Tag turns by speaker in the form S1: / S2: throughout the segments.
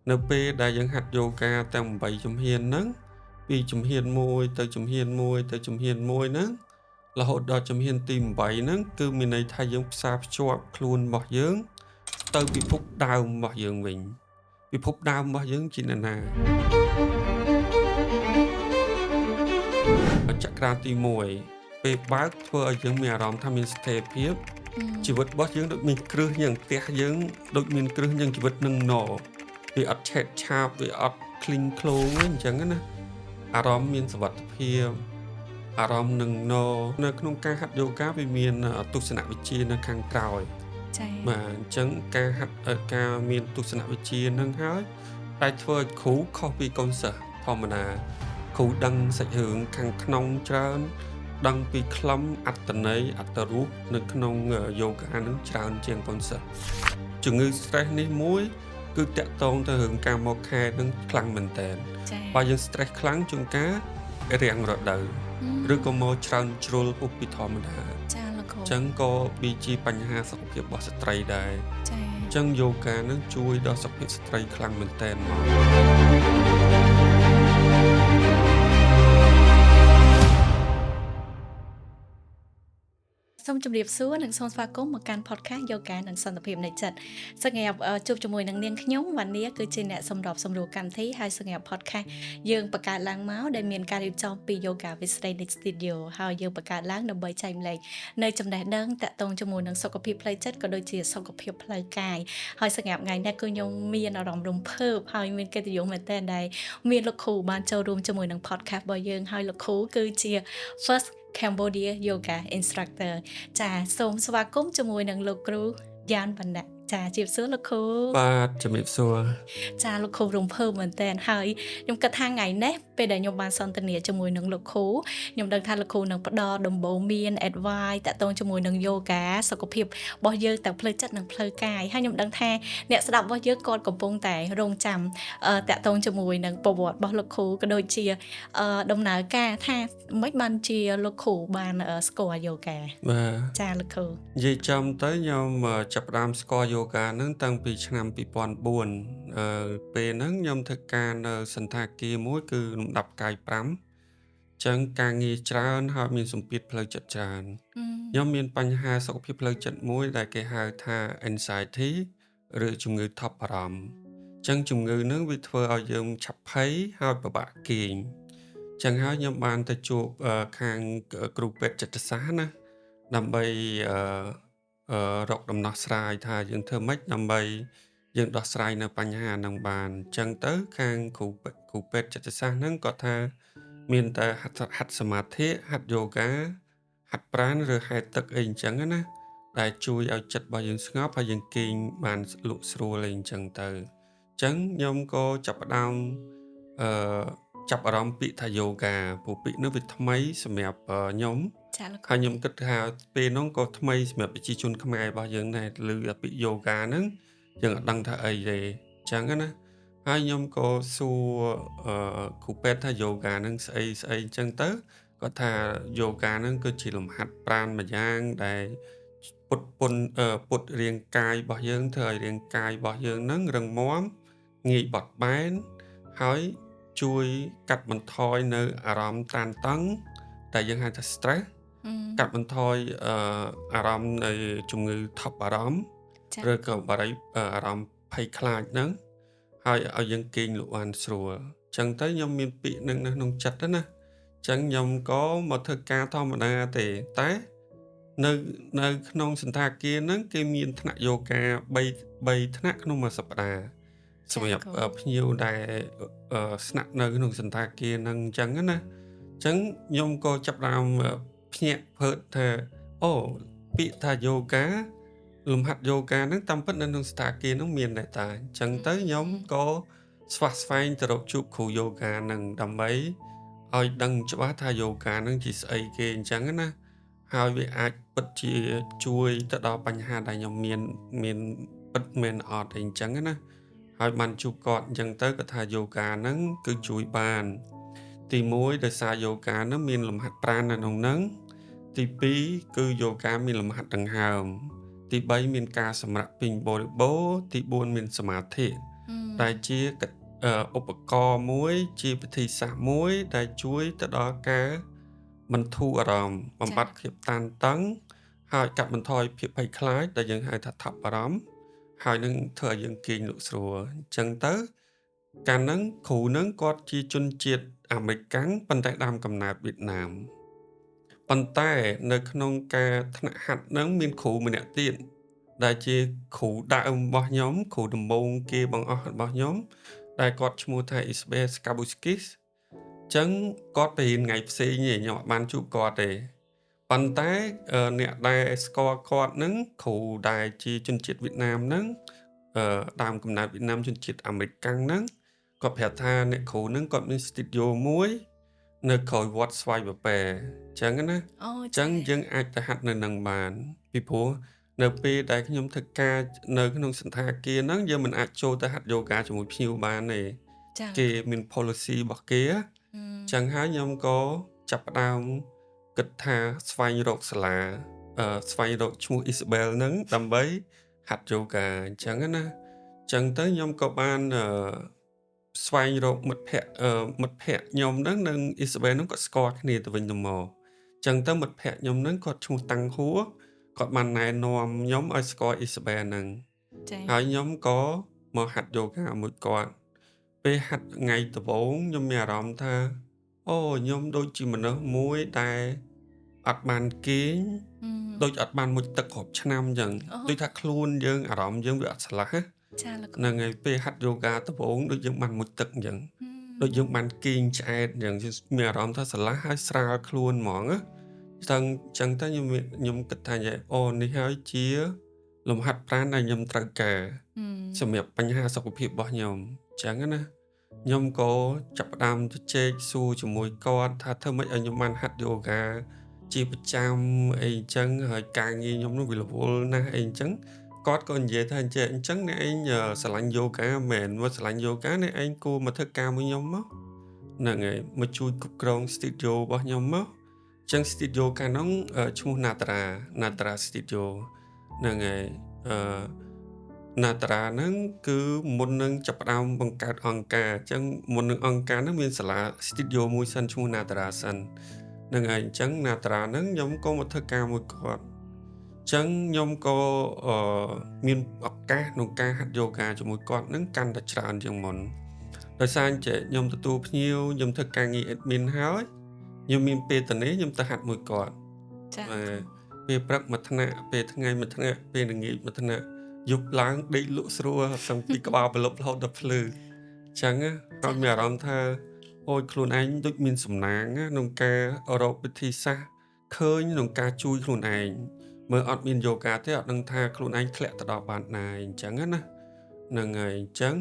S1: នៅពេលដែលយើងហាត់យូហ្គាទាំង8ជំហានហ្នឹងពីជំហាន1ទៅជំហាន1ទៅជំហាន1ហ្នឹងរហូតដល់ជំហានទី8ហ្នឹងគឺមានន័យថាយើងផ្សារភ្ជាប់ខ្លួនរបស់យើងទៅពិភពដើមរបស់យើងវិញពិភពដើមរបស់យើងជានរណាចក្រានទី1ពេលបើកធ្វើឲ្យយើងមានអារម្មណ៍ថាមានស្ថិរភាពជីវិតរបស់យើងដូចមានគ្រឹះយ៉ាងផ្ទះយើងដូចមានគ្រឹះយ៉ាងជីវិតនឹងណវាអត់ឆេតឆាបវាអត់ឃ្លីងឃ្លោងអញ្ចឹងណាអារម្មណ៍មានសុវត្ថិភាពអារម្មណ៍នឹងណនៅក្នុងការហាត់យូហ្គាវាមានទស្សនវិជ្ជានៅខាងក្រោយ
S2: ចា៎
S1: បាទអញ្ចឹងការហាត់ការមានទស្សនវិជ្ជានឹងហើយតែធ្វើឲ្យគ្រូខុសពីកូនសិស្សធម្មតាគ្រូដឹងសាច់រឿងខាងក្នុងច្រើនដឹងពីខ្លឹមអត្តន័យអត្តរូបនៅក្នុងយូហ្គានឹងច្រើនជាងកូនសិស្សជំងឺ stress នេះមួយគឺតាក់ទងទៅរឿងការមកខែនឹងខ្លាំងមែនតើ
S2: ចា៎
S1: បើយើង stress ខ្លាំងជួនកាលរាំងរដូវឬក៏មកច្រើនជ្រុលពុះពីធម្មតា
S2: ចាលោកគ្រូ
S1: អញ្ចឹងក៏វាជាបញ្ហាសុខភាពរបស់ស្ត្រីដែរ
S2: ចា៎
S1: អញ្ចឹងយូហ្គានឹងជួយដល់សុខភាពស្ត្រីខ្លាំងមែនតើមក
S2: សូមជម្រាបសួរនិងសូមស្វាគមន៍មកកាន់ podcast យូហ្គានិងសន្តិភាពនៃចិត្តសម្រាប់ជួបជាមួយនឹងនាងខ្ញុំវណ្ណាគឺជាអ្នកសម្របសម្រួលកម្មវិធីហើយសម្រាប់ podcast យើងបង្កើតឡើងមកដែលមានការរៀបចំពី Yoga with Training Studio ហើយយើងបង្កើតឡើងដើម្បីចែកម្លែកនៅចំណេះដឹងតាក់ទងជាមួយនឹងសុខភាពផ្លូវចិត្តក៏ដូចជាសុខភាពផ្លូវកាយហើយសម្រាប់ថ្ងៃនេះគឺខ្ញុំមានអារម្មណ៍រំភើបហើយមានកិត្តិយសមែនទែនដែលមានលោកគ្រូបានចូលរួមជាមួយនឹង podcast របស់យើងហើយលោកគ្រូគឺជា first Cambodia Yoga Instructor ចាសូមស្វាគមន៍ជាមួយនឹងលោកគ្រូយ៉ានបណ្ណៈចាជម្រាបសួរលោកគ្រូ
S1: បាទជំរាបសួរ
S2: ចាលោកគ្រូរំភើបមែនតើហើយខ្ញុំគិតថាថ្ងៃនេះពេលដែលខ្ញុំបានសន្ទនាជាមួយនឹងលោកគ្រូខ្ញុំដឹងថាលោកគ្រូនឹងផ្ដល់ដំបូន្មាន advice តាក់ទងជាមួយនឹង Yoga សុខភាពរបស់យើងទាំងផ្លូវចិត្តនិងផ្លូវកាយហើយខ្ញុំដឹងថាអ្នកស្ដាប់របស់យើងក៏កំពុងតែរងចាំតាក់ទងជាមួយនឹងប្រវត្តិរបស់លោកគ្រូក៏ដូចជាដំណើរការថាមិនបានជាលោកគ្រូបានស្គាល់ Yoga
S1: បាទ
S2: ចាលោកគ្រូ
S1: និយាយចំទៅខ្ញុំចាប់ផ្ដើមស្គាល់យូហ្គាហ្នឹងតាំងពីឆ្នាំ2004ពេលហ្នឹងខ្ញុំធ្វើការនៅសន្តាគារមួយគឺលំដាប់កាយ5អញ្ចឹងការងារច្រើនហើយមានសម្ពាធផ្លូវចិត្តច្រើនខ្ញុំមានបញ្ហាសុខភាពផ្លូវចិត្តមួយដែលគេហៅថា anxiety ឬជំងឺថប់បារម្ភអញ្ចឹងជំងឺហ្នឹងវាធ្វើឲ្យយើងឆាប់ភ័យហើយពិបាកគេងអញ្ចឹងហើយខ្ញុំបានទៅជួបខាងគ្រូពេទ្យចិត្តសាស្ត្រណាដើម្បីរកដំណោះស្រាយថាយើងធ្វើម៉េចដើម្បីយើងដោះស្រាយនៅបញ្ហាហ្នឹងបានអញ្ចឹងទៅខាងគ្រូពេទ្យចិត្តសាស្ត្រហ្នឹងគាត់ថាមានតែហាត់សមាធិហាត់យូហ្គាហាត់ប្រាណឬហែលទឹកអីអញ្ចឹងណាដែលជួយឲ្យចិត្តរបស់យើងស្ងប់ហើយយើងគេងបានលក់ស្រួលអីអញ្ចឹងទៅអញ្ចឹងខ្ញុំក៏ចាប់ផ្ដើមអឺចាប់អារម្មណ៍ពាក្យថាយូហ្គាព្រោះពាក្យនោះវាថ្មីសម្រាប់ខ្ញុំ
S2: ចាលោកគ្រូ
S1: ហើយខ្ញុំគិតថាពេលនោះក៏ថ្មីសម្រាប់ប្រជាជនខ្មែររបស់យើងដែរឮតែពាក្យយូហ្គាហ្នឹងយើងអត់ដឹងថាអីទេអញ្ចឹងណាហើយខ្ញុំក៏សួរគ្រូពេទ្យថាយូហ្គាហ្នឹងស្អីអញ្ចឹងទៅគាត់ថាយូហ្គាហ្នឹងគឺជាលំហាត់ប្រាណមួយយ៉ាងដែលពុតរាងកាយរបស់យើងធ្វើឲ្យរាងកាយរបស់យើងហ្នឹងរឹងមាំងាយបត់បែនហើយជួយកាត់បន្ថយនៅអារម្មណ៍តានតឹងតែយើងហៅថា stress កាត់បន្ថយអារម្មណ៍នៃជំងឺថប់បារម្ភឬក៏អារម្មណ៍ភ័យខ្លាចហ្នឹងហើយឲ្យយើងគេងលក់បានស្រួលអញ្ចឹងទៅខ្ញុំមានពាក្យនឹងនៅក្នុងចិត្តណាអញ្ចឹងខ្ញុំក៏មកធ្វើការធម្មតាទេតែនៅក្នុងសន្តាគារហ្នឹងគេមានថ្នាក់យូហ្គា3ថ្នាក់ក្នុងមួយសប្តាហ៍សម្រាប់ភ្ញៀវដែលស្នាក់នៅក្នុងសន្តាគារហ្នឹងអញ្ចឹងណាអញ្ចឹងខ្ញុំក៏ចាប់ផ្ដើមភ្ញាក់ភើតថាអូពាក្យថាយូហ្គាលំហាត់យូហ្គាហ្នឹងតាមពិតនៅក្នុងសន្តាគារហ្នឹងមានដែរតាអញ្ចឹងទៅខ្ញុំក៏ស្វះស្វែងទៅរកជួបគ្រូយូហ្គាហ្នឹងដើម្បីឲ្យដឹងច្បាស់ថាយូហ្គាហ្នឹងជាស្អីគេអញ្ចឹងណាហើយវាអាចពិតជាជួយទៅដល់បញ្ហាដែលខ្ញុំមានពិតមែនអត់អីអញ្ចឹងណាហើយបានជួបគាត់អញ្ចឹងទៅគាត់ថាយូហ្គាហ្នឹងគឺជួយបានទី1ដោយសារយូហ្គាហ្នឹងមានលំហាត់ប្រាណនៅក្នុងហ្នឹងទី2គឺយូហ្គាមានលំហាត់ដង្ហើមទី3មានការសម្រាកពេញបរិបូរណ៍ទី4មានសមាធិអ ដែលជាឧបករណ៍មួយជាវិធីសាស្ត្រមួយដែលជួយទៅដល់ការបន្ធូរអារម្មណ៍បំ
S2: ចា
S1: បត្តិភាពតានតឹងហើយកាត់បន្ថយភាពភ័យខ្លាចដែលយើងហៅថាថប់បារម្ភហើយនឹងធ្វើឲ្យយើងគេងលក់ស្រួលអញ្ចឹងទៅកាលហ្នឹងគ្រូហ្នឹងគាត់ជាជនជាតិអាមេរិកប៉ុន្តែដើមកំណើតវៀតណាមប៉ុន្តែនៅក្នុងការថ្នាក់ហាត់ហ្នឹងមានគ្រូម្នាក់ទៀតដែលជាគ្រូដើមរបស់ខ្ញុំគ្រូដំបូងគេបង្អស់របស់ខ្ញុំដែលគាត់ឈ្មោះថា Isabel Skabuskis ចឹងគាត់ទៅរៀនថ្ងៃផ្សេងទេខ្ញុំអត់បានជួបគាត់ទេប៉ុន្តែអ្នកដែលស្គាល់គាត់ហ្នឹងគ្រូដែលជាជនជាតិវៀតណាមហ្នឹងដើមកំណើតវៀតណាមជនជាតិអាមេរិកហ្នឹងគាត់ប្រាប់ថាអ្នកគ្រូហ្នឹងគាត់មានស្ទូឌីយោមួយនៅក្រោយវត្តស្វាយបពែចឹងណា
S2: អូ
S1: ចឹ
S2: ចា
S1: ងយើងអាចទៅហាត់នៅនឹងបានពីព្រោះនៅពេលដែលខ្ញុំធ្វើការនៅក្នុងសន្តាគារហ្នឹងយើងមិនអាចចូលទៅហាត់យូហ្គាជាមួយភ្ញៀវបានទេ
S2: ចា
S1: គេមាន policy របស់គេចឹងហើយខ្ញុំក៏ចាប់ផ្ដើមគិតថាស្វែងរកសាលាស្វែងរកឈ្មោះ Isabel ហ្នឹងដើម្បីហាត់យូហ្គាអញ្ចឹងណាចឹងទៅខ្ញុំក៏បានស្វែងរកមិត្តភ័ក្តិខ្ញុំហ្នឹងនិង Isabel ហ្នឹងគាត់ស្គាល់គ្នាទៅវិញទៅមកចឹងទៅមិត្តភ័ក្តិខ្ញុំហ្នឹងគាត់ឈ្មោះតាំងហួរគាត់បានណែនាំខ្ញុំឲ្យស្គាល់ Isabel ហ្នឹង
S2: ចា
S1: ហើយខ្ញុំក៏មកហាត់យូហ្គាមួយគាត់ពេលហាត់ថ្ងៃដំបូងខ្ញុំមានអារម្មណ៍ថាអូខ្ញុំដូចជាមនុស្សមួយដែលអត់បានគេងដូចអត់បានមុជទឹកគ្រប់ឆ្នាំអញ្ចឹង
S2: អូ
S1: ដូចថាខ្លួនយើងអារម្មណ៍យើងវាអត់ស្រឡះណា
S2: ចាលោកគ្រូ
S1: ហ្នឹងហើយពេលហាត់យូហ្គាដំបូងដូចយើងបានមុជទឹកអញ្ចឹងដូចយើងបានគេងឆ្អែតអញ្ចឹងមានអារម្មណ៍ថាស្រឡះហើយស្រាលខ្លួនហ្មងណាចឹងទៅខ្ញុំគិតថាអូនេះហើយជាលំហាត់ប្រាណដែលខ្ញុំត្រូវការសម្រាប់បញ្ហាសុខភាពរបស់ខ្ញុំអញ្ចឹងណាខ្ញុំក៏ចាប់ផ្ដើមជជែកសួរជាមួយគាត់ថាធ្វើម៉េចឲ្យខ្ញុំបានហាត់យូហ្គាជាប្រចាំអីអញ្ចឹងហើយការងារខ្ញុំនោះវារវល់ណាស់អីអញ្ចឹងគាត់ក៏និយាយថាអញ្ចឹងអ្នកឯងស្រឡាញ់យូហ្គាមែនមកស្រឡាញ់យូហ្គាអ្នកឯងគួរមកធ្វើការមួយខ្ញុំមកហ្នឹងហើយមកជួយគ្រប់គ្រង studio របស់ខ្ញុំមកចឹង studio កាលនោះឈ្មោះ Natra Studio ហ្នឹងហើយNatra ហ្នឹងគឺមុននឹងចាប់ផ្ដើមបង្កើតអង្គការអញ្ចឹងមុននឹងអង្គការហ្នឹងមានសាលា studio មួយសិនឈ្មោះ Natra សិនហ្នឹងហើយអញ្ចឹង Natra ហ្នឹងខ្ញុំក៏មកធ្វើការមួយគាត់ចឹងខ្ញុំក៏មានឱកាសក្នុងការហាត់យូហ្គាជាមួយគាត់ហ្នឹងកាន់តែច្រើនជាងមុនដោយសារខ្ញុំទទួលភ្ញៀវខ្ញុំធ្វើការងារ admin ហើយខ្ញុំមានពេលទៅនេះខ្ញុំទៅហាត់មួយគាត់
S2: ចា
S1: ពេលព្រឹកមួយថ្នាក់ពេលថ្ងៃមួយថ្នាក់ពេលល្ងាចមួយថ្នាក់យប់ឡើងដេកលក់ស្រួលតាំងពីក្បាលប្រឡប់រហូតដល់ភ្លឺអញ្ចឹងហើយមានអារម្មណ៍ថាអូយខ្លួនឯងដូចមានសំណាងក្នុងការរកវិធីសាស្ត្រឃើញក្នុងការជួយខ្លួនឯងមើលអត់មានយូហ្គាទេអត់ដឹងថាខ្លួនឯងធ្លាក់ទៅដល់បានណាអញ្ចឹងណាហ្នឹងហើយអញ្ចឹង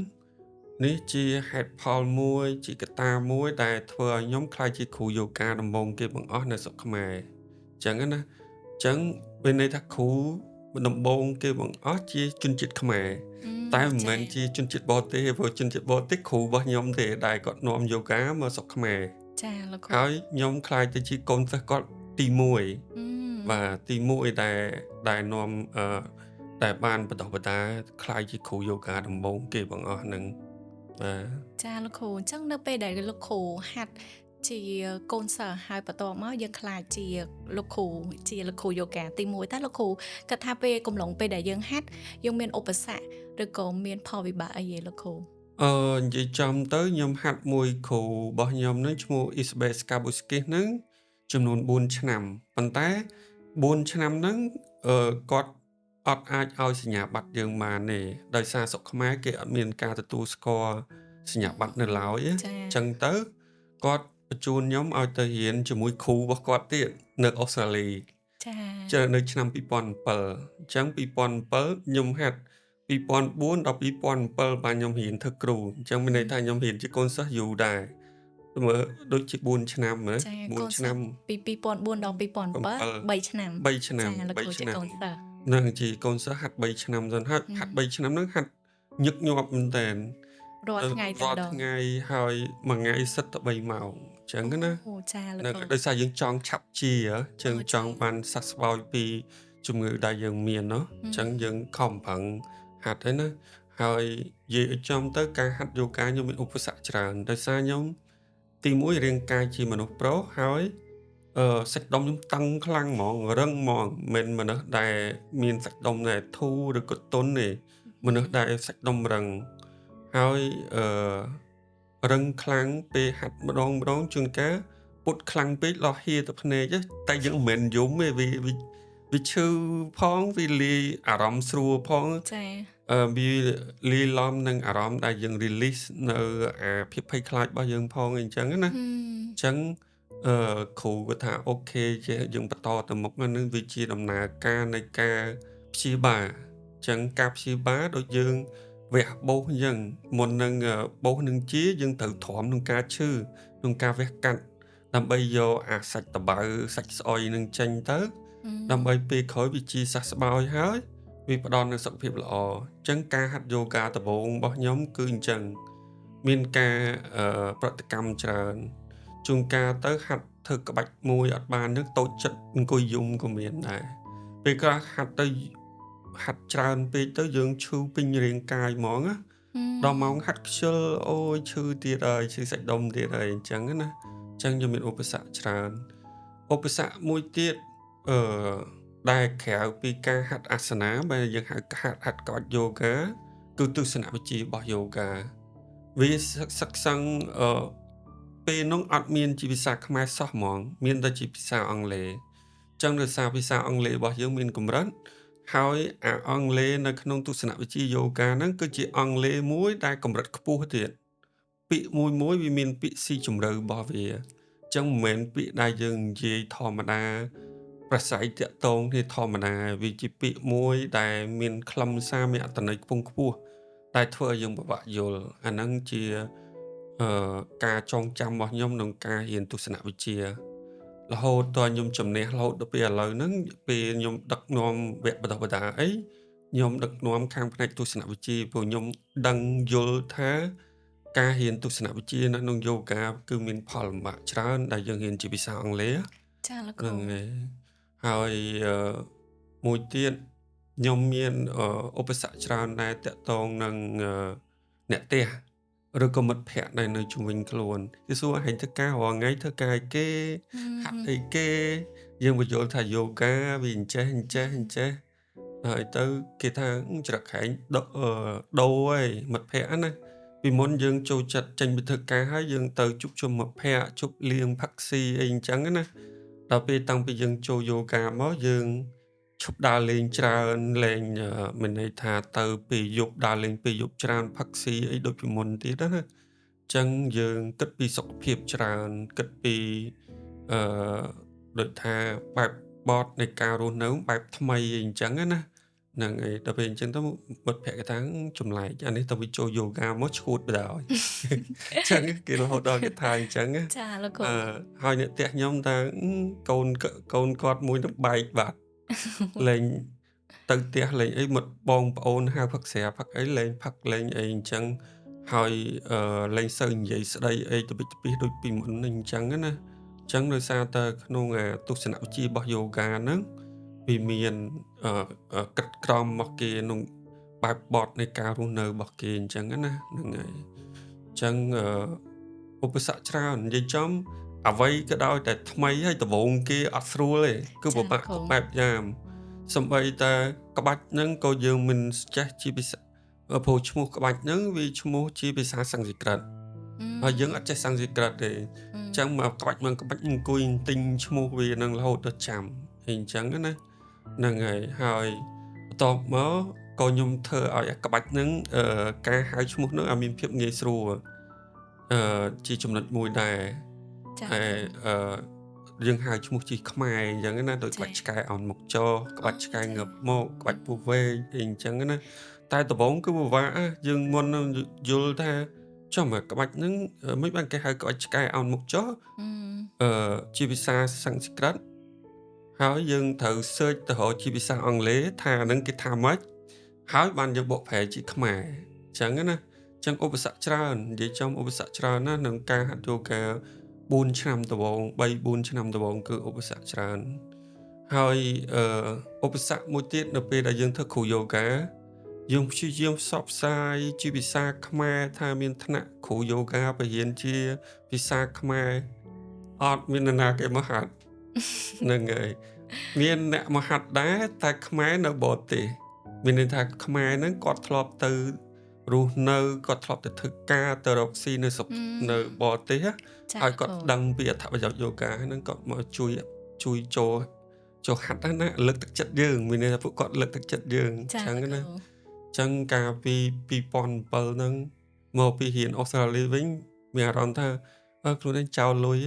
S1: នេះជាហេតុផលមួយជាកត្តាមួយដែលធ្វើឲ្យខ្ញុំក្លាយជាគ្រូយូហ្គាដំបូងគេបង្អស់នៅស្រុកខ្មែរអញ្ចឹងណាអញ្ចឹងមានន័យថាគ្រូដំបូងគេបង្អស់ជាជនជាតិខ្មែរតែមិនមែនជាជនជាតិបរទេសព្រោះជនជាតិបរទេសគ្រូរបស់ខ្ញុំទេដែលគាត់នាំយូហ្គាមកស្រុកខ្មែរ
S2: ចាលោកគ្រូ
S1: ហើយខ្ញុំក្លាយទៅជាកូនសិស្សគាត់ទី1បាទទី1ដែលនាំដែលបានបន្តបដាក្លាយជាគ្រូយូហ្គាដំបូងគេបង្អស់ហ្នឹងបាទ
S2: ចាលោកគ្រូអញ្ចឹងនៅពេលដែលលោកគ្រូហាត់ជាកូនសិស្សហើយបន្ទាប់មកយើងក្លាយជាលោកគ្រូយូហ្គាទី1តើលោកគ្រូគិតថាពេលកំឡុងពេលដែលយើងហាត់យើងមានឧបសគ្គឬក៏មានផលវិបាកអីទេលោកគ្រូ
S1: និយាយចំទៅខ្ញុំហាត់មួយគ្រូរបស់ខ្ញុំហ្នឹងឈ្មោះ Isabel Skabuskis ហ្នឹងចំនួន4ឆ្នាំប៉ុន្តែ4ឆ្នាំហ្នឹងគាត់អត់អាចឲ្យសញ្ញាបត្រយើងបានទេដោយសារស្រុកខ្មែរគេអត់មានការទទួលស្គាល់សញ្ញាបត្រនៅឡើយអញ្ចឹងទៅគាត់បញ្ជូនខ្ញុំឲ្យទៅរៀនជាមួយគ្រូរបស់គាត់ទៀតនៅអូស្ត្រាលី
S2: ចា
S1: នៅឆ្នាំ2007អញ្ចឹង2007ខ្ញុំហាត់2004ដល់2007បានខ្ញុំរៀនធ្វើគ្រូអញ្ចឹងមានន័យថាខ្ញុំរៀនជាកូនសិស្សយូរដែរមើលដូចជា4ឆ្នាំណា
S2: ចាកូន
S1: 4
S2: សិ
S1: ឆ្នាំ
S2: ស្សពី2004ដល់2007 3ឆ្នាំ
S1: 3ឆ្នាំ
S2: ចាលោកគ្រូជាកូនសិស្ស
S1: ហ្នឹងជាកូនសិស្សហាត់3ឆ្នាំសិនហាត់3ឆ្នាំហ្នឹងហាត់ញឹកញាប់មែនតើ
S2: រាល់ថ្ងៃតែ
S1: រាល់
S2: ម្ដង
S1: ថ្ងៃហើយមួយថ្ងៃសិតតែ3ម៉ោងអញ្ចឹងណា
S2: អូចាលោក
S1: ហ្នឹង
S2: គ្រូ
S1: ដោយសារយើងចង់ឆាប់ជាចឹង
S2: អូ
S1: ចង់បានសះស្បើយពីជំងឺដែលយើងមានเนาะអញ្ចឹងយើងខំប្រឹងហាត់ហើយណាហ ហើយនិយាយឲ្យចំទៅការហាត់យូហ្គាខ្ញុំមានឧបសគ្គច្រើនដោយសារខ្ញុំទីមួយរាងកាយជាមនុស្សប្រុសហើយសាច់ដុំខ្ញុំតឹងខ្លាំងហ្មងរឹងហ្មងមិនមែនមនុស្សដែលមានសាច់ដុំដែលធូរឬក៏ទន់ទេមនុស្សដែលសាច់ដុំរឹងហើយរឹងខ្លាំងពេលហាត់ម្ដងជួនកាលពុតខ្លាំងពេកលោះហៀទៅភ្នែកតែយើងមិនមែនយំទេវាឈឺផងវាលាយអារម្មណ៍ស្រួលផង
S2: ចា
S1: វាលាយឡំនឹងអារម្មណ៍ដែលយើង release នៅអាភាពភ័យខ្លាចរបស់យើងផងអីចឹងណាអញ្ចឹងគ្រូគាត់ថាអូខេចេះយើងបន្តទៅមុខហ្នឹងនឹងវាជាដំណើរការនៃការព្យាបាលអញ្ចឹងការព្យាបាលដូចយើងវះបោសអញ្ចឹងមុននឹងបោសនឹងជាយើងត្រូវទ្រាំក្នុងការឈឺក្នុងការវះកាត់ដើម្បីយកអាសាច់តបៅសាច់ស្អុយនឹងចេញទៅដើម្បីពេលក្រោយវាជាសះស្បើយហើយវាផ្ដល់នូវសុខភាពល្អអញ្ចឹងការហាត់យូហ្គាដំបូងរបស់ខ្ញុំគឺអញ្ចឹងមានការប្រតិកម្មច្រើនជួនកាលទៅហាត់ធ្វើក្បាច់មួយអត់បាននឹងតូចចិត្តអង្គុយយំក៏មានដែរពេលខ្លះហាត់ច្រើនពេកទៅយើងឈឺពេញរាងកាយហ្មងណាដល់ម៉ោងហាត់ខ្ជិលអូយឈឺទៀតហើយឈឺសាច់ដុំទៀតហើយអញ្ចឹងណាអញ្ចឹងខ្ញុំមានឧបសគ្គច្រើនឧបសគ្គមួយទៀតអឺដែលក្រៅពីការហាត់អាសនាបែរយើងហៅហាត់ក្បាច់យូហ្គាគឺទស្សនវិជ្ជារបស់យូហ្គាវាសិក្សាពេលនោះអត់មានជាភាសាខ្មែរសោះហ្មងមានតែជាភាសាអង់គ្លេសអញ្ចឹងដោយសារភាសាអង់គ្លេសរបស់យើងមានកម្រិតហើយអាអង់គ្លេសនៅក្នុងទស្សនវិជ្ជាយូហ្គាហ្នឹងគឺជាអង់គ្លេសមួយដែលកម្រិតខ្ពស់ទៀតពាក្យមួយវាមានពាក្យស៊ីជម្រៅរបស់វាអញ្ចឹងមិនមែនពាក្យដែលយើងនិយាយធម្មតាប្រស័យតាក់ទងគ្នាធម្មតាវាជាពាក្យមួយដែលមានខ្លឹមសារមានអត្ថន័យខ្ពង់ខ្ពស់តែធ្វើឲ្យយើងពិបាកយល់អាហ្នឹងជាការចងចាំរបស់ខ្ញុំក្នុងការរៀនទស្សនវិជ្ជារហូតដល់ខ្ញុំជំនះរហូតដល់ពេលឥឡូវហ្នឹងពេលខ្ញុំដឹកនាំវគ្គបណ្ដុះបណ្ដាលអីខ្ញុំដឹកនាំខាងផ្នែកទស្សនវិជ្ជាព្រោះខ្ញុំដឹងយល់ថាការរៀនទស្សនវិជ្ជានៅក្នុងយូហ្គាគឺមានផលលំបាកច្រើនដែលយើងរៀនជាភាសាអង់គ្លេស
S2: ចាលោកគ្រូ
S1: ហ្នឹងហើយហើយមួយទៀតខ្ញុំមានឧបសគ្គច្រើនដែលតាក់ទងនឹងអ្នកផ្ទះឬក៏មិត្តភ័ក្តិដែលនៅជុំវិញខ្លួនគេសួរហែងធ្វើការរាល់ថ្ងៃធ្វើការឲ្យគេហាត់អីគេយើងបញ្យល់ថាយូហ្គាវាអញ្ចេះហើយទៅគេថាច្រកខែងដូរហើយមិត្តភ័ក្តិណាពីមុនយើងចូលចិត្តចេញពីធ្វើការហើយយើងទៅជួបជុំមិត្តភ័ក្តិជប់លៀងផឹកស៊ីអីអញ្ចឹងណាដល់ពេលតាំងពីយើងចូលយូហ្គាមកយើងឈប់ដើរលេងច្រើនលេងមានន័យថាទៅពេលយប់ដើរលេងពេលយប់ច្រើនផឹកស៊ីអីដូចពីមុនទៀតណាអញ្ចឹងយើងគិតពីសុខភាពច្រើនគិតពីអឺដូចថាបែបបទនៃការរស់នៅបែបថ្មីអីអញ្ចឹងណាហ្នឹងហើយដល់ពេលអញ្ចឹងទៅមិត្តភក្តិគេថាចម្លែកអានេះទៅវាចូលយូហ្គាមកឈួតបណ្ដោយអញ្ចឹងគេរហូតដល់គេថាអញ្ចឹង
S2: ចាលោកគ្រូ
S1: ហើយអ្នកផ្ទះខ្ញុំថាកូនគាត់មួយនឹងបែកបាត់លេងទៅផ្ទះលេងអីមិត្តបងប្អូនហៅផឹកស្រាផឹកអីលេងផឹកលេងអីអញ្ចឹងហើយលេងសូវនិយាយស្ដីអីទៅវិចពីសដូចពីមុនអញ្ចឹងណាអញ្ចឹងដោយសារតែក្នុងទស្សនវិជ្ជារបស់យូហ្គាហ្នឹងវាមានកិត្តក្រមរបស់គេក្នុងបែបបទនៃការរស់នៅរបស់គេអញ្ចឹងណាហ្នឹងហើយអញ្ចឹងឧបសគ្គច្រើននិយាយចំអ្វីក៏ដោយតែថ្មីហើយដំបូងគេអត់ស្រួលទេគឺពិបាកគ្រប់បែបយ៉ាងសម្បីតែក្បាច់ហ្នឹងក៏យើងមិនចេះជាភាសាព្រោះឈ្មោះក្បាច់ហ្នឹងវាឈ្មោះជាភាសាសំស្ក្រឹតហើយយើងអត់ចេះសំស្ក្រឹតទេអញ្ចឹងមកក្បាច់អង្គុយទិញឈ្មោះវានឹងរហូតដល់ចាំអីអញ្ចឹងណាហ្នឹងហើយបន្ទាប់មកក៏ខ្ញុំធ្វើឲ្យក្បាច់ហ្នឹងការហៅឈ្មោះហ្នឹងឲ្យមានភាពងាយស្រួលជាចំណុចមួយដែរតែយើងហៅឈ្មោះជាខ្មែរអញ្ចឹងណាដូចក្បាច់ឆ្កែអោនមុខចោក្បាច់ឆ្កែងើបមកក្បាច់ពោះវែងអីអញ្ចឹងណាតែដំបូងគឺពិបាកយើងមុននឹងយល់ថាចំក្បាច់ហ្នឹងមិនបានគេហៅក្បាច់ឆ្កែអោនមុខចោជាភាសាសំស្ក្រឹតហើយយើងត្រូវ search ទៅរកជាភាសាអង់គ្លេសថាហ្នឹងគេថាម៉េចហើយបានយើងបកប្រែជាខ្មែរអញ្ចឹងណាចឹងឧបសគ្គច្រើននិយាយចំឧបសគ្គច្រើនណាស់ក្នុងការហាត់យូហ្គា4ឆ្នាំដំបូង 3-4 ឆ្នាំដំបូងគឺឧបសគ្គច្រើនហើយឧបសគ្គមួយទៀតនៅពេលដែលយើងធ្វើគ្រូយូហ្គា យើងព្យាយាមផ្សព្វផ្សាយជាភាសាខ្មែរថាមានថ្នាក់គ្រូយូហ្គាបរៀនជាភាសាខ្មែរអត់មាននរណាគេមកហាត់ហ្នឹងហើយមានអ្នកមកហាត់ដែរតែខ្មែរនៅបរទេសមានន័យថាខ្មែរហ្នឹងគាត់ធ្លាប់ទៅរស់នៅគាត់ធ្លាប់ទៅធ្វើការទៅរកស៊ីនៅស្រុកនៅបរទេសហើយគាត់ដឹងពីអត្ថប្រយោជន៍យូហ្គាហ្នឹងគាត់មកជួយចូលហាត់ណាលើកទឹកចិត្តយើងមានន័យថាពួកគាត់លើកទឹកចិត្តយើងអញ្ចឹងណាចឹងកាលពី2007ហ្នឹងមកពីរៀនអូស្ត្រាលីវិញមានអារម្មណ៍ថាខ្លួនឯងចោលលុយ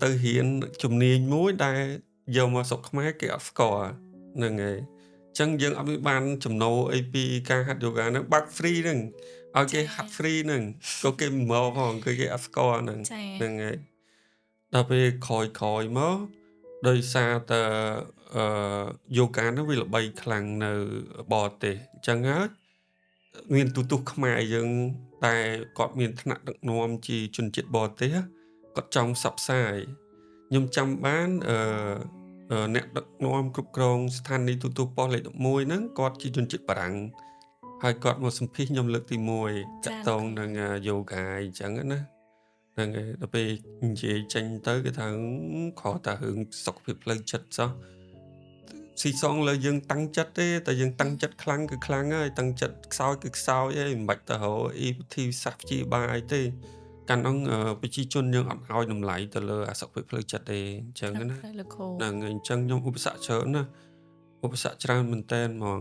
S1: ទៅរៀនជំនាញមួយដែលយកមកស្រុកខ្មែរគេអត់ស្គាល់ហ្នឹងហើយចឹងយើងអត់មានបានចំណូលអីពីការហាត់យូហ្គាហ្នឹងបាក់ free ហ្នឹងឲ្យគេហាត់ free ហ្នឹងក៏គេមិនមកផងគឺគេអត់ស្គាល់ហ្នឹងហើយដល់ពេលក្រោយមកដោយសារតែយូហ្គាហ្នឹងវាល្បីខ្លាំងនៅបរទេសអញ្ចឹងហើយមានទូទស្សន៍ខ្មែរយើងតែគាត់មានថ្នាក់ដឹកនាំជាជនជាតិបរទេសគាត់ចង់ផ្សព្វផ្សាយខ្ញុំចាំបានអ្នកដឹកនាំគ្រប់គ្រងស្ថានីយ៍ទូទស្សន៍ប៉ុស្តិ៍លេខ11ហ្នឹងគាត់ជាជនជាតិបារាំងហើយគាត់មកសម្ភាសខ្ញុំលើកទី1តាក់ទងនឹងយូហ្គាអញ្ចឹងណាហ្នឹងហើយដល់ពេលនិយាយចេញទៅគេថាខកតែរឿងសុខភាពផ្លូវចិត្តសោះស៊ីសងលើយើងតាំងចិត្តទេតែយើងតាំងចិត្តខ្លាំងគឺខ្លាំងហើយតាំងចិត្តខ្សោយគឺខ្សោយហើយមិនបាច់ទៅរកអីវិធីសាស្ត្រព្យាបាលអីទេកាលនោះប្រជាជនយើងអត់ឲ្យតម្លៃទៅលើសុខភាពផ្លូវចិត្តទេអញ្ចឹងណាហ្នឹងហើយអញ្ចឹងខ្ញុំឧបសគ្គច្រើនណាឧបសគ្គច្រើនមែនតើហ្មង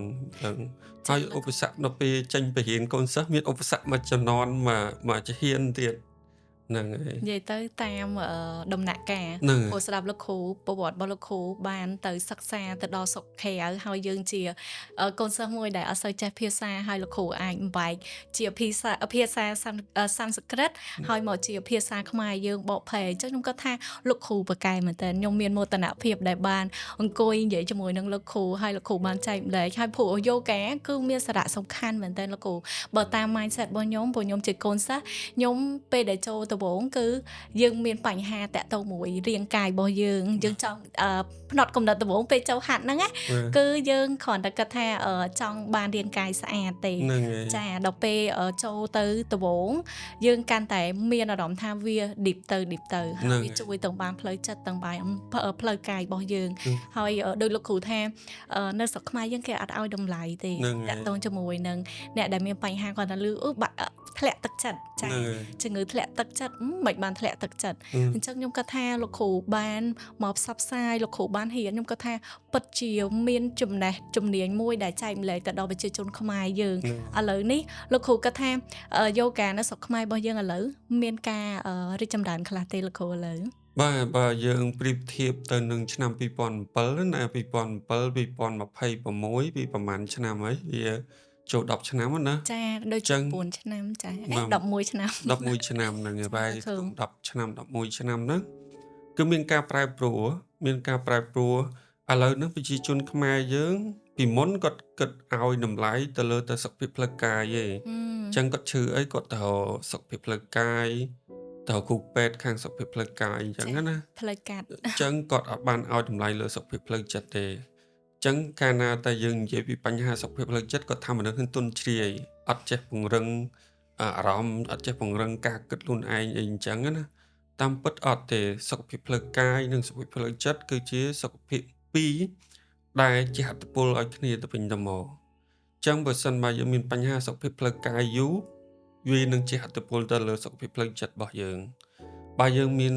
S1: ហើយឧបសគ្គនៅពេលចេញទៅរៀនកូនសិស្សមានឧបសគ្គមួយចំនួនមកជាហ៊ានទៀតហ្នឹងហើយ
S2: និយាយទៅតាមដំណាក់កាលព្រោះស្ដាប់លោកគ្រូប្រវត្តិរបស់លោកគ្រូបានទៅសិក្សាទៅដល់សុខក្រៅហើយយើងជាកូនសិស្សមួយដែលអត់សូវចេះភាសាហើយលោកគ្រូអាចបំបែកជាភាសាសំស្ក្រឹតហើយមកជាភាសាខ្មែរយើងបកប្រែអញ្ចឹងខ្ញុំគាត់ថាលោកគ្រូប្រកែមែនតើខ្ញុំមានមោទនភាពដែលបានអង្គុយនិយាយជាមួយនឹងលោកគ្រូហើយលោកគ្រូបានចែកម្លែកហើយព្រោះយូហ្គាគឺមានសារៈសំខាន់មែនតើលោកគ្រូបើតាម mindset របស់ខ្ញុំព្រោះខ្ញុំជាកូនសិស្សខ្ញុំពេលដែលចូលទៅគឺយើងមានបញ្ហាតាក់ទងមួយរាងកាយរបស់យើងចង់ផ្នត់កំណត់ដំបូងពេលចូលហាត់ហ្នឹងគឺយើងគ្រាន់តែគិតថាចង់បានរាងកាយស្អាតទេចាដល់ពេលចូលទៅដំបូងយើងកាន់តែមានអារម្មណ៍ថាវា deep ទៅហើយវាជួយទាំងបានផ្លូវចិត្តទាំងបានផ្លូវកាយរបស់យើងហើយដោយលោកគ្រូថានៅស្រុកខ្មែរយើងគេអត់ឲ្យតម្លៃទេតាក់ទងជាមួយនឹងអ្នកដែលមានបញ្ហាគាត់ថាលឺធ្លាក់ទឹកចិត្តចាជំងឺធ្លាក់ទឹកចិត្តមិនបានធ្លាក់ទឹកចិត្តអញ្ចឹងខ្ញុំគាត់ថាលោកគ្រូបានមកផ្សព្វផ្សាយលោកគ្រូបានហ៊ានខ្ញុំគាត់ថាពិតជាមានចំណេះជំនាញមួយដែលចែកម្លែកទៅដល់ប្រជាជនខ្មែរយើងឥឡូវនេះលោកគ្រូគាត់ថាយូហ្គានៅស្រុកខ្មែររបស់យើងឥឡូវមានការរីកចម្រើនខ្លះទេលោកគ្រូឥឡូវ
S1: បើយើងប្រៀបធៀបទៅនឹងឆ្នាំ2007ណា2007 2026ពីប្រហែលឆ្នាំហើយវាចូល10ឆ្នាំណា
S2: ចាដូចជា9ឆ្នាំចា11ឆ្នាំ
S1: 11ឆ្នាំហ្នឹងហើយបែរ10ឆ្នាំ11ឆ្នាំហ្នឹងគឺមានការប្រែប្រួលឥឡូវហ្នឹងប្រជាជនខ្មែរយើងពីមុនគាត់គិតឲ្យតម្លៃទៅលើទៅសុខភាពផ្លូវកាយឯងអញ្ចឹងគាត់ឈឺអីគាត់ទៅសុខភាពផ្លូវកាយទៅគ្រូពេទ្យខាងសុខភាពផ្លូវកាយអញ្ចឹងណា
S2: ផ្លូវកាត់
S1: អញ្ចឹងគាត់អត់បានឲ្យតម្លៃលើសុខភាពផ្លូវចិត្តទេចឹងកាលណាតែយើងនិយាយពីបញ្ហាសុខភាពផ្លូវចិត្តគាត់ថាមនុស្សនឹងទន់ជ្រាយអត់ចេះពង្រឹងអារម្មណ៍អត់ចេះពង្រឹងការគិតខ្លួនឯងអីអញ្ចឹងណាតាមពិតអត់ទេសុខភាពផ្លូវកាយនិងសុខភាពផ្លូវចិត្តគឺជាសុខភាពពីរដែលជាហត្ថពលឲ្យគ្នាទៅវិញទៅមកចឹងបើសិនមកយើងមានបញ្ហាសុខភាពផ្លូវកាយយូរវានឹងជាហត្ថពលទៅលើសុខភាពផ្លូវចិត្តរបស់យើងបើយើងមាន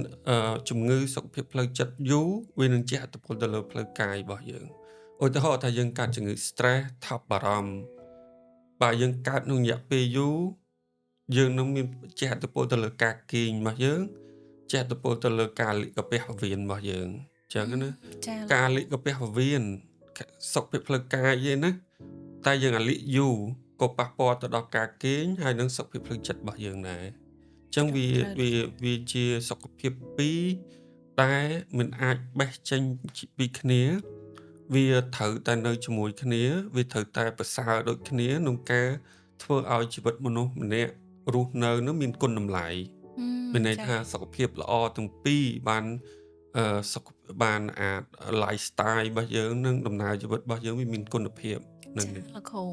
S1: ជំងឺសុខភាពផ្លូវចិត្តយូរវានឹងជាហត្ថពលទៅលើផ្លូវកាយរបស់យើងឧទាហរណ៍ថាយើងកើតជំងឺ stress ថប់បារម្ភបើយើងកើតក្នុងរយៈពេលយូរយើងនឹងមានជាហត្ថពលទៅលើការគេងរបស់យើងជាហត្ថពលទៅលើការលិកកាពះពោះវៀនរបស់យើងអញ្ចឹងណាការលិកកាពះពោះវៀនសុខភាពផ្លូវកាយឯណាតែយើងអាលិយូរក៏ប៉ះពាល់ទៅដល់ការគេងហើយនិងសុខភាពផ្លូវចិត្តរបស់យើងដែរអញ្ចឹងវាជាសុខភាពពីរដែលមិនអាចបេះចេញពីគ្នាវាត្រូវតែនៅជាមួយគ្នាវាត្រូវតែប្រសើរដូចគ្នាក្នុងការធ្វើឲ្យជីវិតមនុស្សម្នាក់រស់នៅនឹងមានគុណតម្លៃមានន័យថាសុខភាពល្អទាំងពីរបានអាច lifestyle របស់យើងនិងដំណើរជីវិតរបស់យើងវាមានគុណភាព នឹង
S2: ចាលោកគ្រូ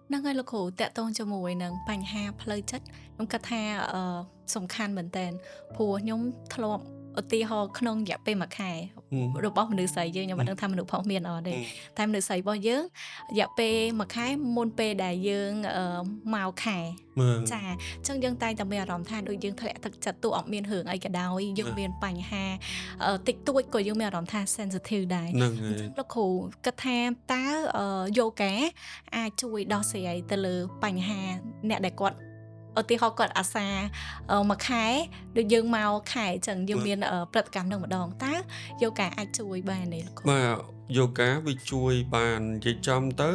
S2: ហ្នឹងហើយលោកគ្រូតកតងជាមួយនឹងបញ្ហាផ្លូវចិត្តខ្ញុំគិតថាសំខាន់មែនតើព្រោះខ្ញុំធ្លាប់ឧទាហរណ៍ក្នុងរយៈពេល1ខែរបស់មនុស្សស្រីយើងខ្ញុំមិនដឹងថាមនុស្សផងមានអត់ទេតែមនុស្សស្រីរបស់យើងរយៈពេល1ខែមុនពេលដែលយើងមកខែ
S1: មើង
S2: ចាអញ្ចឹងយើងតែងតែមានអារម្មណ៍ថាដូចយើងធ្លាក់ទឹកចិត្តទោះអត់មានរឿងអីក៏ដោយយើងមានបញ្ហាតិចតួចក៏យើងមានអារម្មណ៍ថា sensitive ដែរ
S1: នឹង
S2: អញ្ចឹងលោកគ្រូគិតថាតើយូហ្គាអាចជួយដោះស្រាយទៅលើបញ្ហាអ្នកដែលគាត់ឧទាហរណ៍គាត់អាសាមួយខែដូចយើងមកខែអញ្ចឹងយើងមានព្រឹត្តិកម្មនឹងម្ដងតើយូហ្គាអាចជួយបានទេលោកគ្រូ
S1: បាទយូហ្គាវាជួយបាននិយាយចំទៅ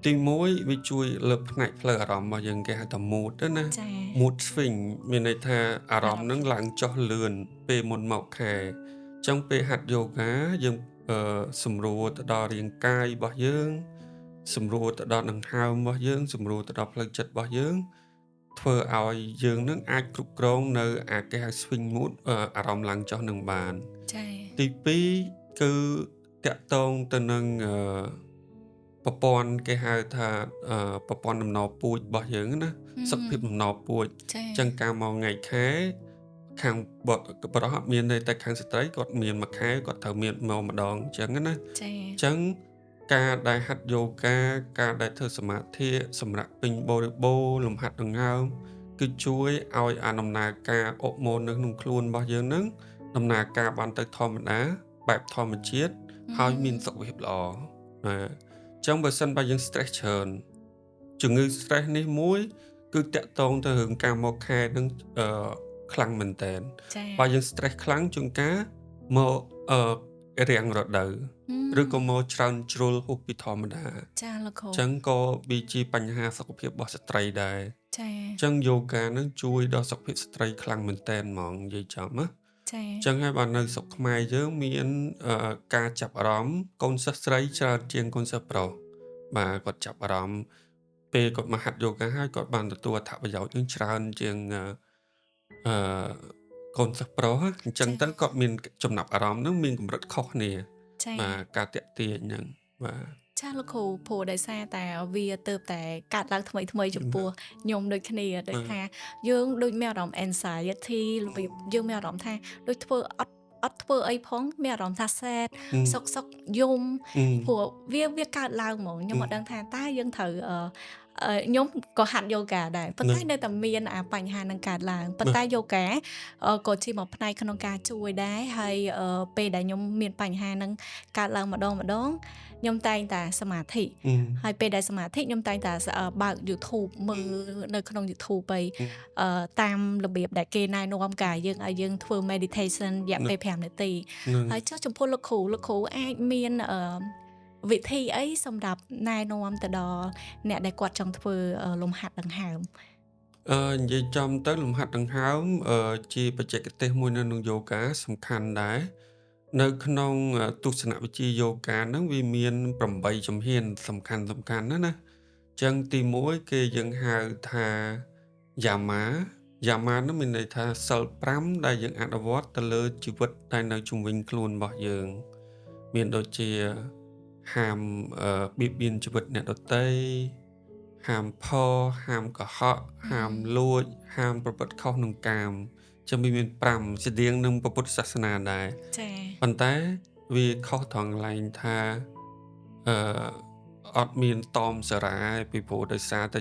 S1: ទី1វាជួយលើកផ្នែកផ្លូវអារម្មណ៍របស់យើងគេហៅថា mood ទៅណា
S2: ចា
S1: mood swing មានន័យថាអារម្មណ៍នឹងឡើងចុះលឿនពេលមុនមកខែអញ្ចឹងពេលហាត់យូហ្គាយើងសម្រួលទៅដល់រាងកាយរបស់យើងសម្រួលទៅដល់ដង្ហើមរបស់យើងសម្រួលទៅដល់ផ្លូវចិត្តរបស់យើងធ្វើឲ្យយើងនឹងអាចគ្រប់គ្រងនៅអាគេហៅ swing mood អារម្មណ៍ឡើងចុះនឹងបាន
S2: ចា
S1: ទី2គឺតាក់ទងទៅនឹងប្រព័ន្ធគេហៅថាប្រព័ន្ធដំណរពូជរបស់យើងណាសុខភាពដំណរពូជ
S2: ចា
S1: អញ្ចឹងការមកថ្ងៃខែខាងបរោះអត់មានទេតែខាងស្ត្រីគាត់មានមួយខែគាត់ត្រូវមានមកម្ដងអញ្ចឹងណា
S2: ចា
S1: អញ្ចឹងការដែលហាត់យូហ្គាការដែលធ្វើសមាធិសម្រាប់ពេញបរិបូរណ៍លំហាត់ដង្ហើមគឺជួយឲ្យអាដំណើរការអុកម៉ូននៅក្នុងខ្លួនរបស់យើងនឹងដំណើរការបានទៅធម្មតាបែបធម្មជាតិហើយមានសុខភាពល្អណាអញ្ចឹងបើសិនបើយើង stress ច្រើនជំងឺ stress នេះមួយគឺតាក់ទងទៅរឿងការមកខែនឹងខ្លាំងមែនតើ
S2: ចា
S1: បើយើង stress ខ្លាំងជួនកាលមករាំងរដូវឬក៏មកច្រើនជ្រុលហួសពីធម្មតា
S2: ចាលោកគ្រូ
S1: អញ្ចឹងក៏វាជាបញ្ហាសុខភាពរបស់ស្ត្រីដែរ
S2: ចា
S1: អញ្ចឹងយូហ្គានឹងជួយដល់សុខភាពស្ត្រីខ្លាំងមែនតើហ្មងនិយាយចំណា
S2: ចា
S1: អញ្ចឹងហើយបើនៅស្រុកខ្មែរយើងមានការចាប់អារម្មណ៍កូនសិស្សស្រីច្រើនជាងកូនសិស្សប្រុសបាទគាត់ចាប់អារម្មណ៍ពេលគាត់មកហាត់យូហ្គាហើយគាត់បានទទួលអត្ថប្រយោជន៍នឹងច្រើនជាងអឺកូនសិស្សប្រុសអញ្ចឹងទៅគាត់មានចំណាប់អារម្មណ៍នឹងមានកម្រិតខុសគ្នា
S2: ចា
S1: បាទការតាក់ទាញហ្នឹងបាទ
S2: ចាលោកគ្រូព្រោះដោយសារតែវាទៅតែកាត់ឡើងថ្មីចំពោះខ្ញុំដូចគ្នាដូចថាយើងដូចមានអារម្មណ៍ anxiety របៀបយើងមានអារម្មណ៍ថាដូចធ្វើអត់ធ្វើអីផងមានអារម្មណ៍ថា sad សុកយំព្រោះវាកើតឡើងហ្មងខ្ញុំអត់ដឹងថាតើយើងត្រូវខ្ញុំក៏ហាត់យូហ្គាដែរប៉ុន្តែនៅតែមានបញ្ហានឹងកើតឡើងប៉ុន្តែយូហ្គាក៏ជាមួយផ្នែកក្នុងការជួយដែរហើយពេលដែលខ្ញុំមានបញ្ហានឹងកើតឡើងម្ដងខ្ញុំតែងតែសមាធិហើយពេលដែលសមាធិខ្ញុំតែងតែបើក YouTube មើលនៅក្នុង YouTube ទៅតាមរបៀបដែលគេណែនាំកាយយើងឲ្យយើងធ្វើ meditation រយៈពេល5នាទីហើយចុះចំពោះលោកគ្រូអាចមានវិធីអីសម្រាប់ណែនាំទៅដល់អ្នកដែលគាត់ចង់ធ្វើលំហាត់ដង្ហើម
S1: និយាយចំទៅលំហាត់ដង្ហើមជាបច្ចេកទេសមួយនៅក្នុងយូហ្គាសំខាន់ដែរនៅក្នុងទស្សនវិជ្ជាយូហ្គាហ្នឹងវាមាន8ជំហានសំខាន់ណាណាអញ្ចឹងទី1គេយើងហៅថាយ៉ាម៉ាហ្នឹងមានន័យថាសិល5ដែលយើងអនុវត្តទៅលើជីវិតដែលនៅជុំវិញខ្លួនរបស់យើងមានដូចជាហាមបៀតបៀនជីវិតអ្នកដទៃហាមផហាមកុហកហាមលួចហាមប្រព្រឹត្តខុសក្នុងកាមចឹងវាមាន5ស្តៀងនឹងពុទ្ធសាសនាដែរ
S2: ចា
S1: ប៉ុន្តែវាខុសត្រង់កន្លែងថាអត់មានតមសារាពីព្រោះដោយសារតែ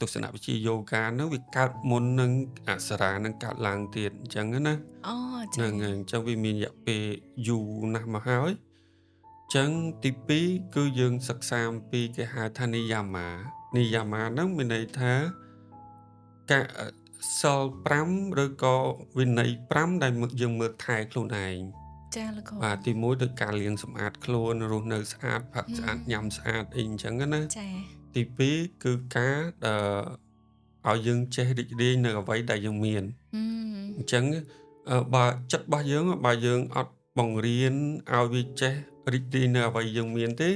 S1: ទស្សនវិជ្ជាយូហ្គាហ្នឹងវាកើតមុននឹងអក្សរានឹងកើតឡើងទៀតអញ្ចឹងណា
S2: អូចា
S1: ហ្នឹងហើយអញ្ចឹងវាមានរយៈពេលយូរណាស់មកហើយអញ្ចឹងទី2គឺយើងសិក្សាអំពីគេហៅថានិយាមាហ្នឹងមានន័យថាការសិល5ឬក៏វិន័យ5ដែលយើងមើលថែខ្លួនឯង
S2: ចាលោកគ្រូ
S1: បាទទី1ដូចការលាងសម្អាតខ្លួនរស់នៅស្អាតផឹកស្អាតញ៉ាំស្អាតអីអញ្ចឹងណា
S2: ចា
S1: ទី2គឺការឲ្យយើងចេះរីករាយនៅអ្វីដែលយើងមានអញ្ចឹងបើចិត្តរបស់យើងបើយើងអត់បង្រៀនឲ្យវាចេះរីករាយនៅអ្វីយើងមានទេ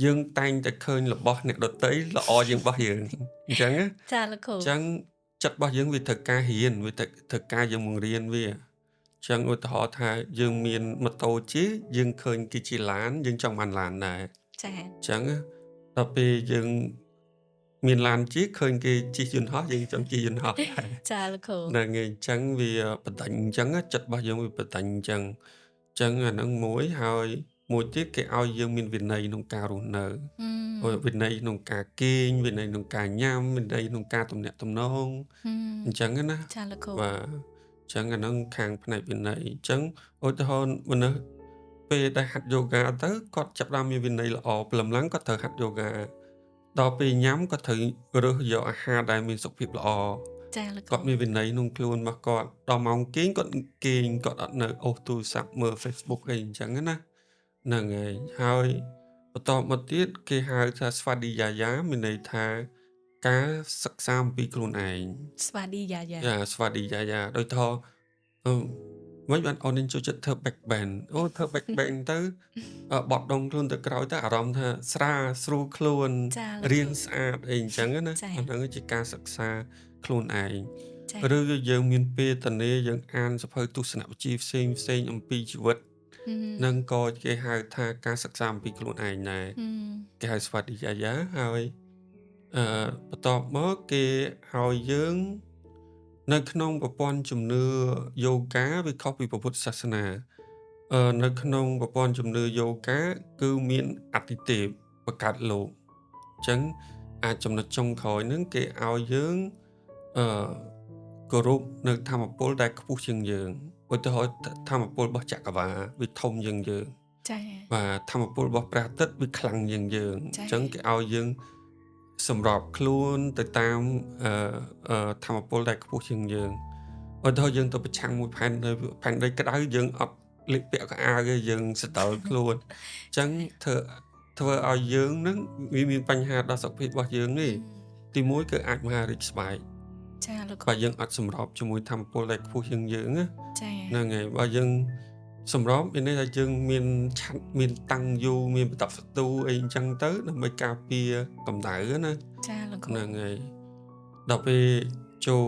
S1: យើងតែងតែឃើញរបស់អ្នកដទៃល្អជាងរបស់យើងអញ្ចឹងណា
S2: ចាលោកគ្រូ
S1: អញ្ចឹងចិត្តរបស់យើងវាត្រូវការរៀនវាត្រូវការយើងបង្រៀនវាអញ្ចឹងឧទាហរណ៍ថាយើងមានម៉ូតូជិះយើងឃើញគេជិះឡានយើងចង់បានឡានដែរ
S2: ចា
S1: អញ្ចឹង ដល់ពេលយើងមានឡានជិះឃើញគេជិះយន្តហោះយើងចង់ជិះយន្តហោះដែរ
S2: ចាលោកគ្រូ
S1: ហ្នឹងហើយអញ្ចឹងវាបណ្ដាញអញ្ចឹងណាចិត្តរបស់យើងវាបណ្ដាញអញ្ចឹងអាហ្នឹងមួយហើយមួយទៀតគេឲ្យយើងមានវិន័យក្នុងការរស់នៅ
S2: ហ៊ឹម
S1: វិន័យក្នុងការគេងវិន័យក្នុងការញ៉ាំវិន័យក្នុងការទំនាក់ទំនង
S2: ហ៊ឹម
S1: អញ្ចឹងណា
S2: ចាលោកគ្រូ
S1: បាទអញ្ចឹងអាហ្នឹងខាងផ្នែកវិន័យអញ្ចឹងឧទាហរណ៍មនុស្សពេលដែលហាត់យូហ្គាទៅគាត់ចាប់ផ្ដើមមានវិន័យល្អព្រលឹមឡើងគាត់ត្រូវហាត់យូហ្គាដល់ពេលញ៉ាំគាត់ត្រូវរើសយកអាហារដែលមានសុខភាពល្អ
S2: ចាលោកគ្រូ
S1: គាត់មានវិន័យក្នុងខ្លួនរបស់គាត់ដល់ម៉ោងគេងគាត់គេងគាត់អត់នៅអូសទូរស័ព្ទមើល Facebook អីអញ្ចឹងណាហ្នឹងហើយបន្តមកទៀតគេហៅថាស្វាឌីយាយាមានន័យថាការសិក្សាអំពីខ្លួនឯង
S2: ស្វាឌីយ៉ាយ៉ា
S1: ស្វាឌីយាយាដូចថាអឺមិនបានអូននឹងចូលចិត្តធ្វើ back bend អូធ្វើ back bend ទៅបត់ដុំខ្លួនទៅក្រោយទៅអារម្មណ៍ថាស្រាលស្រួលខ្លួន
S2: ចាលោក
S1: រាង
S2: គ្រូ
S1: ស្អាតអីអញ្ចឹងណា
S2: ចា
S1: អាហ្នឹងជាការសិក្សាខ្លួនឯង
S2: ចា
S1: ឬយើងមានពេលតនេយើងអានសភៅទស្សនវិជ្ជាផ្សេងៗអំពីជីវិត
S2: ហ៊ឹម
S1: នឹងក៏គេហៅថាការសិក្សាអំពីខ្លួនឯងដែរ
S2: ហ៊ឹម
S1: គេហៅស្វាឌីយាយាហើយបន្ទាប់មកគេឲ្យយើងនៅក្នុងប្រព័ន្ធជំនឿយូហ្គាវាខុសពីព្រះពុទ្ធសាសនានៅក្នុងប្រព័ន្ធជំនឿយូហ្គាគឺមានអតិទេពបង្កើតលោកអញ្ចឹងអាចចំណុចចុងក្រោយហ្នឹងគេឲ្យយើងអឺគោរពនៅធម្មពលដែលខ្ពស់ជាងយើងឧទាហរណ៍ធម្មពលរបស់ចក្រវាឡវាធំជាងយើង
S2: ចា
S1: បាទធម្មពលរបស់ព្រះអាទិត្យវាខ្លាំងជាងយើងអ
S2: ចា
S1: ញ្ចឹងគេឲ្យយើងសម្របខ្លួនទៅតាមធម្មពលដែលខ្ពស់ជាងយើងឧទាហរណ៍យើងទៅប្រឆាំងមួយផែនដីក្តៅយើងអត់លាកពាក់កៅអៅទេយើងសណ្តល់ខ្លួនអញ្ចឹងធ្វើឲ្យយើងនឹងវាមានបញ្ហាដល់សុខភាពរបស់យើងទេទីមួយគឺអាចមហារីកស្បែក
S2: ចាលោកគ្រូ
S1: បើយើងអត់សម្របជាមួយធម្មពលដែលខ្ពស់ជាងយើងណា
S2: ចា
S1: ហ្នឹងហើយបើយើងសម្របមានន័យថាយើងមានឆាត់មានតាំងយូរមានប្រតាប់សតូអីអញ្ចឹងទៅដើម្បីការពារកម្ដៅណា
S2: ចាលោកគ្រូ
S1: ហ្នឹងហើយដល់ពេលចូល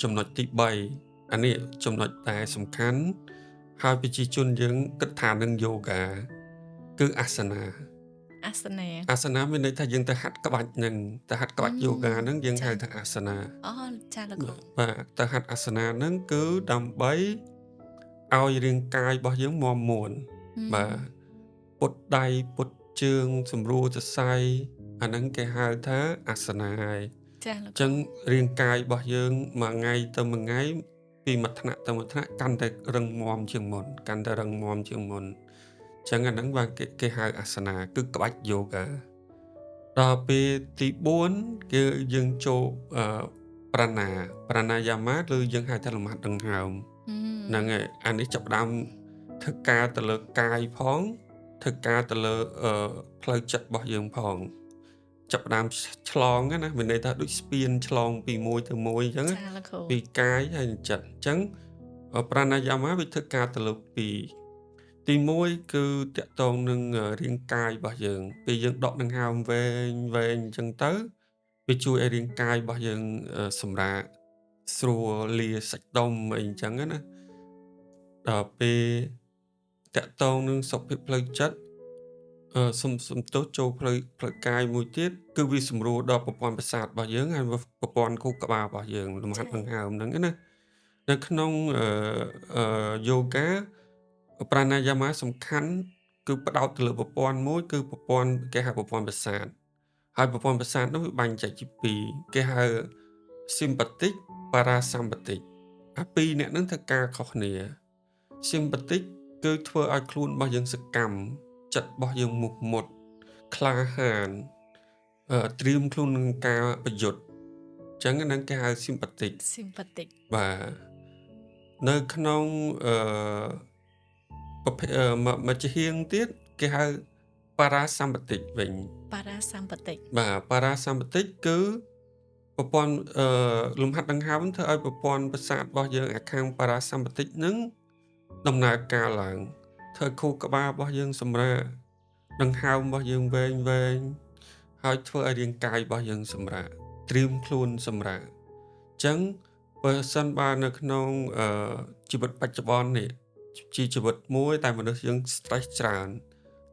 S1: ចំណុចទី3អានេះចំណុចដែលសំខាន់ហើយប្រជាជនយើងគិតថានឹងយូហ្គាគឺអាសនា
S2: អាសនា
S1: អាសនាមានន័យថាយើងទៅហាត់ក្បាច់ហ្នឹងទៅហាត់ក្បាច់យូហ្គាហ្នឹងយើងហៅ
S2: ចា
S1: ថាអាសនា
S2: អូចាលោកគ្រូ
S1: បាទទៅហាត់អាសនាហ្នឹងគឺដើម្បីឲ្យរាងកាយរបស់យើងមាំមួន
S2: ហ៊ឹ
S1: បាទ
S2: ម
S1: ពុតដៃពុតជើងសម្រួលសរសៃអាហ្នឹងគេហៅថាអាសនាហើយ
S2: ចាលោក
S1: អញ្ចឹងរាងកាយរបស់យើងមួយថ្ងៃទៅមួយថ្ងៃពីមួយថ្នាក់ទៅមួយថ្នាក់កាន់តែរឹងមាំជាងមុនកាន់តែរឹងមាំជាងមុនអញ្ចឹងអាហ្នឹងបាទគេហៅអាសនាគឺក្បាច់យូហ្គាដល់ពេលទី4គឺយើងចូលប្រាណាយាមាឬយើងហៅថាលំហាត់ដង្ហើម
S2: ហ៊ឹម
S1: ហ្នឹងហើយអានេះចាប់ផ្ដើមធ្វើការទៅលើកាយផងធ្វើការទៅលើផ្លូវចិត្តរបស់យើងផងចាប់ផ្ដើមឆ្លងណាមានន័យថាដូចស្ពានឆ្លងពីមួយទៅមួយអញ្ចឹងណា
S2: ចាលោកគ្រូ
S1: ពីកាយហើយនឹងចិត្តអញ្ចឹងប្រាណាយាមាវាធ្វើការទៅលើពីរទី1គឺតកតងនឹងរាងកាយរបស់យើងពេលយើងដកដង្ហើមវែងវែងអញ្ចឹងទៅវាជួយឲ្យរាងកាយរបស់យើងសម្រាកស្រួលលាសាច់ដុំអីអញ្ចឹងណាដល់ពេលតកតងនឹងសុខភាពផ្លូវចិត្តសំទោសចូលផ្លូវកាយមួយទៀតគឺវាសម្រួលដល់ប្រព័ន្ធប្រសាទរបស់យើងហើយប្រព័ន្ធខួរក្បាលរបស់យើងលំហាត់ដង្ហើមហ្នឹងណានៅក្នុងយូហ្គាប្រាណាយាមាសំខាន់គឺផ្ដោតទៅលើប្រព័ន្ធមួយគឺប្រព័ន្ធគេហៅប្រព័ន្ធប្រសាទហើយប្រព័ន្ធប្រសាទនោះវាបែងចែកជាពីរគេហៅ sympathetic parasympathetic អាពីរអ្នកហ្នឹងធ្វើការខុសគ្នា sympathetic គឺធ្វើឲ្យខ្លួនរបស់យើងសកម្មចិត្តរបស់យើងមុខមុតក្លាហានត្រៀមខ្លួននឹងការប្រយុទ្ធអញ្ចឹងហ្នឹងគេហៅ sympathetic
S2: sympathetic
S1: បាទនៅក្នុងប្រភេទមួយជាហៀងទៀតគេហៅ parasympathetic វិញ
S2: parasympathetic
S1: បាទ parasympathetic គឺប្រព័ន្ធលំហាត់ដង្ហើមធ្វើឲ្យប្រព័ន្ធប្រសាទរបស់យើងអាខាង parasympathetic ហ្នឹងដំណើរការឡើងធ្វើខួរក្បាលរបស់យើងសម្រាកដង្ហើមរបស់យើងវែងវែងហើយធ្វើឲ្យរាងកាយរបស់យើងសម្រាកត្រៀមខ្លួនសម្រាកអញ្ចឹងបើសិនបើនៅក្នុងជីវិតបច្ចុប្បន្ននេះជាជីវិតមួយតែមនុស្សយើង stress ច្រើន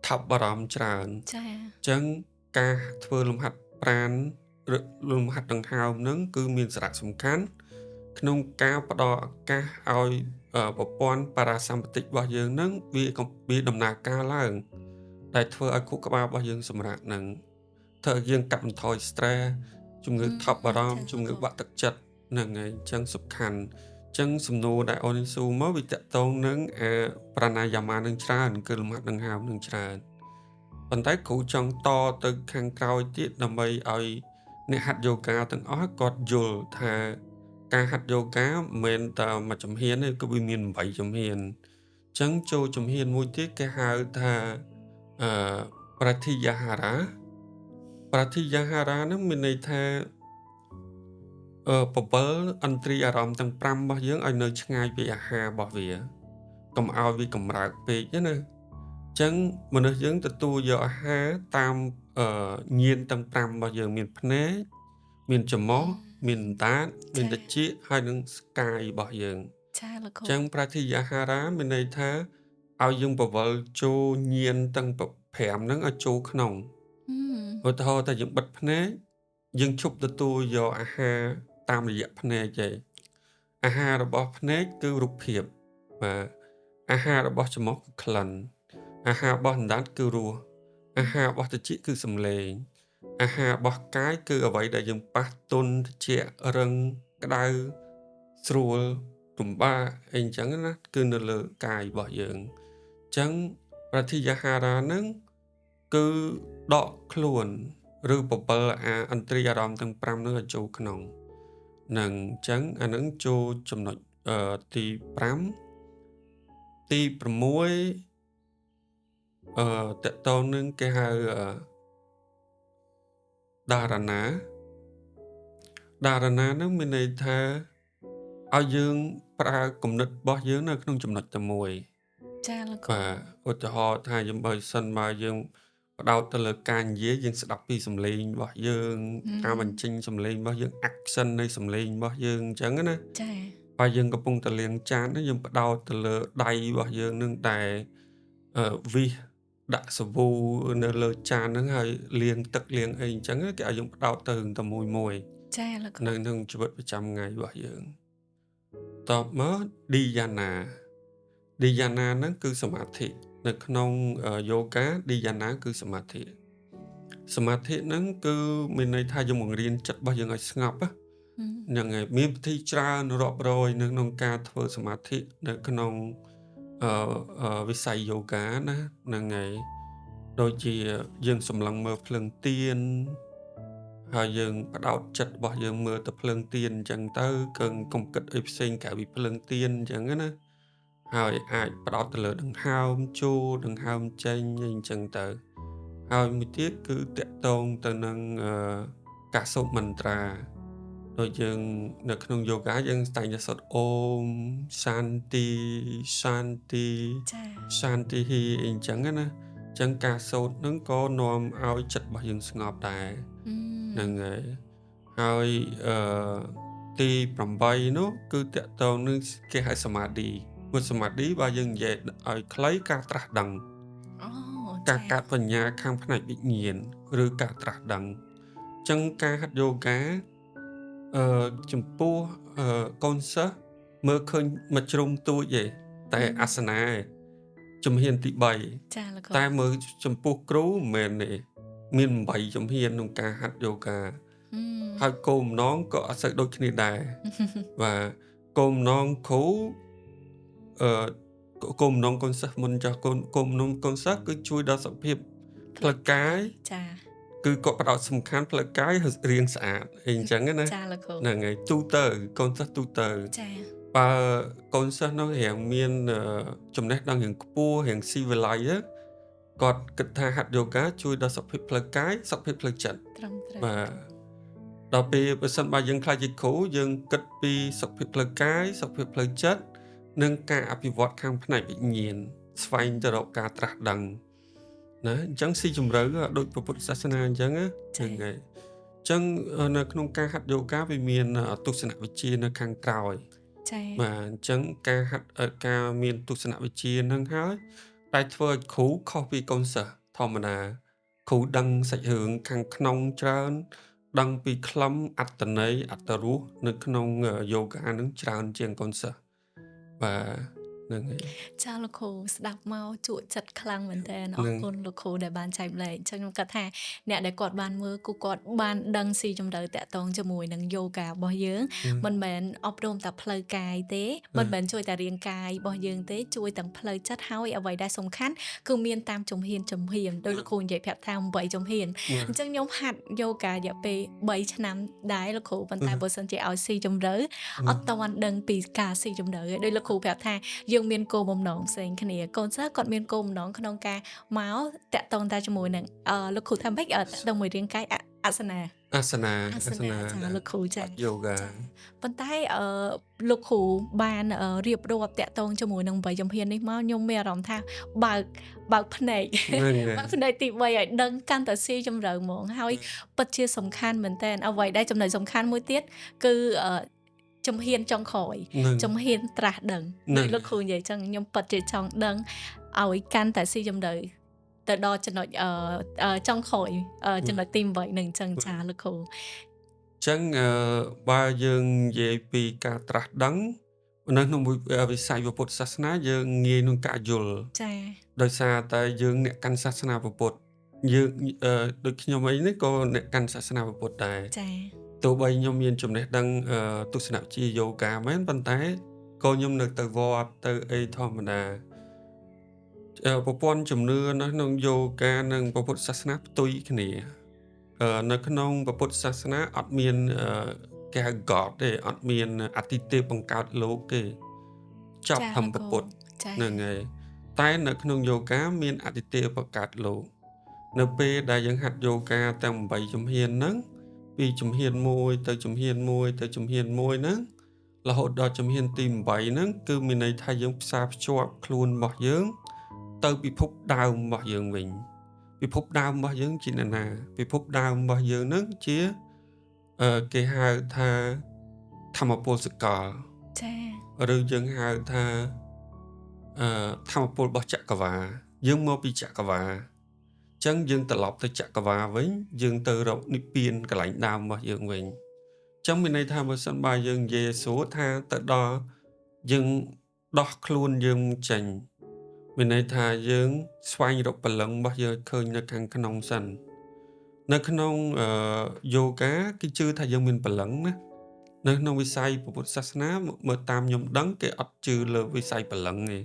S1: ថប់បារម្ភច្រើន
S2: ចា
S1: អញ្ចឹង ការធ្វើលំហាត់ប្រាណឬលំហាត់ដង្ហើមហ្នឹងគឺមានសារៈសំខាន់ក្នុងការផ្ដល់ឱកាសឲ្យប្រព័ន្ធប៉ារ៉ាសាំប៉ាទិករបស់យើងហ្នឹងវាដំណើរការឡើង ដែលធ្វើឲ្យខួរក្បាលរបស់យើងសម្រាកនឹងធ្វើឲ្យយើងកាត់បន្ថយ stress ជំងឺថប់បារម្ភជំងឺបាក់ទឹកចិត្តហ្នឹងហើយអញ្ចឹងសំខាន់អញ្ចឹងសំណួរដែលអូនសួរមកវាតកតងនឹងប្រាណាយាមានឹងច្រើនគឺលំហាត់ដង្ហើមនឹងច្រើនប៉ុន្តែគ្រូចង់តទៅខាងក្រោយទៀតដើម្បីឲ្យអ្នកហាត់យូហ្គាទាំងអស់គាត់យល់ថាការហាត់យូហ្គាមិនមែនតែមួយជំហានទេគឺវាមាន8ជំហានអញ្ចឹងចូលជំហានមួយទៀតគេហៅថាអឺ Pratyahara ហ្នឹងមានន័យថាបបិលឥន្ទ្រីអារម្មណ៍ទាំង5របស់យើងឲ្យនៅឆ្ងាយពីអាហាររបស់វាកុំឲ្យវាកម្រើកពេកទេណាអញ្ចឹងមនុស្សយើងទទួលយកអាហារតាមញៀនទាំង5របស់យើងមានភ្នែកមានច្រមុះមានអណ្ដាតមានត្រចៀកហើយនិងស្កាយរបស់យើង
S2: ចាលោកគ្រូ
S1: ចឹងប្រាធីយាហារ៉ាមានន័យថាឲ្យយើងបវលចូលញៀនទាំង5ហ្នឹងឲ្យចូលក្នុង ឧទាហរណ៍ថាយើងបិទភ្នែកយើងឈប់ទទួលយកអាហារតាមរយៈភ្នែកឯងអាហាររបស់ភ្នែកគឺរូបភាពបាទអាហាររបស់ច្រមុះគឺក្លិនអាហាររបស់អណ្ដាតគឺរសអាហាររបស់ត្រចៀកគឺសំឡេងអាហាររបស់កាយគឺអ្វីដែលយើងប៉ះទន់ត្រជាក់រឹងក្តៅស្រួលលំបាកអីអញ្ចឹងណាគឺនៅលើកាយរបស់យើងអញ្ចឹងប្រតិយាហារ៉ាហ្នឹងគឺដកខ្លួនឬបបិលអន្ត្រីអារម្មណ៍ទាំង5ហ្នឹងឲ្យចូលក្នុងនឹងអញ្ចឹងអាហ្នឹងចូលចំណុចទី5ទី6តកតងនឹងគេហៅដារណាហ្នឹងមានន័យថាឲ្យយើងប្រើគំនិតរបស់យើងនៅក្នុងចំណុចតែមួយ
S2: ចាលោកគ្រូ
S1: បាទឧទាហរណ៍ថាយើងបើសិនមកយើងផ្ដោតទៅលើការនិយាយយើងស្ដាប់ពីសំឡេងរបស់យើងការបញ្ចេញសំឡេងរបស់យើង action នៃសំឡេងរបស់យើងអញ្ចឹងណា
S2: ចា
S1: បើយើងកំពុងតែលាងចានហ្នឹងយើងផ្ដោតទៅលើដៃរបស់យើងនឹងដែលវិសដាក់សាប៊ូនៅលើចានហ្នឹងហើយលាងទឹកលាងអីអញ្ចឹងគេឲ្យយើងផ្ដោតទៅតែមួយ
S2: ចាលោកគ្រូ
S1: នៅក្នុងជីវិតប្រចាំថ្ងៃរបស់យើងតបមកឌីយ៉ាណាហ្នឹងគឺសមាធិនៅក្នុងយូហ្គាឌីយ៉ាណាគឺសមាធិហ្នឹងគឺមានន័យថាយើងបង្រៀនចិត្តរបស់យើងឲ្យស្ងប់ហ្នឹងហើយមានពិធីច្រើនរាប់រយនៅក្នុងការធ្វើសមាធិនៅក្នុងវិស័យយូហ្គាណាហ្នឹងហើយដូចជាយើងសម្លឹងមើលភ្លើងទៀនហើយយើងបដោតចិត្តរបស់យើងមើលទៅភ្លើងទៀនអញ្ចឹងទៅកុំគិតអីផ្សេងក្រៅពីភ្លើងទៀនអញ្ចឹងណាហើយអាចបដោតទៅលើដង្ហើមចូលដង្ហើមចេញអីអញ្ចឹងទៅហើយមួយទៀតគឺតកតងទៅនឹងការសូត្រមន្ត្រាដូចយើងនៅក្នុងយូហ្គាយើងតែងតែសូត្រអូមសានទី
S2: ចា
S1: សានទីអីអញ្ចឹងណាអញ្ចឹងការសូត្រហ្នឹងក៏នាំឲ្យចិត្តរបស់យើងស្ងប់ដែរហ្នឹងហើយទី8នោះគឺតកតងនឹងគេហៅសមាធិព្រោះសមាធិបើយើងនិយាយឲ្យខ្លីការត្រាស់ដឹង
S2: អូ
S1: ការកាត់បញ្ញាខាងផ្នែកវិញ្ញាណឬការត្រាស់ដឹងអញ្ចឹងការហាត់យូហ្គាចំពោះកូនសិស្សមើលឃើញមួយជ្រុងទូចទេតែអាសនាជំហានទី3
S2: ចាលោកគ្រូ
S1: តែមើលចំពោះគ្រូមិនមែនទេមាន8ជំហានក្នុងការហាត់យូហ្គាហើយគោលបំណងក៏អត់សូវដូចគ្នាដែរ បាទគោលបំណងគ្រូគោលបំណងកូនសិស្សមុនចាស់គោលបំណងកូនសិស្សគឺជួយដល់សុខភាពផ្លូវកាយ
S2: ចា
S1: គឺគាត់ផ្ដោតសំខាន់ផ្លូវកាយរាងស្អាតអីអញ្ចឹងណា
S2: ចាលោកគ្រូ
S1: ហ្នឹងហើយកូនសិស្សទូទៅ
S2: ចា
S1: បើកូនសិស្សនោះរៀងមានចំណេះដឹងរៀងខ្ពស់រៀងស៊ីវិល័យគាត់គិតថាហាត់យូហ្គាជួយដល់សុខភាពផ្លូវកាយសុខភាពផ្លូវចិត្ត
S2: ត្រឹមត្រូវ
S1: បាទដល់ពេលបើសិនបើយើងខ្លាចជាគ្រូយើងគិតពីសុខភាពផ្លូវកាយសុខភាពផ្លូវចិត្តនិងការអភិវឌ្ឍខាងផ្នែកវិញ្ញាណស្វែងទៅរកការត្រាស់ដឹងណាអញ្ចឹងស៊ីជម្រៅដូចពុទ្ធសាសនាអញ្ចឹងណាហ្នឹងហើយអញ្ចឹងនៅក្នុងការហាត់យូហ្គាវាមានទស្សនវិជ្ជានៅខាងក្រោយ
S2: ចា
S1: បាទអញ្ចឹងការមានទស្សនវិជ្ជាហ្នឹងហើយតែធ្វើឲ្យគ្រូខុសពីកូនសិស្សធម្មតា គ្រូដឹងសាច់រឿងខាងក្នុងច្រើនដឹងពីខ្លឹមអត្ថន័យអត្ថរសនៅក្នុងយូហ្គានឹងច្រើនជាងកូនសិស្សបាទហ្នឹងហើយ
S2: ចាលោកគ្រូស្ដាប់មកជក់ចិត្តខ្លាំងមែនតើអរ
S1: នឹង
S2: គុណលោកគ្រូដែលបានចែកម្លែកអញ្ចឹងខ្ញុំគិតថាអ្នកដែលគាត់បានមើលគឺគាត់បានដឹងស៊ីជម្រៅតាក់ទងជាមួយនឹងយូហ្គារបស់យើងមិនមែនអប់រំតែផ្លូវកាយទេមិនមែនជួយតែរាងកាយរបស់យើងទេជួយទាំងផ្លូវចិត្តហើយអ្វីដែលសំខាន់គឺមានតាមជំហានដោយលោកគ្រូនិយាយប្រាប់ថា8ជំហានអញ្ចឹងខ្ញុំហាត់យូហ្គារយៈពេល3ឆ្នាំដែរលោកគ្រូប៉ុន្តែបើសិនជាឲ្យស៊ីជម្រៅអត់ទាន់ដឹងពីការស៊ីជម្រៅទេដោយលោកគ្រូប្រាប់ថាយើងមានគោលបំណងផ្សេងគ្នាកូនសិស្សគាត់មានគោលបំណងក្នុងការមកតាក់ទងតែជាមួយនឹងលោកគ្រូថាម៉េចតាក់ទងមួយរាងកាយអាសនា
S1: អាសនា
S2: ចាលោកគ្រូចា
S1: យូហ្គា
S2: ប៉ុន្តែលោកគ្រូបានរៀបរាប់តាក់ទងជាមួយនឹង8ជំហាននេះមកខ្ញុំមានអារម្មណ៍ថាបើកភ្នែក
S1: ហ្នឹងហើយ
S2: បើកភ្នែកទី3ឲ្យដឹងកាន់តែស៊ីជម្រៅហ្មងហើយពិតជាសំខាន់មែនតើអ្វីដែលចំណុចសំខាន់មួយទៀតគឺជំហានចុងក្រោយ
S1: នឹង
S2: ជំហានត្រាស់ដឹង
S1: ហ្នឹង
S2: ដូចលោកគ្រូនិយាយចឹងខ្ញុំពិតជាចង់ដឹងឲ្យកាន់តែស៊ីជម្រៅទៅដល់ចំណុចចុងក្រោយចំណុចទី8នឹងចឹងចាលោកគ្រូ
S1: ចឹងបើយើងនិយាយពីការត្រាស់ដឹងនៅក្នុងវិស័យពុទ្ធសាសនាយើងងាយនឹងការយល់
S2: ចា
S1: ដោយសារតែយើងអ្នកកាន់សាសនាពុទ្ធយើងដូចខ្ញុំអីនេះក៏អ្នកកាន់សាសនាពុទ្ធដែរ
S2: ចា
S1: ទោះបីខ្ញុំមានចំណេះដឹងទស្សនវិជ្ជាយូហ្គាមែនប៉ុន្តែក៏ខ្ញុំនៅទៅវត្តទៅអីធម្មតាប្រព័ន្ធជំនឿនៅក្នុងយូហ្គានិងពុទ្ធសាសនាផ្ទុយគ្នានៅក្នុងពុទ្ធសាសនាអត់មានគេហៅ God ទេអត់មានអតិទេពបង្កើតលោកទេចប់ធម្មពុទ្ធ
S2: ចា
S1: ហ្នឹងហើយតែនៅក្នុងយូហ្គាមានអតិទេពបង្កើតលោកនៅពេលដែលយើងហាត់យូហ្គាទាំង8ជំហានហ្នឹងពីជំហាន1ទៅជំហាន1ទៅជំហាន1ហ្នឹងរហូតដល់ជំហានទី8ហ្នឹងគឺមានន័យថាយើងផ្សារភ្ជាប់ខ្លួនរបស់យើងទៅពិភពដើមរបស់យើងវិញពិភពដើមរបស់យើងជាណាពិភពដើមរបស់យើងហ្នឹងជាគេហៅថាធម្មពលសកល
S2: ចា
S1: ឬយើងហៅថាធម្មពលរបស់ចក្រវាឡយើងមកពីចក្រវាឡអញ្ចឹងយើងត្រឡប់ទៅចក្រវាឡវិញយើងទៅរកនិព្វានកន្លែងដើមរបស់យើងវិញអញ្ចឹងមានន័យថាបើសិនបើយើងនិយាយស្រួលថាទៅដល់យើងដោះខ្លួនយើងចេញមានន័យថាយើងស្វែងរកព្រលឹងរបស់យើងឃើញនៅខាងក្នុងសិននៅក្នុងយូហ្គាគេជឿថាយើងមានព្រលឹងណានៅក្នុងវិស័យពុទ្ធសាសនាមើលតាមខ្ញុំដឹងគេអត់ជឿលើវិស័យព្រលឹងទេ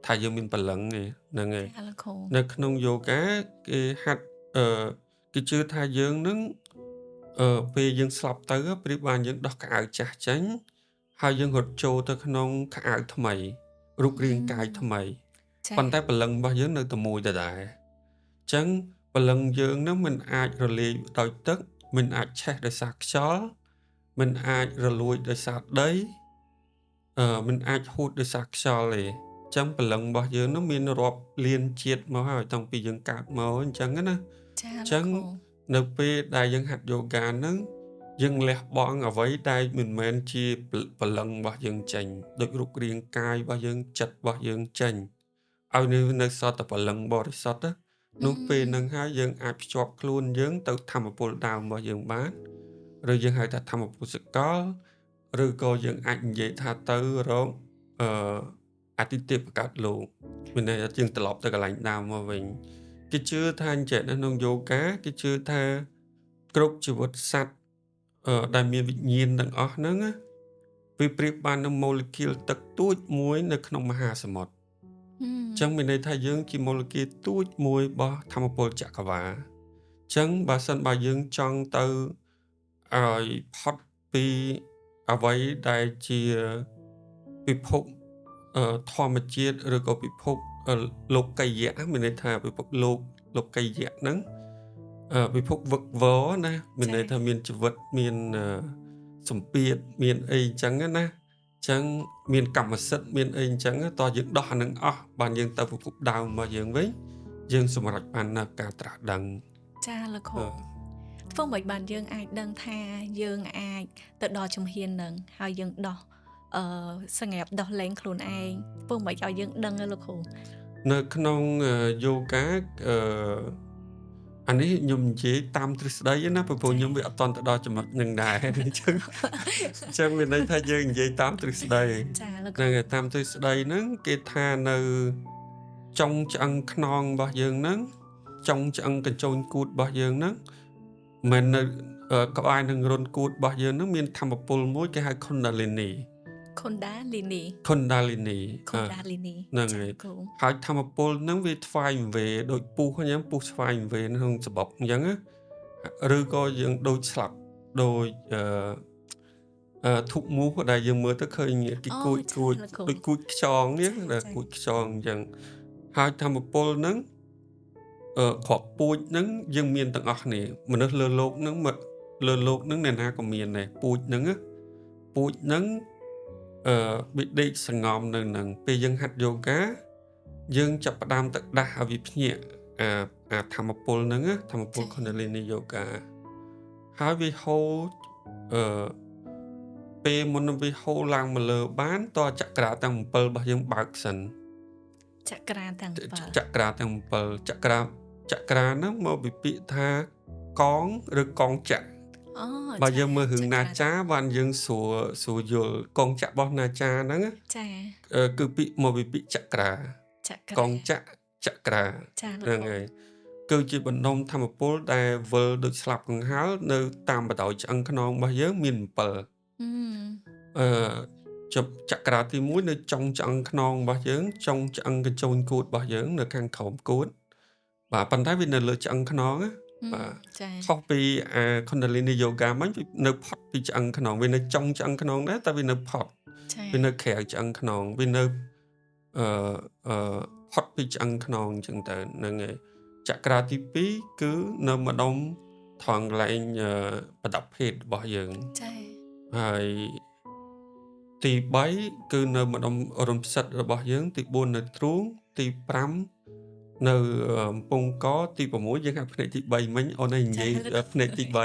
S1: ថាយើងមានព្រលឹងទេហ្នឹងហើយ
S2: ចាលោកគ្រូ
S1: នៅក្នុងយូហ្គាគេហាត់គេជឿថាយើងនឹងពេលយើងស្លាប់ទៅព្រាបបានយើងដោះខោអាវចាស់ចេញហើយយើងរត់ចូលទៅក្នុងខោអាវថ្មីរូបរាងកាយថ្មី
S2: ចា
S1: ប៉ុន្តែព្រលឹងរបស់យើងនៅតែមួយដដែលអញ្ចឹងព្រលឹងយើងនឹងមិនអាចរលាយដោយទឹកមិនអាចឆេះដោយសារខ្យល់មិនអាចរលួយដោយសារដីមិនអាចហួតដោយសារខ្យល់ទេអញ្ចឹងព្រលឹងរបស់យើងនឹងមានរាប់លានជាតិមកហើយតាំងពីយើងកើតមកអញ្ចឹងណា
S2: ចា
S1: អ
S2: លោក
S1: ញ្ចឹង
S2: គ្រូ
S1: នៅពេលដែលយើងហាត់យូហ្គាហ្នឹងយើងលះបង់អ្វីដែលមិនមែនជាព្រលឹងរបស់យើងចេញដូចរូបរាងកាយរបស់យើងចិត្តរបស់យើងចេញឲ្យនៅសតតែព្រលឹងបរិសុទ្ធណានោះពេលហ្នឹងហើយយើងអាចភ្ជាប់ខ្លួនយើងទៅធម្មពលដើមរបស់យើងបានឬយើងហៅថាធម្មពលសកលឬក៏យើងអាចនិយាយថាទៅរកអតិទេពបង្កើតលោកមានន័យថាយើងត្រឡប់ទៅកន្លែងដើមមកវិញ គេជឿថាអញ្ចឹងនៅក្នុងយូហ្គាគេជឿថាគ្រប់ជីវិតសត្វដែលមានវិញ្ញាណទាំងអស់ហ្នឹងណាវាប្រៀបបាននឹងម៉ូលេគុលទឹកទូចមួយនៅក្នុងមហាសមុទ្រអញ្ចឹងមានន័យថាយើងជាម៉ូលេគុលទូចមួយរបស់ធម្មពលចក្រវាឡអញ្ចឹងបើសិនបើយើងចង់ទៅឲ្យផុតពីអ្វីដែលជាពិភពធម្មជាតិឬក៏ពិភព លោកីយៈមានន័យថាពិភពលោកីយៈហ្នឹងពិភពវឹកវរណាមានន័យថាមានជីវិតមានសម្ពាធមានអីអញ្ចឹងណាអញ្ចឹងមានកម្មសិទ្ធិមានអីអញ្ចឹងតោះយើងដោះអានឹងអស់បានយើងទៅពិភពដើមរបស់យើងវិញយើងសម្រេចបាននៅការត្រាស់ដឹង
S2: ចាលោកគ្រូធ្វើម៉េចបានយើងអាចដឹងថាយើងអាចទៅដល់ជំហានហ្នឹងហើយយើងដោះសម្រាប់ដោះលែងខ្លួនឯងធ្វើម៉េចឲ្យយើងដឹងលោកគ្រូ
S1: នៅក្នុងយូហ្គា អានេះខ្ញុំនិយាយតាមទ្រឹស្ដីណាព្រោះខ្ញុំវាអត់ទាន់ទៅដល់ចំណុចហ្នឹងដែរ អញ្ចឹងមានន័យថាយើងនិយាយតាមទ្រឹស្ដី
S2: ចាលោកគ្រូ
S1: ហ្នឹងហើយតាមទ្រឹស្ដីហ្នឹងគេថានៅចុងឆ្អឹងខ្នងរបស់យើងហ្នឹងចុងឆ្អឹងកញ្ចូនគូតរបស់យើងហ្នឹងមិននៅក្បែរនឹងរុនគូតរបស់យើងហ្នឹងមានធម្មពលមួយគេហៅ Kundalini
S2: Kundalini
S1: Kundalini
S2: Kundalini
S1: ហ្នឹង
S2: ចា
S1: ហើយ
S2: លោកគ្រូ
S1: ហើយធម្មពលហ្នឹងវាថ្វាយវេដូចពុះអញ្ចឹងពុះថ្វាយវេក្នុងសបកអញ្ចឹងណាឬក៏យើងដូចស្លាប់ដូចធុកមូសដែលយើងមើលទៅឃើញគេគួចដូចគួចខ្យងនេះដែលគួចខ្យងអញ្ចឹងហើយធម្មពលហ្នឹងគ្រាប់ពូជហ្នឹងយើងមានទាំងអស់គ្នាមនុស្សលើលោកហ្នឹងអ្នកណាក៏មានដែរពូជហ្នឹងវាដេកសងំនៅហ្នឹងពេលយើងហាត់យូហ្គាយើងចាប់ផ្ដើមទៅដាស់ឲ្យវាភ្ញាក់អាធម្មពលហ្នឹងធម្មពល Kundalini Yoga ហើយវាហូរពេលមុននឹងវាហូរឡើងមកលើបានតចក្រាទាំង7របស់យើងបើកសិន
S2: ចក្រាទាំង7
S1: ចក្រាទាំង7ចក្រាហ្នឹងមកពីពាក្យថាកងឬកងចក្របើយើងមើលរឿងណាចាបានយើងស្រួលយល់កងចក្ររបស់ណាចាហ្នឹង
S2: ចា
S1: គឺពាក្យមកពីពាក្យចក្រាកងចក្រាហ្នឹងហើយគឺជាបណ្ដុំធម្មពលដែលវិលដូចស្លាប់កង្ហាល់នៅតាមបដោយឆ្អឹងខ្នងរបស់យើងមាន7ចក្រាទី1នៅចុងឆ្អឹងខ្នងរបស់យើងចុងឆ្អឹងកញ្ចូនគួតរបស់យើងនៅខាងក្រោមគួតបាទប៉ុន្តែវានៅលើឆ្អឹងខ្នងបាទ
S2: ចា
S1: ខុសពីKundalini Yoga មិញនៅផុតពីឆ្អឹងខ្នងវានៅចុងឆ្អឹងខ្នងដែរតែវានៅផុតវានៅក្រៅឆ្អឹងខ្នងវានៅផុតពីឆ្អឹងខ្នងអញ្ចឹងទៅហ្នឹងហើយចក្រាទី2គឺនៅម្ដុំថងកន្លែងប្រដាប់ភេទរបស់យើង
S2: ចា
S1: ហើយទី3គឺនៅម្ដុំរំសិតរបស់យើងទី4នៅទ្រូងទី5នៅកំពង់កទី6យើងហៅភ្នែកទី3មិញអូនឯងនិយាយភ្នែកទី3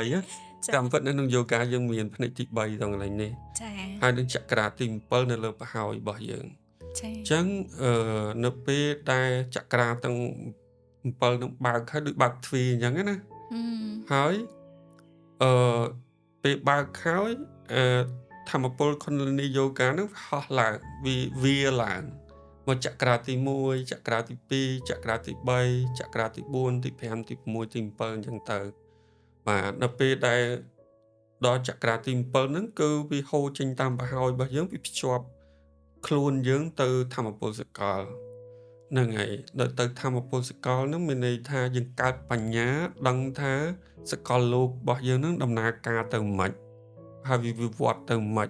S1: តាមពិតនៅក្នុងយូហ្គាយើងមានភ្នែកទី3ដល់កន្លែងនេះ
S2: ចា
S1: ហើយនឹងចក្រាទី7នៅលើប្រហើយរបស់យើងចាអញ្ចឹងនៅពេលដែលចក្រាទាំង7នឹងបើកហើយដូចបើកទ្វារអញ្ចឹងណាហើយពេលបើកហើយធម្មពល Kundalini Yoga នឹងហោះឡើងវាឡើងមកចក្រាទី1ចក្រាទី2ចក្រាទី3ចក្រាទី4ទី5ទី6ទី7អញ្ចឹងទៅបាទដល់ពេលដែលដល់ចក្រាទី7ហ្នឹងគឺវាហូរចេញតាមប្រហើយរបស់យើងវាភ្ជាប់ខ្លួនយើងទៅធម្មពលសកលហ្នឹងហើយដល់ទៅធម្មពលសកលហ្នឹងមានន័យថាយើងកើតបញ្ញាដឹងថាសកលលោករបស់យើងហ្នឹងដំណើរការទៅម៉េចហើយវាវិវត្តទៅម៉េច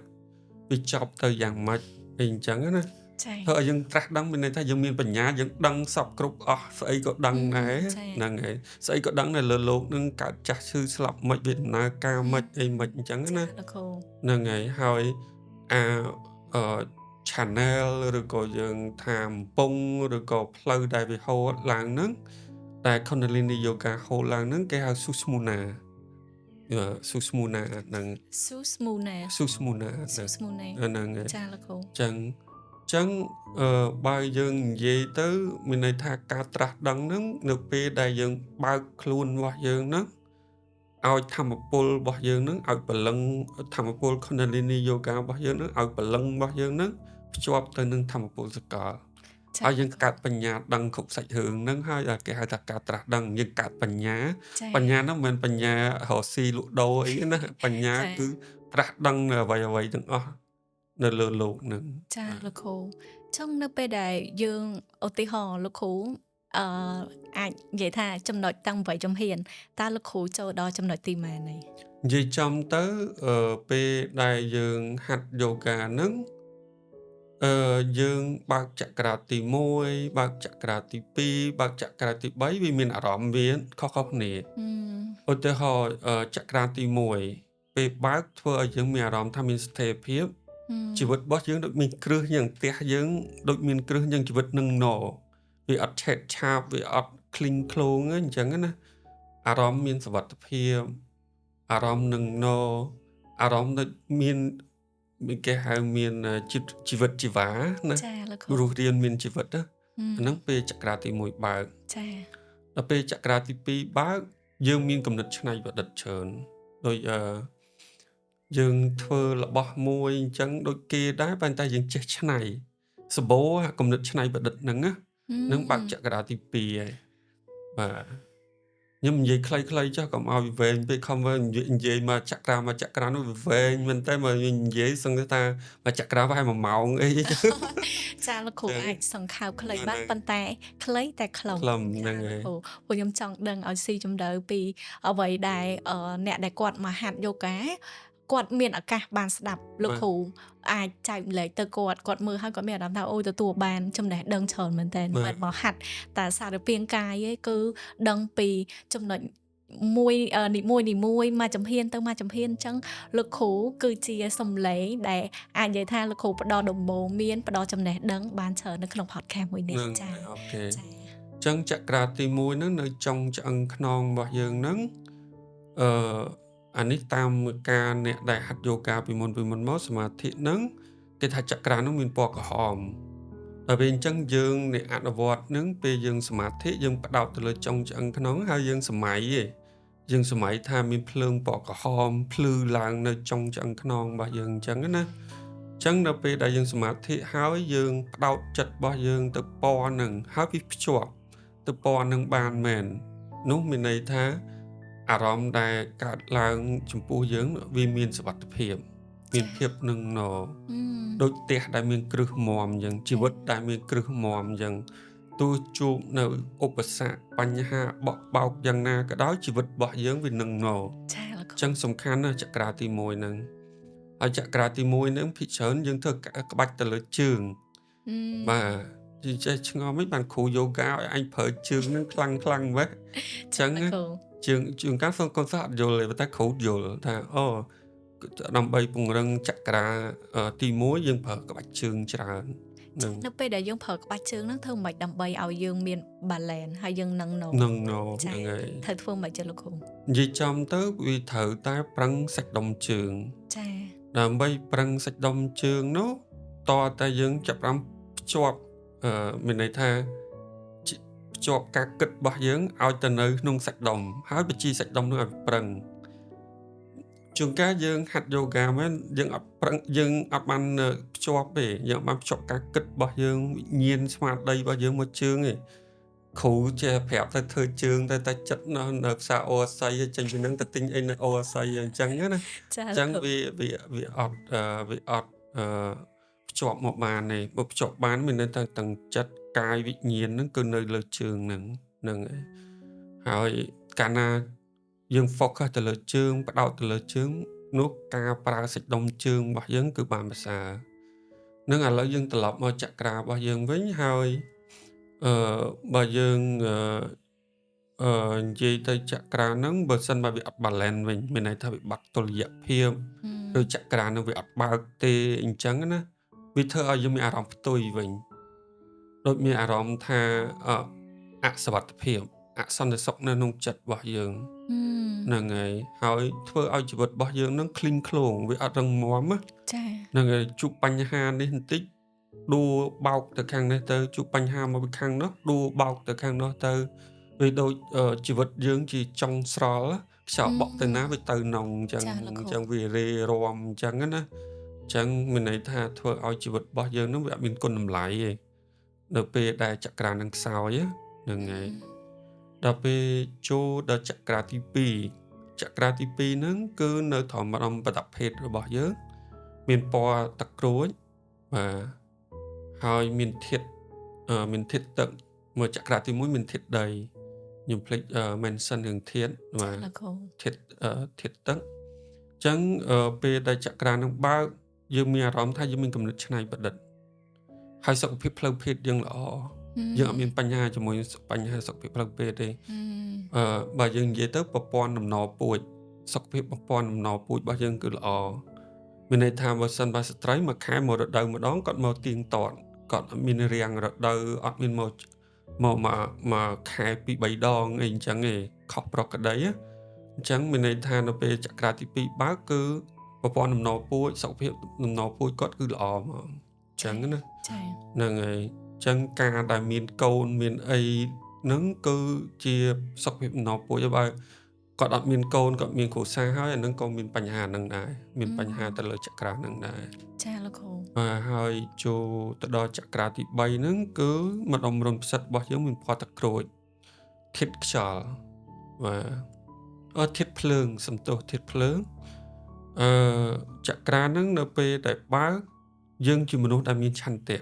S1: វាចប់ទៅយ៉ាងម៉េចអីអញ្ចឹងណាធ្វើឲ្យយើងត្រាស់ដឹងមានន័យថាយើងមានបញ្ញាយើងដឹងសពគ្រប់អស់ស្អីក៏ដឹងដែរហ្នឹងហើយស្អីក៏ដឹងនៅលើលោកនឹងកើតចាស់ឈឺស្លាប់មិនវាដំណើរការមិនអីមិនអញ្ចឹងណាហ្នឹងហើយchannel ឬក៏យើងថាកំពង់ឬក៏ផ្លូវដែលវាហូរឡើងហ្នឹងតែ Kundalini Yoga ហូរឡើងហ្នឹងគេហៅ Sushumna ហ្នឹង
S2: Sushumna
S1: ហ្នឹង
S2: ចាលោកគ្រូ
S1: ចឹងបើយើងនិយាយទៅមានន័យថាការត្រាស់ដឹងហ្នឹងនៅពេលដែលយើងបើកខ្លួនរបស់យើងហ្នឹងឲ្យធម្មពលរបស់យើងហ្នឹងឲ្យព្រលឹងធម្មពល Kundalini Yoga របស់យើងហ្នឹងឲ្យព្រលឹងរបស់យើងហ្នឹងភ្ជាប់ទៅនឹងធម្មពលសកលហើយយើងកើតបញ្ញាដឹងគ្រប់សាច់រឿងហ្នឹងហើយគេហៅថាការត្រាស់ដឹងយើងកើតបញ្ញាហ្នឹងមិនមែនបញ្ញារកស៊ីលក់ដូរអីណាបញ្ញាគឺត្រាស់ដឹងនៅអ្វីទាំងអស់នៅលើលោកហ្នឹង
S2: ចាលោកគ្រូចឹងនៅពេលដែលយើងឧទាហរណ៍លោកគ្រូអាចនិយាយថាចំណុចតាំង8ជំហានតើលោកគ្រូចូលដល់ចំណុចទីម៉ែននេះ
S1: និយាយចំទៅពេលដែលយើងហាត់យូហ្គាហ្នឹងយើងបើកចក្រាទី1បើកចក្រាទី2បើកចក្រាទី3វាមានអារម្មណ៍វាខុសៗគ្នាឧទាហរណ៍ចក្រាទី1ពេលបើកធ្វើឲ្យយើងមានអារម្មណ៍ថាមានស្ថិរភាពជីវិតរបស់យើងដូចមានគ្រឹះយ៉ាងផ្ទះយើងដូចមានគ្រឹះយ៉ាងជីវិតនឹងណវាអត់ឆេតឆាបវាអត់ឃ្លីងឃ្លោងអញ្ចឹងណាអារម្មណ៍មានសុវត្ថិភាពអារម្មណ៍នឹងណអារម្មណ៍ដូចមានគេហៅមានជីវិតជីវ៉ាណារស់រានមានជីវិតណាហ្នឹងពេលចក្រាទី1បើក
S2: ចា
S1: ដល់ពេលចក្រាទី2បើក យើងមានគំនិតច្នៃប្រឌិតច្រើនដូចយើងធ្វើរបស់មួយអញ្ចឹងដូចគេដែរប៉ុន្តែយើងចេះច្នៃសម្បូរគំនិតច្នៃប្រឌិតហ្នឹងណានឹងបើកចក្រាទី2ហើយបាទខ្ញុំនិយាយខ្លីៗចុះកុំឲ្យវាវែងពេកខំវើនិយាយមកចក្រានោះវាវែងមែនតើមកនិយាយសឹងថាមកចក្រាប្រហែល1ម៉ោងអីចឹង
S2: ចាលោកគ្រូ
S1: ចឹង
S2: អាចសង្ខេបខ្លី
S1: ហ្នឹង
S2: បាន
S1: ហើយ
S2: ប៉ុន្តែខ្លីតែខ្លី
S1: ខ្លឹម
S2: ចា
S1: ហ្នឹង
S2: លោក
S1: ហើយ
S2: គ្រូព្រោះខ្ញុំចង់ដឹងឲ្យស៊ីជម្រៅពីអ្វីដែលអ្នកដែលគាត់មកហាត់យូហ្គាគាត់មានឱកាសបានស្ដាប់លោក
S1: បាទ
S2: គ្រូអាចចែកម្លែកទៅគាត់មើលហើយគាត់មានអារម្មណ៍ថាអូយទទួលបានចំណេះដឹងច្រើនមែនតើ
S1: បា
S2: មិន
S1: ទ
S2: មកហាត់តែសារពាង្គកាយទេគឺដឹងពីចំណុចមួយនីមួយៗមកចំហៀនទៅមកចំហៀនអញ្ចឹងលោកគ្រូគឺជាសំឡេងដែលអាចនិយាយថាលោកគ្រូផ្ដល់ដំបូន្មានផ្ដល់ចំណេះដឹងបានច្រើននៅក្នុង podcast មួយនេះ
S1: ហ្នឹង
S2: ចា
S1: ហើយអូខេ
S2: ចា
S1: ចឹងចក្រាទី1ហ្នឹងនៅចុងឆ្អឹងខ្នងរបស់យើងហ្នឹងអឺអានេះតាមការអ្នកដែលហាត់យូហ្គាពីមុនមកសមាធិហ្នឹងគេថាចក្រានោះមានពណ៌ក្រហមដល់ពេលអញ្ចឹងយើងអ្នកអនុវត្តហ្នឹងពេលយើងសមាធិយើងផ្ដោតទៅលើចុងឆ្អឹងខ្នងហើយយើងសម័យឯងយើងសម័យថាមានភ្លើងពណ៌ក្រហមភ្លឺឡើងនៅចុងឆ្អឹងខ្នងរបស់យើងអញ្ចឹងណាចឹងដល់ពេលដែលយើងសមាធិហើយយើងផ្ដោតចិត្តរបស់យើងទៅពណ៌ហ្នឹងហើយវាភ្ជាប់ទៅពណ៌ហ្នឹងបានមែននោះមានន័យថាអារម្មណ៍ដែលកើតឡើងចំពោះយើងវាមានសុវត្ថិភាពមានភាពនឹងណ ដូចផ្ទះដែលមានគ្រឹះមាំអញ្ចឹងជីវិតដែលមានគ្រឹះមាំអញ្ចឹងទោះជួបនៅឧបសគ្គបញ្ហាបក់បោកយ៉ាងណាក៏ដោយជីវិតរបស់យើងវានឹងណ
S2: ចាលោកគ្រូ
S1: ចឹងសំខាន់ណាស់ចក្រាទី1ហ្នឹងហើយចក្រាទី1ហ្នឹងភិកច្រើនយើងធ្វើក្បាច់ទៅលើជើងបាទនិយាយឆ្ងល់មិនបានគ្រូយូហ្គាឲ្យអញប្រើជើងហ្នឹងខ្លាំងម៉េចចឹង
S2: លោកគ្រូ
S1: ជើងកាលកូនសិស្សអត់យល់ទេតែគ្រូយល់ថាអូដើម្បីពង្រឹងចក្រាទី1យើងប្រើក្បាច់ជើងច្រើនហ្នឹង
S2: នៅពេលដែលយើងប្រើក្បាច់ជើងហ្នឹងធ្វើម៉េចដើម្បីឲ្យយើងមាន balance ហើយយើងនឹងណ
S1: នឹងណ
S2: ចា
S1: ហ្នឹងហើយ
S2: ត្រូវធ្វើម៉េចចាលោកគ្រូ
S1: និយាយចំទៅវាត្រូវតែប្រឹងសាច់ដុំជើង
S2: ចា
S1: ដើម្បីប្រឹងសាច់ដុំជើងនោះតើតែយើងចាប់ផ្ដើមភ្ជាប់មានន័យថាភ្ជាប់ការគិតរបស់យើងឲ្យទៅនៅក្នុងសាច់ដុំហើយបញ្ជីសាច់ដុំនោះឲ្យប្រឹងជួនកាលយើងហាត់យូហ្គាមែនយើងអត់ប្រឹងយើងអត់បានភ្ជាប់ទេយើងអត់បានភ្ជាប់ការគិតរបស់យើងវិញ្ញាណស្មារតីរបស់យើងមកជើងទេគ្រូចេះប្រាប់ទៅធ្វើជើងទៅតែចិត្តនៅផ្សារអូស័យចេញពីនឹងទៅទិញអីនៅអូស័យអញ្ចឹងណា
S2: ចា
S1: អញ្ចឹងវាអត់ភ្ជាប់មកបានទេបើភ្ជាប់បានមានន័យថាទាំងចិត្តកាយវិញ្ញាណហ្នឹងគឺនៅលើជើងហ្នឹងហើយកាលណាយើង focus ទៅលើជើងផ្ដោតទៅលើជើងនោះការប្រើសាច់ដុំជើងរបស់យើងគឺបានប្រសើរនឹងឥឡូវយើងត្រឡប់មកចក្រារបស់យើងវិញហើយបើយើងនិយាយទៅចក្រាហ្នឹងបើសិនបើវាអត់ balance វិញមានន័យថាវាបាត់តុល្យភាពឬចក្រាហ្នឹងវាអត់បើកទេអញ្ចឹងណាវាធ្វើឲ្យយើងមានអារម្មណ៍ផ្ទុយវិញដូចមានអារម្មណ៍ថាអសុវត្ថិភាពអសន្តិសុខនៅក្នុងចិត្តរបស់យើងហ្នឹងហើយធ្វើឲ្យជីវិតរបស់យើងហ្នឹងឃ្លីងឃ្លោងវាអត់រឹងមាំណា
S2: ចា
S1: ហ្នឹងហើយជួបបញ្ហានេះបន្តិចដួលបោកទៅខាងនេះទៅជួបបញ្ហាមកពីខាងនោះដួលបោកទៅខាងនោះទៅវាដូចជីវិតយើងជាចុងស្រល់ខ្យល់បក់ទៅណាវាទៅនងអញ្ចឹង
S2: ចាលោកគ្រូ
S1: អញ្ចឹងវារេរាំអញ្ចឹងណាអញ្ចឹងមានន័យថាធ្វើឲ្យជីវិតរបស់យើងហ្នឹងវាអត់មានគុណតម្លៃទេនៅពេលដែលចក្រានឹងខ្សោយហ្នឹងហើយដល់ពេលចូលដល់ចក្រាទី2ចក្រាទី2ហ្នឹងគឺនៅត្រង់ម្ដុំបដភេទរបស់យើងមានពណ៌ទឹកក្រូចបាទហើយមានធាតុទឹកមួយចក្រាទី1មានធាតុដីខ្ញុំភ្លេច mention រឿងធាតុ
S2: ចាលោកគ្រូ
S1: ធាតុទឹកអញ្ចឹងពេលដែលចក្រានឹងបើកយើងមានអារម្មណ៍ថាយើងមានគំនិតច្នៃប្រឌិតហើយសុខភាពផ្លូវភេទយើងល្អយើងអត់មានបញ្ហាជាមួយបញ្ហាសុខភាពផ្លូវភេទទេបើយើងនិយាយទៅប្រព័ន្ធដំណរពូជសុខភាពប្រព័ន្ធដំណរពូជរបស់យើងគឺល្អមានន័យថាបើសិនបើស្ត្រីមួយខែមករដូវម្ដងគាត់មកទៀងទាត់គាត់អត់មានរាំងរដូវអត់មានមកខែពី3ដងអីអញ្ចឹងឯងខុសប្រក្រតីអញ្ចឹងមានន័យថានៅពេលចក្រាទី2បើកគឺប្រព័ន្ធដំណរពូជសុខភាពដំណរពូជគាត់គឺល្អហ្មងអញ្ចឹងណា
S2: ចា
S1: ហ្នឹងហើយអញ្ចឹងការដែលមានកូនមានអីហ្នឹងគឺជាសុខភាពដំណរពូជបើ គាត់អត់មានកូនគាត់មានគ្រួសារហើយអានឹងក៏មានបញ្ហាហ្នឹងដែរមានបញ្ហាទៅលើចក្រាហ្នឹងដែរ
S2: ចាលោកគ្រូ
S1: បាទហើយចូលទៅដល់ចក្រាទី3ហ្នឹងគឺម្ដុំរន្ធផ្សិតរបស់យើងមានពណ៌ទឹកក្រូចធាតុខ្យល់បាទធាតុភ្លើងសំទោសធាតុភ្លើងអឺចក្រាហ្នឹងនៅពេលដែលបើកយើងជាមនុស្សដែលមានឆន្ទៈ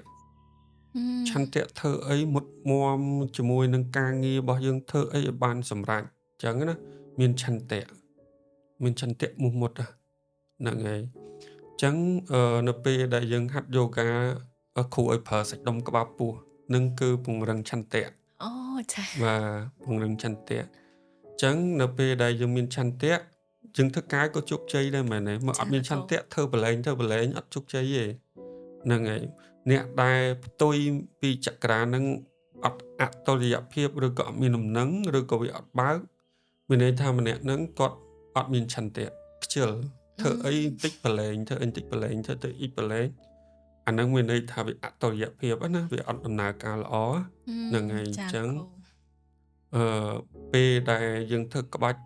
S1: ឆន្ទៈធ្វើអីមុតមមជាមួយនឹងការងាររបស់យើងធ្វើអីឲ្យបានសម្រេចអញ្ចឹងណាមានឆន្ទៈមោះមុតហ្នឹងហើយអញ្ចឹងនៅពេលដែលយើងហាត់យូហ្គាគ្រូឲ្យប្រើសាច់ដុំក្បាលពោះនឹងគឺពង្រឹងឆន្ទៈ
S2: អូចា
S1: បាទពង្រឹងឆន្ទៈអញ្ចឹងនៅពេលដែលយើងមានឆន្ទៈយើងធ្វើការក៏ជោគជ័យដែរមែនទេមកអត់មានឆន្ទៈធ្វើបលែងអត់ជោគជ័យទេហ្នឹងហើយអ្នកដែលផ្ទុយពីចក្រានឹងអត់អតុល្យភាពឬក៏អត់មានដំណឹងឬក៏វាអត់បើកមានន័យថាម្នាក់ហ្នឹងគាត់អត់មានឆន្ទៈខ្ជិលធ្វើអីតិចបលែងធ្វើអីតិចបលែងធ្វើទៅអ៊ីបលែងអាហ្នឹងមានន័យថាវាអតុល្យភាពណាវាអត់ដំណើរការល្អហ្នឹងហើយអញ្ចឹងពេលដែលយើងធ្វើក្បាច់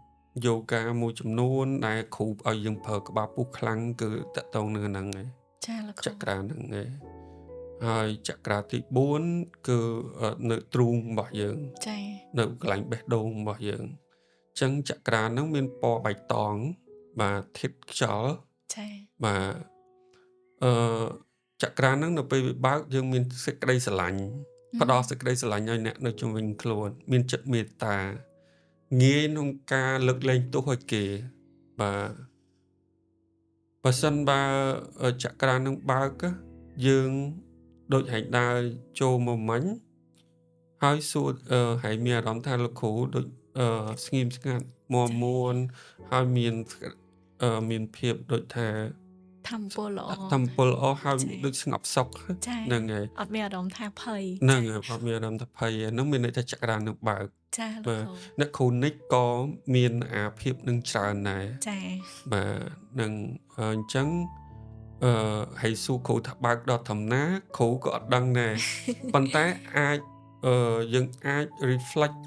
S1: យូហ្គាមួយចំនួនដែលគ្រូឲ្យយើងប្រើក្បាលពុះខ្លាំងគឺតកតងនឹងហ្នឹងហើយ
S2: ចាលោកគ្រូ
S1: ចក្រាហ្នឹងឯងហើយចក្រាទី4គឺនៅទ្រូងរបស់យើង
S2: ចា
S1: នៅកន្លែងបេះដូងរបស់យើងអញ្ចឹងចក្រាហ្នឹងមានពណ៌បៃតងបាទធាតុខ្យល់
S2: ចា
S1: បាទចក្រាហ្នឹងនៅពេលវាបើកយើងមានសេចក្តីស្រឡាញ់ផ្ដល់សេចក្តីស្រឡាញ់ឲ្យអ្នកនៅជុំវិញខ្លួនមានចិត្តមេត្តាងាយក្នុងការលើកលែងទោសឲ្យគេបាទបើសិនបើចក្រានឹងបើកយើងដូចហែងដើរចូលមកមិញហើយសួរហែងមានអារម្មណ៍ថាលោកគ្រូដូចស្ងៀមស្ងាត់មាំមួនហើយមានភាពដូចថា
S2: ធម្មពលល្អ
S1: ធម្មពលល្អហើយដូចស្ងប់សុខ
S2: ចា
S1: ហ្នឹងហើយ
S2: អត់មានអារម្មណ៍ថាភ័យ
S1: ហ្នឹងហើយអត់មានអារម្មណ៍ថាភ័យហ្នឹងមានន័យថាចក្រានឹងបើក
S2: ចាលោក
S1: បាទ
S2: គ្រូ
S1: អ្នកគ្រូនិចក៏មានអាភាពនឹងច្រើនដែរ
S2: ចា
S1: បាទនឹងអញ្ចឹងហើយសួរគ្រូថាបើកដល់ធម្មតាគ្រូក៏អត់ដឹងដែរ ប៉ុន្តែអាចយើងអាច reflect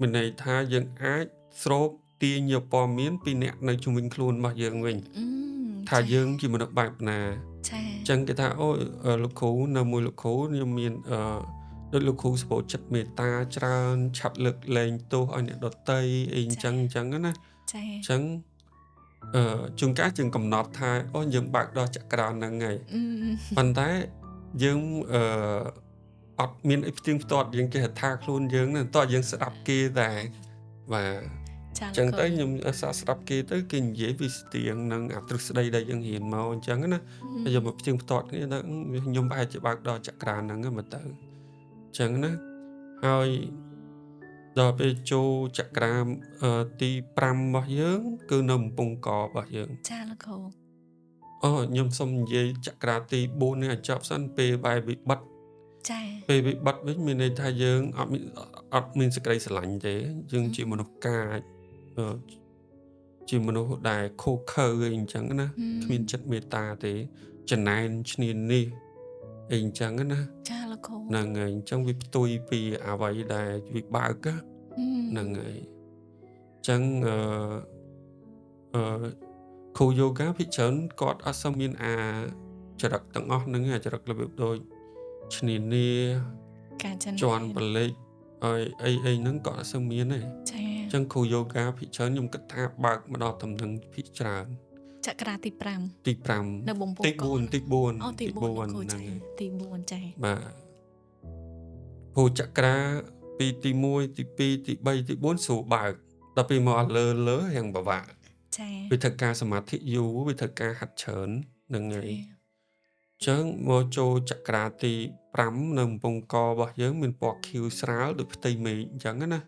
S1: មានន័យថាយើងអាចស្រូបទាញយកព័ត៌មានពីអ្នកនៅជុំវិញខ្លួនរបស់យើងវិញថាយើងជាមនុស្សបែបណា
S2: ចា
S1: អញ្ចឹងគេថាអូលោកគ្រូនៅមួយលោកគ្រូខ្ញុំមានដូចលោកគ្រូសុខចិត្តមេត្តាច្រើនឆាប់លើកលែងទោសឲ្យអ្នកដទៃអីអញ្ចឹងណា
S2: ចា
S1: អញ្ចឹងជួនកាលយើងកំណត់ថាអូយើងបើកដល់ចក្រានហ្នឹងហើយ ប៉ុន្តែយើងអត់មានអីផ្ទៀងផ្ទាត់យើងចេះថាខ្លួនយើងហ្នឹងតោះយើងស្ដាប់គេដែរបាទ
S2: ចា
S1: អញ្ចឹងទៅខ្ញុំស្ដាប់គេទៅគេនិយាយវាស្ទៀងនឹងអាទ្រឹស្ដីដែលយើងរៀនមកអញ្ចឹងណាហើយយកមកផ្ទៀងផ្ទាត់គ្នាទៅខ្ញុំប្រហែលជាបើកដល់ចក្រានហ្នឹងមើលទៅអញ្ចឹងណាហើយដល់ពេលចូលចក្រានទី5របស់យើងគឺនៅកំពង់ករបស់យើង
S2: ចាលោកគ្រូ
S1: ខ្ញុំសូមនិយាយចក្រាទី4នេះឲ្យចប់សិនពេលបែបវិបត្តិ
S2: ចា
S1: ពេលវិបត្តិវិញមានន័យថាយើងអត់មានសេចក្តីស្រឡាញ់ទេយើងជាមនុស្សកាចជាមនុស្សដែលខូខើអីអញ្ចឹងណាគ្មានចិត្តមេត្តាទេចំណែនឈ្នានីសអីអញ្ចឹងណា
S2: ចាលោកគ្រូ
S1: ហ្នឹងហើយអញ្ចឹងវាផ្ទុយពីអ្វីដែលវាបើកហ្នឹងហើយអញ្ចឹងគ្រូយូហ្គាភិកច្រើនគាត់អត់សូវមានចរិតទាំងអស់ហ្នឹងចរិតរបៀបដូចឈ្នានីស
S2: ការចិន
S1: ជន់បលិចអីហ្នឹងក៏អត់សូវមានទេ
S2: ចា
S1: អញ្ចឹងគ្រូយូហ្គាភិកច្រើនខ្ញុំគិតថាបើកមកដល់តំណឹងភិកច្រើន
S2: ចក្រាទី
S1: ទី
S2: 5 នៅបំពង់
S1: ទី
S2: ក
S1: 4
S2: ទី 4
S1: ហ្នឹង
S2: ចាទី4ចា
S1: បាទពូចក្រាពីទី1ទី2ទី3ទី4ស្រួលបើកដល់ពេលមកលើរៀងពិបាក
S2: ចា
S1: វាធ្វើការសមាធិយូរវាធ្វើការហាត់ច្រើនហ្នឹងហើយអញ្ចឹងមកចូលចក្រាទី5នៅកំពង់ករបស់យើងមានពណ៌ខៀវស្រាលដូចផ្ទៃមេឃអញ្ចឹងណា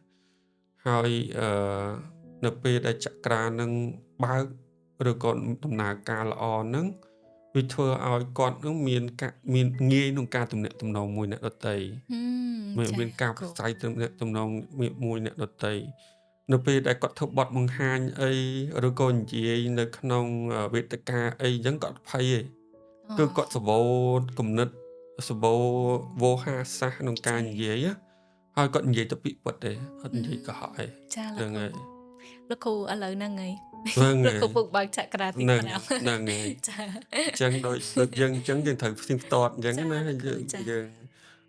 S1: ហើយនៅពេលដែលចក្រានឹងបើកឬក៏ដំណើរការល្អហ្នឹងវាធ្វើឲ្យគាត់នឹងមានងាយក្នុងការទំនាក់ទំនងមួយអ្នកដទៃ មានការផ្សាយទំនាក់ទំនងមួយអ្នកដទៃនៅពេលដែលគាត់ធ្វើបទបង្ហាញអីឬក៏និយាយនៅក្នុងវេទិកាអីអញ្ចឹងគាត់ភ័យទេគឺគាត់សបោគំនិតសបោវោហាសាសក្នុងការនិយាយហើយគាត់និយាយទៅពីពិតទេអត់និយាយកុហកទេ
S2: ចា
S1: ហ្នឹងហើយ
S2: លោកគ្រូឥឡូវហ្នឹងហើយ
S1: ហ្នឹង
S2: លោក
S1: ហើយ
S2: គ្រូពុកបើកចក្រាទី
S1: ហ្នឹង
S2: 5
S1: ហ្នឹងហើយ
S2: ចា
S1: អញ្ចឹងដូចយើងអញ្ចឹងយើងត្រូវផ្ទៀងផ្ទាត់អញ្ចឹង
S2: ចា
S1: ណា
S2: លោក
S1: ហើយ
S2: គ្រូ
S1: យើង
S2: ចា
S1: យើង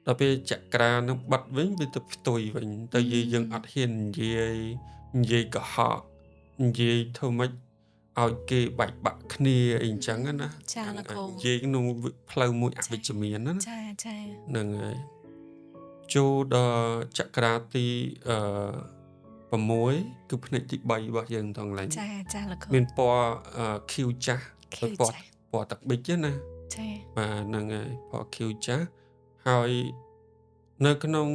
S1: ដល់ពេលចក្រានឹងបិទវិញវាទៅផ្ទុយវិញទៅយើងអត់ហ៊ាននិយាយកុហកនិយាយធ្វើម៉េចឲ្យគេបែកបាក់គ្នាអីអញ្ចឹងណា
S2: ចាលោកគ្រូ
S1: និយាយក្នុងផ្លូវមួយអវិជ្ជមានណា
S2: ចា ចា
S1: ហ្នឹងហើយចូលដល់ចក្រាទី6គឺផ្នែកទី3របស់យើងថងឡើង
S2: ចា ចាលោកគ្រូ
S1: មានពណ៌ខៀវចាស់
S2: ខៀវ
S1: ពណ៌
S2: ចាស់
S1: ពណ៌ទឹកប៊ិចណា
S2: ចា
S1: បាទហ្នឹងហើយពណ៌ខៀវចាស់ហើយនៅក្នុង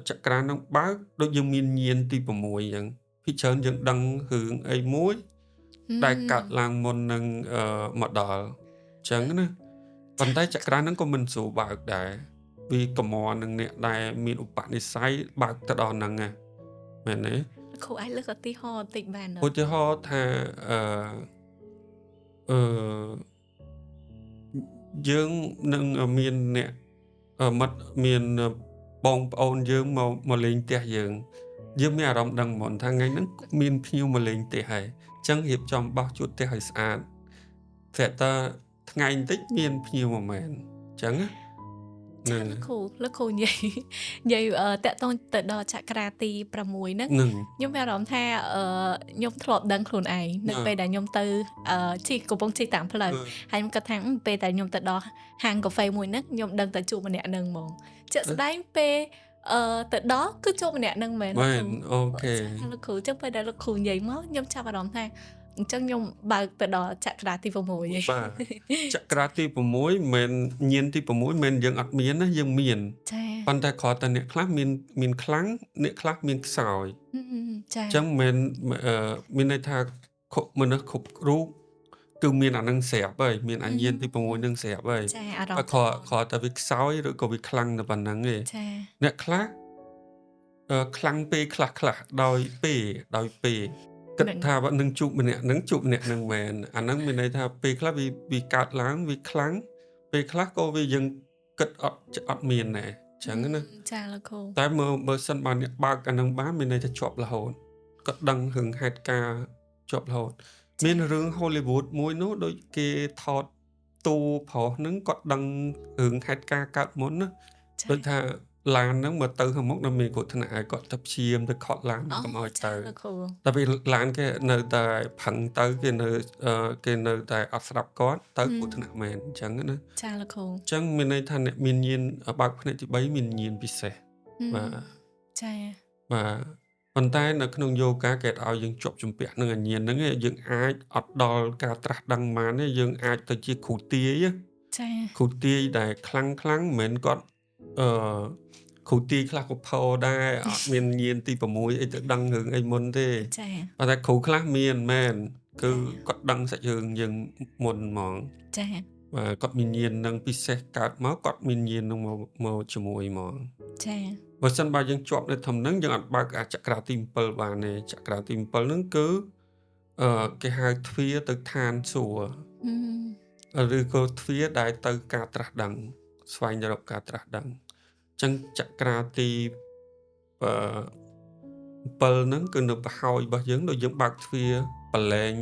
S1: ចក្រានឹងបើកដូចយើងមានញៀនទី6អញ្ចឹងពីច្រើនយើងដឹងរឿងអីមួយដែលកាត់ឡើងមុននឹងមកដល់អញ្ចឹងណាប៉ុន្តែចក្រានឹងក៏មិនស្រួលបើកដែរវាកម្រនឹងអ្នកដែលមានឧបនិស្ស័យបើកទៅដល់ហ្នឹងណាមែនទេ
S2: លោកគ្រូអាចលើកឧទាហរណ៍បន្តិចបានទេ
S1: ឧទាហរណ៍ថាអឺយើងនឹងមានអ្នកមិត្តមានបងប្អូនយើងមកលេងផ្ទះយើងមានអារម្មណ៍ដឹងមុនថាថ្ងៃហ្នឹងមានភ្ញៀវមកលេងផ្ទះហើយអញ្ចឹងរៀបចំបោសជូតផ្ទះឲ្យស្អាតតែតើថ្ងៃបន្តិចមានភ្ញៀវមកមែនអញ្ចឹងណា
S2: ចាលោកគ្រូនិយាយតាក់ទងទៅដល់ចក្រាទី6ហ្នឹង
S1: ហ្នឹង
S2: ខ្ញុំមានអារម្មណ៍ថាខ្ញុំធ្លាប់ដឹងខ្លួនឯងនៅពេលដែលខ្ញុំទៅជិះកំពុងជិះតាមផ្លូវហើយខ្ញុំគិតថាពេលដែលខ្ញុំទៅដល់ហាងកាហ្វេមួយហ្នឹងខ្ញុំដឹងតែជួបម្នាក់ហ្នឹងហ្មងជាក់ស្ដែងពេលទៅដល់គឺជួបម្នាក់ហ្នឹងមែន
S1: មែនអូខេ
S2: ចាលោកគ្រូចឹងពេលដែលលោកគ្រូនិយាយមកខ្ញុំចាប់អារម្មណ៍ថាអញ្ចឹងខ្ញុំបើកទៅដល់ចក្រាទី6ហើយ
S1: បាទចក្រាទី6មិនមែនញៀនទី6មិនមែនយើងអត់មានណាយើងមាន
S2: ចា
S1: ប៉ុន្តែគ្រាន់តែអ្នកខ្លះមានខ្លាំងអ្នកខ្លះមានខ្សោយ
S2: ចា
S1: អញ្ចឹងមិនមានន័យថាមនុស្សគ្រប់រូបគឺមានអានឹងស្រាប់ហើយមានអាញៀនទី6នឹងស្រាប់ហើយ
S2: ចាអារម្មណ៍
S1: គ្រាន់តែវាខ្សោយឬក៏វាខ្លាំងតែប៉ុណ្្នឹងទេ
S2: ចា
S1: អ្នកខ្លះខ្លាំងពេកខ្លះដោយពេលគិតថានឹងជួបម្នាក់នឹងមែនអាហ្នឹងមានន័យថាពេលខ្លះវាកើតឡើងវាខ្លាំងពេលខ្លះក៏វាយើងគិតអត់មានដែរអញ្ចឹងណា
S2: ចាលោកគ្រូ
S1: តែមើលសិនបើអ្នកបើកអានឹងបានមានន័យថាជាប់រហូតគាត់ដឹងរឿងហេតុការណ៍ជាប់រហូតមានរឿង Hollywood មួយនោះដូចគេថតតួប្រុសហ្នឹងគាត់ដឹងរឿងហេតុការណ៍កើតមុនណាដូចថាឡានហ្នឹងមកទៅខាងមុខនៅមានគ្រោះថ្នាក់ហើយគាត់ទៅព្យាយាមទៅខត់ឡានកុំឲ្យទៅ
S2: លោកគ្រូ
S1: តែពេលឡានគេនៅតែផឹងទៅគេនៅតែអត់ស្ដាប់គាត់ទៅគ្រោះថ្នាក់មែនអញ្ចឹងណា
S2: ចាលោកគ្រូ
S1: អញ្ចឹងមានន័យថាអ្នកមានញៀនបើកផ្នែកទី3មានញៀនពិសេស បាទ
S2: ចា
S1: បាទប៉ុន្តែនៅក្នុងយូហ្គាគេឲ្យយើងជាប់ជំពាក់នឹងអាញៀនហ្នឹងឯងយើងអាចអត់ដល់ការត្រាស់ដឹងបានទេយើងអាចទៅជាគ្រូទាយ
S2: ចា
S1: គ្រូទាយដែលខ្លាំងមិនមែនគាត់គ្រូទាយខ្លះក៏ផោដែរអត់មានញៀនទី6អីទៅដឹងរឿងអីមុនទេ
S2: ចា
S1: ប៉ុន្តែគ្រូខ្លះមានមែនគឺគាត់ដឹងសាច់រឿងយើងមុនហ្មង
S2: ចា
S1: បាទគាត់មានញៀននឹងពិសេសកើតមកគាត់មានញៀននឹងមកជាមួយហ្មង
S2: ចា
S1: បើសិនបើយើងជាប់នៅធំហ្នឹងយើងអត់បើកអាចក្រាទី7បានទេចក្រាទី7ហ្នឹងគឺគេហៅទ្វារទៅឋានសួគ៌ឬក៏ទ្វារដែលទៅការត្រាស់ដឹងស្វែងរកការត្រាស់ដឹងអញ្ចឹងចក្រាទី7ហ្នឹងគឺនៅប្រហោយរបស់យើងដូចយើងបើកទ្វារប្រឡែង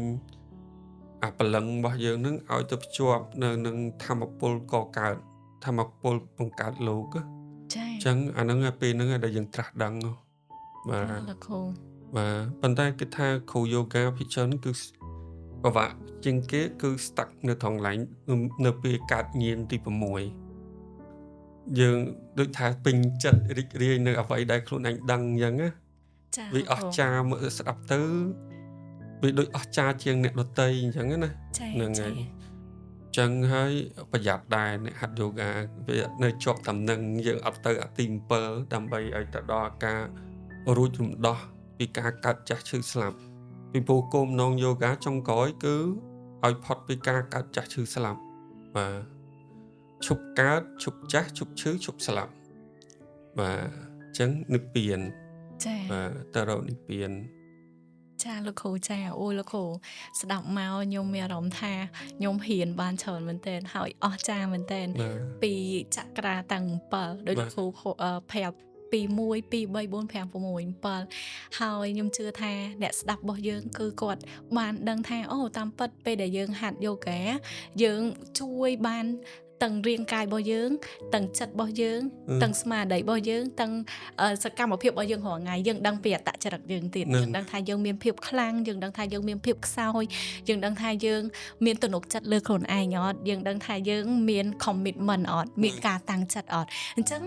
S1: អាប្រលឹងរបស់យើងហ្នឹងឲ្យទៅភ្ជាប់នៅនឹងធម្មពលកកើតធម្មពលបង្កើតលោក
S2: ចា
S1: អញ្ចឹងអាហ្នឹងពេលហ្នឹងដែលយើងត្រាស់ដឹងបាទ
S2: លោកគ្រូ
S1: បាទប៉ុន្តែគេថាគ្រូយូហ្គាភិកច្រើនគឺពិបាកជាងគេគឺស្តាក់នៅត្រង់ឡែងនៅពេលកើតញៀនទី6យើងដូចថាពេញចិត្តរីករាយនៅអ្វីដែលខ្លួនឯងដឹងអញ្ចឹងណា
S2: ចា
S1: វាអស្ចារ្យមើលស្ដាប់ទៅវាដូចអស្ចារ្យជាងអ្នកដទៃអញ្ចឹងណា
S2: ចា
S1: ហ្នឹងហើយ ចឹងហើយប្រយ័ត្នដែរអ្នកហាត់យូហ្គាវានៅជាប់តំណឹងយើងអត់ទៅអាទី7ដើម្បីឲ្យទៅដល់ការរួចរំដោះពីការកាត់ចាស់ឈឺស្លាប់ពីព្រោះគោលបំណងយូហ្គាចុងក្រោយគឺឲ្យផុតពីការកាត់ចាស់ឈឺស្លាប់បាទឈប់កើតឈប់ចាស់ឈប់ឈឺឈប់ស្លាប់បាទអញ្ចឹងនិព្វាន
S2: ចា
S1: បាទទៅរកនិព្វាន
S2: ចាលោកគ្រូចាអូយលោកគ្រូស្ដាប់មកខ្ញុំមានអារម្មណ៍ថាខ្ញុំហ៊ានបានច្រើនមែនទែនហើយអស្ចារ្យមែនទែន
S1: បាទ
S2: ពីចក្រាទាំង7ដោយលោកគ្រូប្រាប់ពី ពី1 2 3 4 5 6 7ហើយខ្ញុំជឿថាអ្នកស្ដាប់របស់យើងគឺគាត់បានដឹងថាអូតាមពិតពេលដែលយើងហាត់យូហ្គាយើងជួយបានទាំងរាងកាយរបស់យើងទាំងចិត្តរបស់យើងទាំងស្មារតីរបស់យើងទាំងសកម្មភាពរបស់យើងរាល់ថ្ងៃយើងដឹងពីអត្តចរិតយើងទៀតយើងដឹងថាយើងមានភាពខ្លាំងយើងដឹងថាយើងមានភាពខ្សោយយើងដឹងថាយើងមានទំនុកចិត្តលើខ្លួនឯងអត់យើងដឹងថាយើងមាន commitment អត់មានការតាំងចិត្តអត់អញ្ចឹង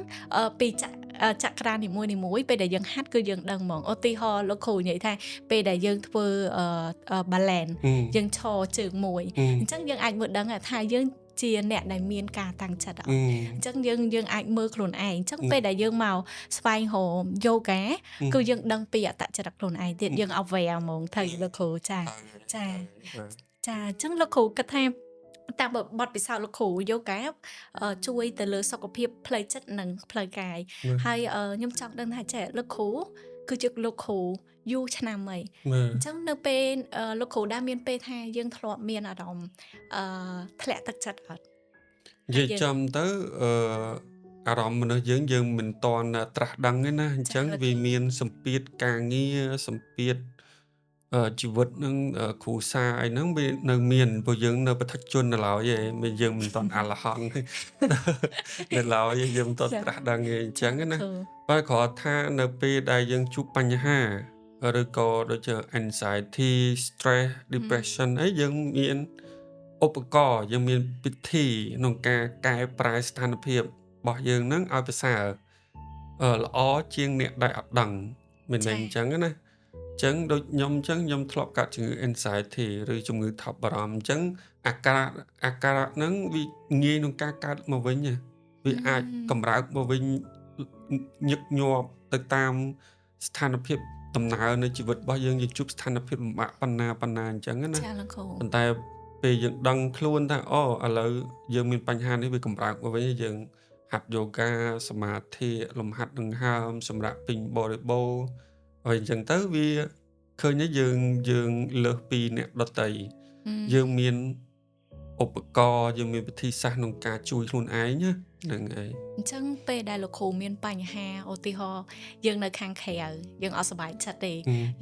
S2: ពីចក្រាននីមួយៗពេលដែលយើងហាត់គឺយើងដឹងហ្មងឧទាហរណ៍លោកគ្រូនិយាយថាពេលដែលយើងធ្វើ balance យើងឈរជើងមួយអញ្ចឹងយើងអាចមើលដឹងថាយើងជាអ្នកដែលមានការតាំងចិត្តអត់អញ្ចឹងយើងអាចមើលខ្លួនឯងអញ្ចឹងពេលដែលយើងមកស្វែងរកយូហ្គាគឺយើងដឹងពីអត្តចរិតខ្លួនឯងទៀតយើង aware ហ្មងទៅលោកគ្រូចាអញ្ចឹងលោកគ្រូគិតថាតាមបទពិសោធន៍លោកគ្រូយូហ្គាជួយទៅលើសុខភាពផ្លូវចិត្តនិងផ្លូវកាយហើយខ្ញុំចង់ដឹងថាចាលោកគ្រូគឺជាលោកគ្រូយូរឆ្នាំហើយអញ្ចឹងនៅពេលលោកគ្រូដែលមានពេលថាយើងធ្លាប់មានអារម្មណ៍ធ្លាក់ទឹកចិត្តអត់
S1: និយាយចំទៅអារម្មណ៍មនុស្សយើងមិនតន់ត្រាស់ដឹងទេណាអញ្ចឹងវាមានសម្ពាធការងារសម្ពាធជីវិតនឹងគ្រួសារអីហ្នឹងវានៅមានព្រោះយើងនៅបឋិជននៅឡើយឯងយើងមិនតន់អរហន្តនៅឡើយយើងមិនតន់ត្រាស់ដឹងទេអញ្ចឹងណាបើគ្រាន់ថានៅពេលដែលយើងជួបបញ្ហាឬក៏ដូចជា anxiety stress depression អីយើងមានឧបករណ៍យើងមានវិធីក្នុងការកែប្រែស្ថានភាពរបស់យើងហ្នឹងឲ្យប្រសើរល្អជាងអ្នកដែលអត់ដឹងមិនមែនអញ្ចឹងណាអញ្ចឹងដូចខ្ញុំអញ្ចឹងខ្ញុំធ្លាប់កាត់ជំងឺ anxiety ឬជំងឺថប់បារម្ភអញ្ចឹងអាការៈហ្នឹងវាងាយក្នុងការកើតមកវិញវាអាចកម្រើកមកវិញញឹកញាប់ទៅតាមស្ថានភាពដំណើរនៃជីវិតរបស់យើងជួបស្ថានភាពលំបាកប៉ុណ្ណាអញ្ចឹងណាប៉ុន្តែពេលយើងដឹងខ្លួនថាឥឡូវយើងមានបញ្ហានេះវាកម្រើកមកវិញយើងហាត់យូហ្គាសមាធិលំហាត់ដង្ហើមសម្រាប់ពេញបរិបូរណ៍ហើយអញ្ចឹងទៅវាឃើញថាយើងលើសពីអ្នកដទៃយើងមានឧបករណ៍យើងមានវិធីសាស្ត្រក្នុងការជួយខ្លួនឯងណាហ្នឹងហើយ
S2: អញ្ចឹងពេលដែលលោកគ្រូមានបញ្ហាឧទាហរណ៍យើងនៅខាងក្រៅយើងអត់សប្បាយចិត្តទេ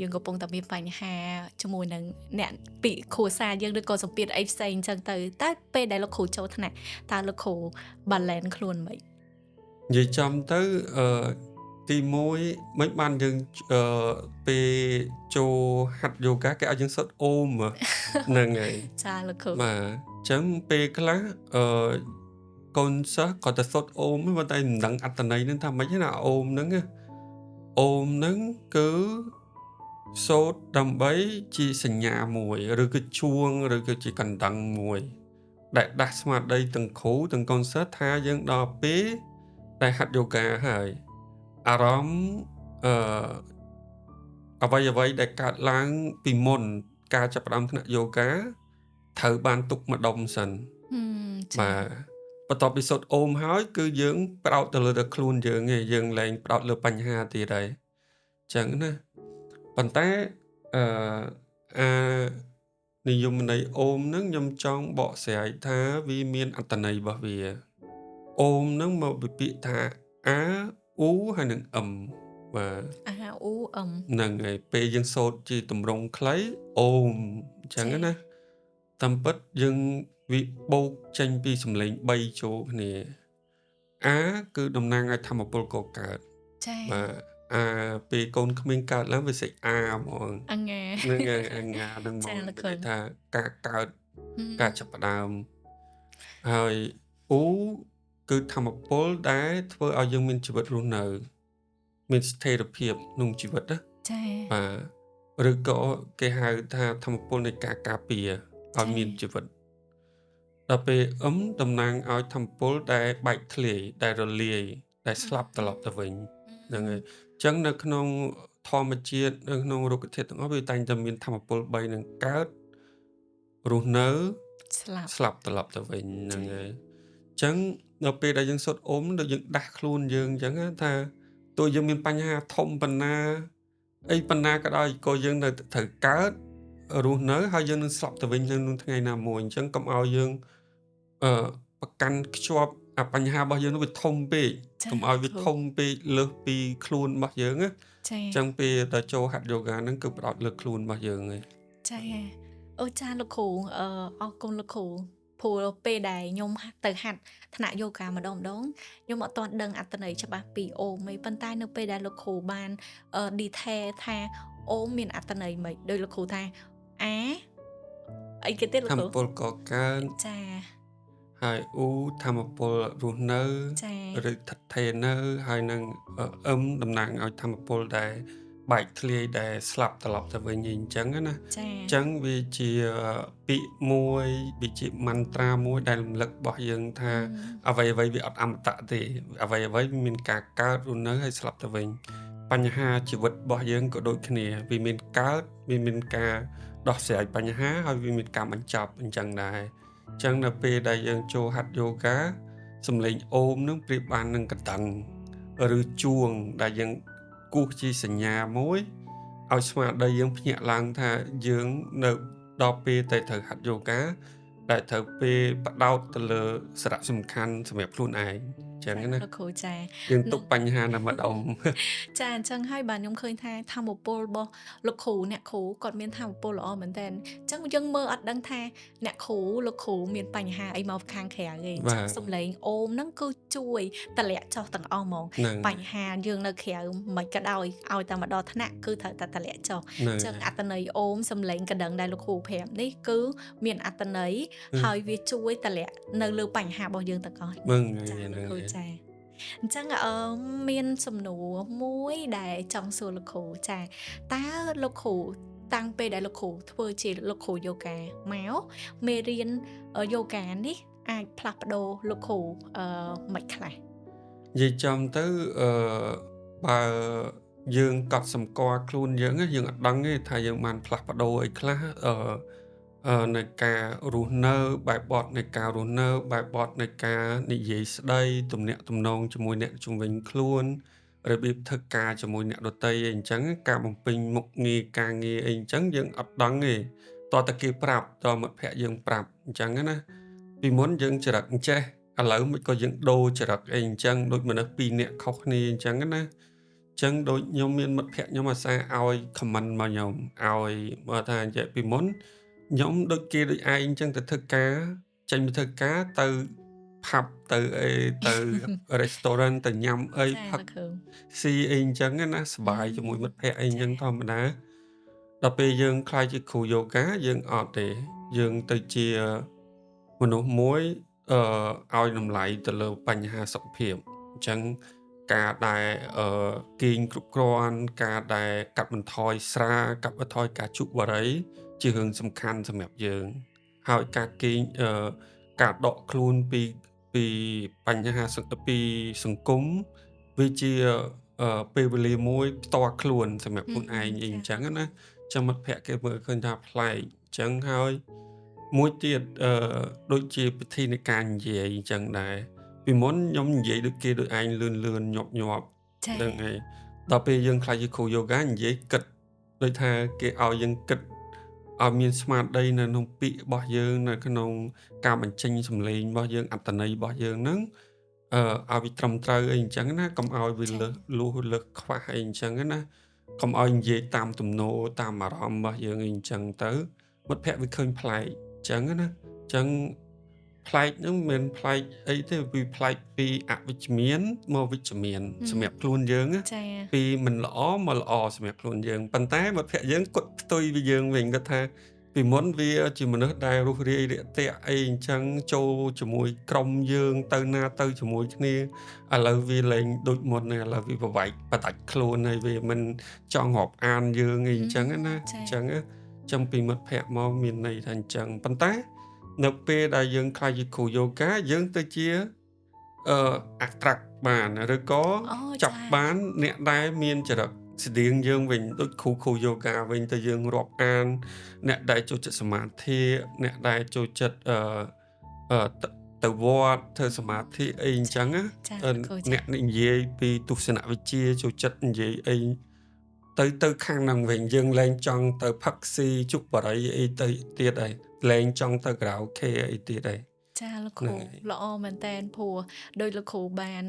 S2: យើងកំពុងតែមានបញ្ហាជាមួយនឹងអ្នកពីគ្រួសារយើងឬក៏សម្ពាធអីផ្សេងអញ្ចឹងទៅតែពេលដែលលោកគ្រូចូលថ្នាក់តើលោកគ្រូ balance ខ្លួនមិន
S1: និយាយចំទៅទី1មិនបានយើងពេលចូលហាត់យូហ្គាគេឲ្យយើងសូត្រអូមហ្នឹងហើយ
S2: ចាលោកគ្រូ
S1: បាទអញ្ចឹងពេលខ្លះកូនសិស្សក៏ទៅសូត្រអូមប៉ុន្តែមិនដឹងអត្ថន័យនឹងថាម៉េចណាអូមហ្នឹងគឺសូត្រដើម្បីជាសញ្ញាមួយឬគឺជួងឬក៏ជាកណ្ដឹងមួយដែលដាស់ស្មារតីទាំងគ្រូទាំងកូនសិស្សថាយើងដល់ពេលដែលហាត់យូហ្គាហើយអារម្មណ៍អ្វីដែលកើតឡើងពីមុនការចាប់ផ្ដើមថ្នាក់យូហ្គាត្រូវបានទុកម្ដុំសិនបាទបន្ទាប់ពីសូត្រអូមហើយគឺយើងផ្ដោតទៅលើខ្លួនយើងឯងយើងលែងផ្ដោតលើបញ្ហាទៀតហើយអញ្ចឹងណាប៉ុន្តែនិយមន័យអូមហ្នឹងខ្ញុំចង់បកស្រាយថាវាមានអត្ថន័យរបស់វាអូមហ្នឹងមកពីពាក្យថាអាអ៊ូហើយនឹងអឹមបាទ
S2: អាអ៊ូអឹម
S1: ហ្នឹងហើយពេលយើងសូត្រជាទម្រង់ខ្លីអូមអញ្ចឹងណាតាមពិតយើងវិបោកចេញពីសំឡេង3ចូលគ្នាអាគឺតំណាងឲ្យធម្មពលកកើត
S2: ចា៎
S1: បាទអាពេលកូនក្មេងកើតឡើងវាសេចអាហ្មង
S2: អងា
S1: ហ្នឹងហើយអងាហ្នឹងមកគេថាការកើតការចាប់ផ្ដើមហើយអ៊ូគឺធម្មពលដែលធ្វើឲ្យយើងមានជីវិតរស់នៅមានស្ថិរភាពក្នុងជីវិតណា
S2: ចា៎
S1: បាទឬក៏គេហៅថាធម្មពលនៃការការពារឲ្យមានជីវិតដល់ពេលតំណាងឲ្យធម្មពលដែលបែកធ្លាយដែលរលាយដែលស្លាប់ត្រឡប់ទៅវិញហ្នឹងហើយអញ្ចឹងនៅក្នុងធម្មជាតិនៅក្នុងរុក្ខធាតុទាំងអស់វាតែងតែមានធម្មពល3នឹងកើតរស់នៅស្លាប់ត្រឡប់ទៅវិញហ្នឹងហើយអញ្ចឹងនៅពេលដែលយើងសូត្រអូមដូចយើងដាស់ខ្លួនយើងអញ្ចឹងថាទោះយើងមានបញ្ហាធំប៉ុណ្ណាអីប៉ុណ្ណាក៏ដោយក៏យើងនៅត្រូវកើតរស់នៅហើយយើងនឹងស្លាប់ទៅវិញនៅថ្ងៃណាមួយអញ្ចឹងកុំឲ្យយើងប្រកាន់ខ្ជាប់ បញ្ហារបស់យើងនោះវាធំពេក
S2: ចា
S1: កុំឲ្យវា
S2: លោកគ្រូ
S1: ធំពេកលើសពីខ្លួនរបស់យើងណា
S2: ចា
S1: អញ្ចឹងពេលដែលចូលហាត់ Yoga ហ្នឹងគឺផ្ដោតលើខ្លួនរបស់យើងឯង
S2: ចា អូចាលោកគ្រូអរគុណលោកគ្រូព្រោះពេលដែលខ្ញុំទៅហាត់ថ្នាក់ Yoga ម្ដងៗខ្ញុំអត់ទាន់ដឹងអត្ថន័យច្បាស់ពីអូមទេប៉ុន្តែនៅពេលដែលលោកគ្រូបាន detail ថាអូមមានអត្ថន័យម៉េចដោយលោកគ្រូថាអីគេទៀតលោក
S1: ថាម
S2: គ្រូ
S1: ពលកកើន
S2: ចា
S1: ហើយអ៊ូថាមពលរស់នៅ
S2: ចា
S1: ឬថិតថេរនៅហើយនឹងតំណាងឲ្យថាមពលដែលបែកធ្លាយដែលស្លាប់ត្រឡប់ទៅវិញអីអញ្ចឹងណា
S2: ចា
S1: អញ្ចឹងវាជាពាក្យមួយវាជាមន្ត្រាមួយដែលរំលឹករបស់យើងថាអ្វីៗវាអត់អមតៈទេអ្វីៗវាមានការកើតរស់នៅហើយស្លាប់ទៅវិញបញ្ហាជីវិតរបស់យើងក៏ដូចគ្នាវាមានកើតវាមានការដោះស្រាយបញ្ហាហើយវាមានការបញ្ចប់អញ្ចឹងដែរអញ្ចឹងនៅពេលដែលយើងចូលហាត់ Yoga សំឡេងអូមនឹងប្រៀបបាននឹងកណ្ដឹងឬជួងដែលយើងគូសជាសញ្ញាមួយឲ្យស្មារតីយើងភ្ញាក់ឡើងថាយើងនៅដល់ពេលទៅត្រូវហាត់ Yoga ដែលត្រូវពេលបដោតទៅលើសារៈសំខាន់សម្រាប់ខ្លួនឯងអញ្ចឹងណា
S2: លោកគ្រូចា
S1: យើងទុកបញ្ហានៅម្ដុំ
S2: ចាអញ្ចឹងហើយបាទខ្ញុំឃើញថាធម្មពលរបស់លោកគ្រូអ្នកគ្រូគាត់មានធម្មពលល្អមែនតើអញ្ចឹងយើងមើលអត់ដឹងថាអ្នកគ្រូលោកគ្រូមានបញ្ហាអីមកខាងក្រៅទេអញ្ចឹងសំឡេងអូមហ្នឹងគឺជួយតម្លាក់ចុះទាំងអស់ហ្មង
S1: ហ្នឹង
S2: បញ្ហាយើងនៅក្រៅមិនក៏ដោយឲ្យតែមកដល់ថ្នាក់គឺត្រូវតែតម្លាក់ចុះ
S1: ហ្នឹង
S2: អញ្ចឹងអត្តន័យអូមសំឡេងកណ្ដឹងដែលលោកគ្រូប្រាប់នេះគឺមានអត្តន័យហើយវាជួយតម្លាក់នៅលើបញ្ហារបស់យើងទាំងអស់
S1: ហ្នឹង
S2: ចា
S1: ហើយ
S2: លោក
S1: ហ្នឹង
S2: គ្រូ
S1: ហើយ
S2: ចាអញ្ចឹងមានសំណួរមួយដែលចង់សួរលោកគ្រូចាតើលោកគ្រូតាំងពេលដែលលោកគ្រូធ្វើជាលោកគ្រូយូហ្គាមកមេរៀនយូហ្គានេះអាចផ្លាស់ប្ដូរលោកគ្រូមិនខ្លះ
S1: និយាយចំទៅបើយើងកត់សម្គាល់ខ្លួនយើងណាយើងអត់ដឹងទេថាយើងបានផ្លាស់ប្ដូរអីខ្លះនៅការរស់នៅបែបបទនៃការរស់នៅបែបបទនៃការនិយាយស្ដីទំនាក់ទំនងជាមួយអ្នកជុំវិញខ្លួនរបៀបធ្វើការជាមួយអ្នកដទៃអីអញ្ចឹងការបំពេញមុខងារការងារអីអញ្ចឹងយើងអត់ដឹងទេតើតាគេប្រាប់តើមិត្តភ័ក្ដិយើងប្រាប់អញ្ចឹងណាពីមុនយើងចរិតអញ្ចេះឥឡូវមិនក៏យើងដូរចរិតអីអញ្ចឹងដូចមនុស្សពីរនាក់ខុសគ្នាអញ្ចឹងណាអញ្ចឹងដូចខ្ញុំមានមិត្តភ័ក្ដិខ្ញុំអាសាឲ្យ comment មកខ្ញុំឲ្យមើលថានិយាយពីមុនខ្ញុំដូចគេដូចឯងអញ្ចឹងទៅធ្វើការចេញទៅធ្វើការទៅផាប់ទៅអីទៅ restaurant ទៅញ៉ាំអី
S2: ចា
S1: ផឹក
S2: លោកគ្រូ
S1: ស៊ីអីអញ្ចឹងណាសប្បាយជាមួយមិត្តភ័ក្ដិអីអញ្ចឹងធម្មតាដល់ពេលយើងខ្លាយជាគ្រូយូហ្គាយើងអត់ទេយើងទៅជាមនុស្សមួយឲ្យតម្លៃទៅលើបញ្ហាសុខភាពអញ្ចឹងការដែលគេងគ្រប់គ្រាន់ការដែលកាត់បន្ថយស្រាកាត់បន្ថយការជក់បារីជារឿងសំខាន់សម្រាប់យើងហើយការគេងការដកខ្លួនពីបញ្ហាពីសង្គមវាជាពេលវេលាមួយផ្ទាល់ខ្លួនសម្រាប់ខ្លួនឯងអីអញ្ចឹងណាចាំមិត្តភ័ក្ដិគេមើលឃើញថាប្លែកអញ្ចឹងហើយមួយទៀតដូចជាពិធីនៃការនិយាយអញ្ចឹងដែរពីមុនខ្ញុំនិយាយដូចគេដូចឯងលឿនញាប់ញាប់
S2: ចា
S1: ហ្នឹងហើយដល់ពេលយើងខ្លាចជាគ្រូយូហ្គានិយាយគិតដូចថាគេឲ្យយើងគិតឲ្យមានស្មារតីនៅក្នុងពាក្យរបស់យើងនៅក្នុងការបញ្ចេញសម្លេងរបស់យើងអត្តន័យរបស់យើងហ្នឹងឲ្យវាត្រឹមត្រូវអីអញ្ចឹងណាកុំឲ្យវាលើសលួសលើសខ្វះអីអញ្ចឹងណាកុំឲ្យនិយាយតាមទំនោរតាមអារម្មណ៍របស់យើងអីអញ្ចឹងទៅមិត្តភ័ក្ដិវាឃើញប្លែកអញ្ចឹងណាអញ្ចឹងប្លែកហ្នឹងមិនមែនប្លែកអីទេវាប្លែកពីអវិជ្ជមានមកវិជ្ជមានសម្រាប់ខ្លួនយើងណា
S2: ចា
S1: ពីមិនល្អមកល្អសម្រាប់ខ្លួនយើងប៉ុន្តែមិត្តភក្តិយើងគាត់ផ្ទុយពីយើងវិញគាត់ថាពីមុនវាជាមនុស្សដែលរស់រាយរាក់ទាក់អីអញ្ចឹងចូលជាមួយក្រុមយើងទៅណាទៅជាមួយគ្នាឥឡូវវាលែងដូចមុនហើយឥឡូវវាប្រវាយបដាច់ខ្លួនហើយវាមិនចង់រាប់អានយើងអីអញ្ចឹងណាអញ្ចឹងចាំពីមិត្តភក្តិមកមានន័យថាអញ្ចឹងប៉ុន្តែនៅពេលដែលយើងខ្លាចជាគ្រូយូហ្គាយើងទៅជាattract បានឬក៏
S2: អូ
S1: ចាប់បានអ្នកដែលមានចរិតស្តៀងយើងវិញដូចគ្រូយូហ្គាវិញទៅយើងរាប់អានអ្នកដែលចូលចិត្តសមាធិអ្នកដែលចូលចិត្តទៅវត្តធ្វើសមាធិអីអញ្ចឹងណា
S2: ចាលោកគ្រូចា
S1: អ្នកនិយាយពីទស្សនវិជ្ជាចូលចិត្តនិយាយអីទៅខាងហ្នឹងវិញយើងលែងចង់ទៅផឹកស៊ីជុកបារីអីទៅទៀតហើយលែងចង់ទៅក្រៅខេអីទៀតហើយ
S2: ចាលោកគ្
S1: ហ្នឹ
S2: រូ
S1: ងហើយ
S2: ល្អមែនតែនព្រោះដោយលោកគ្រូបាន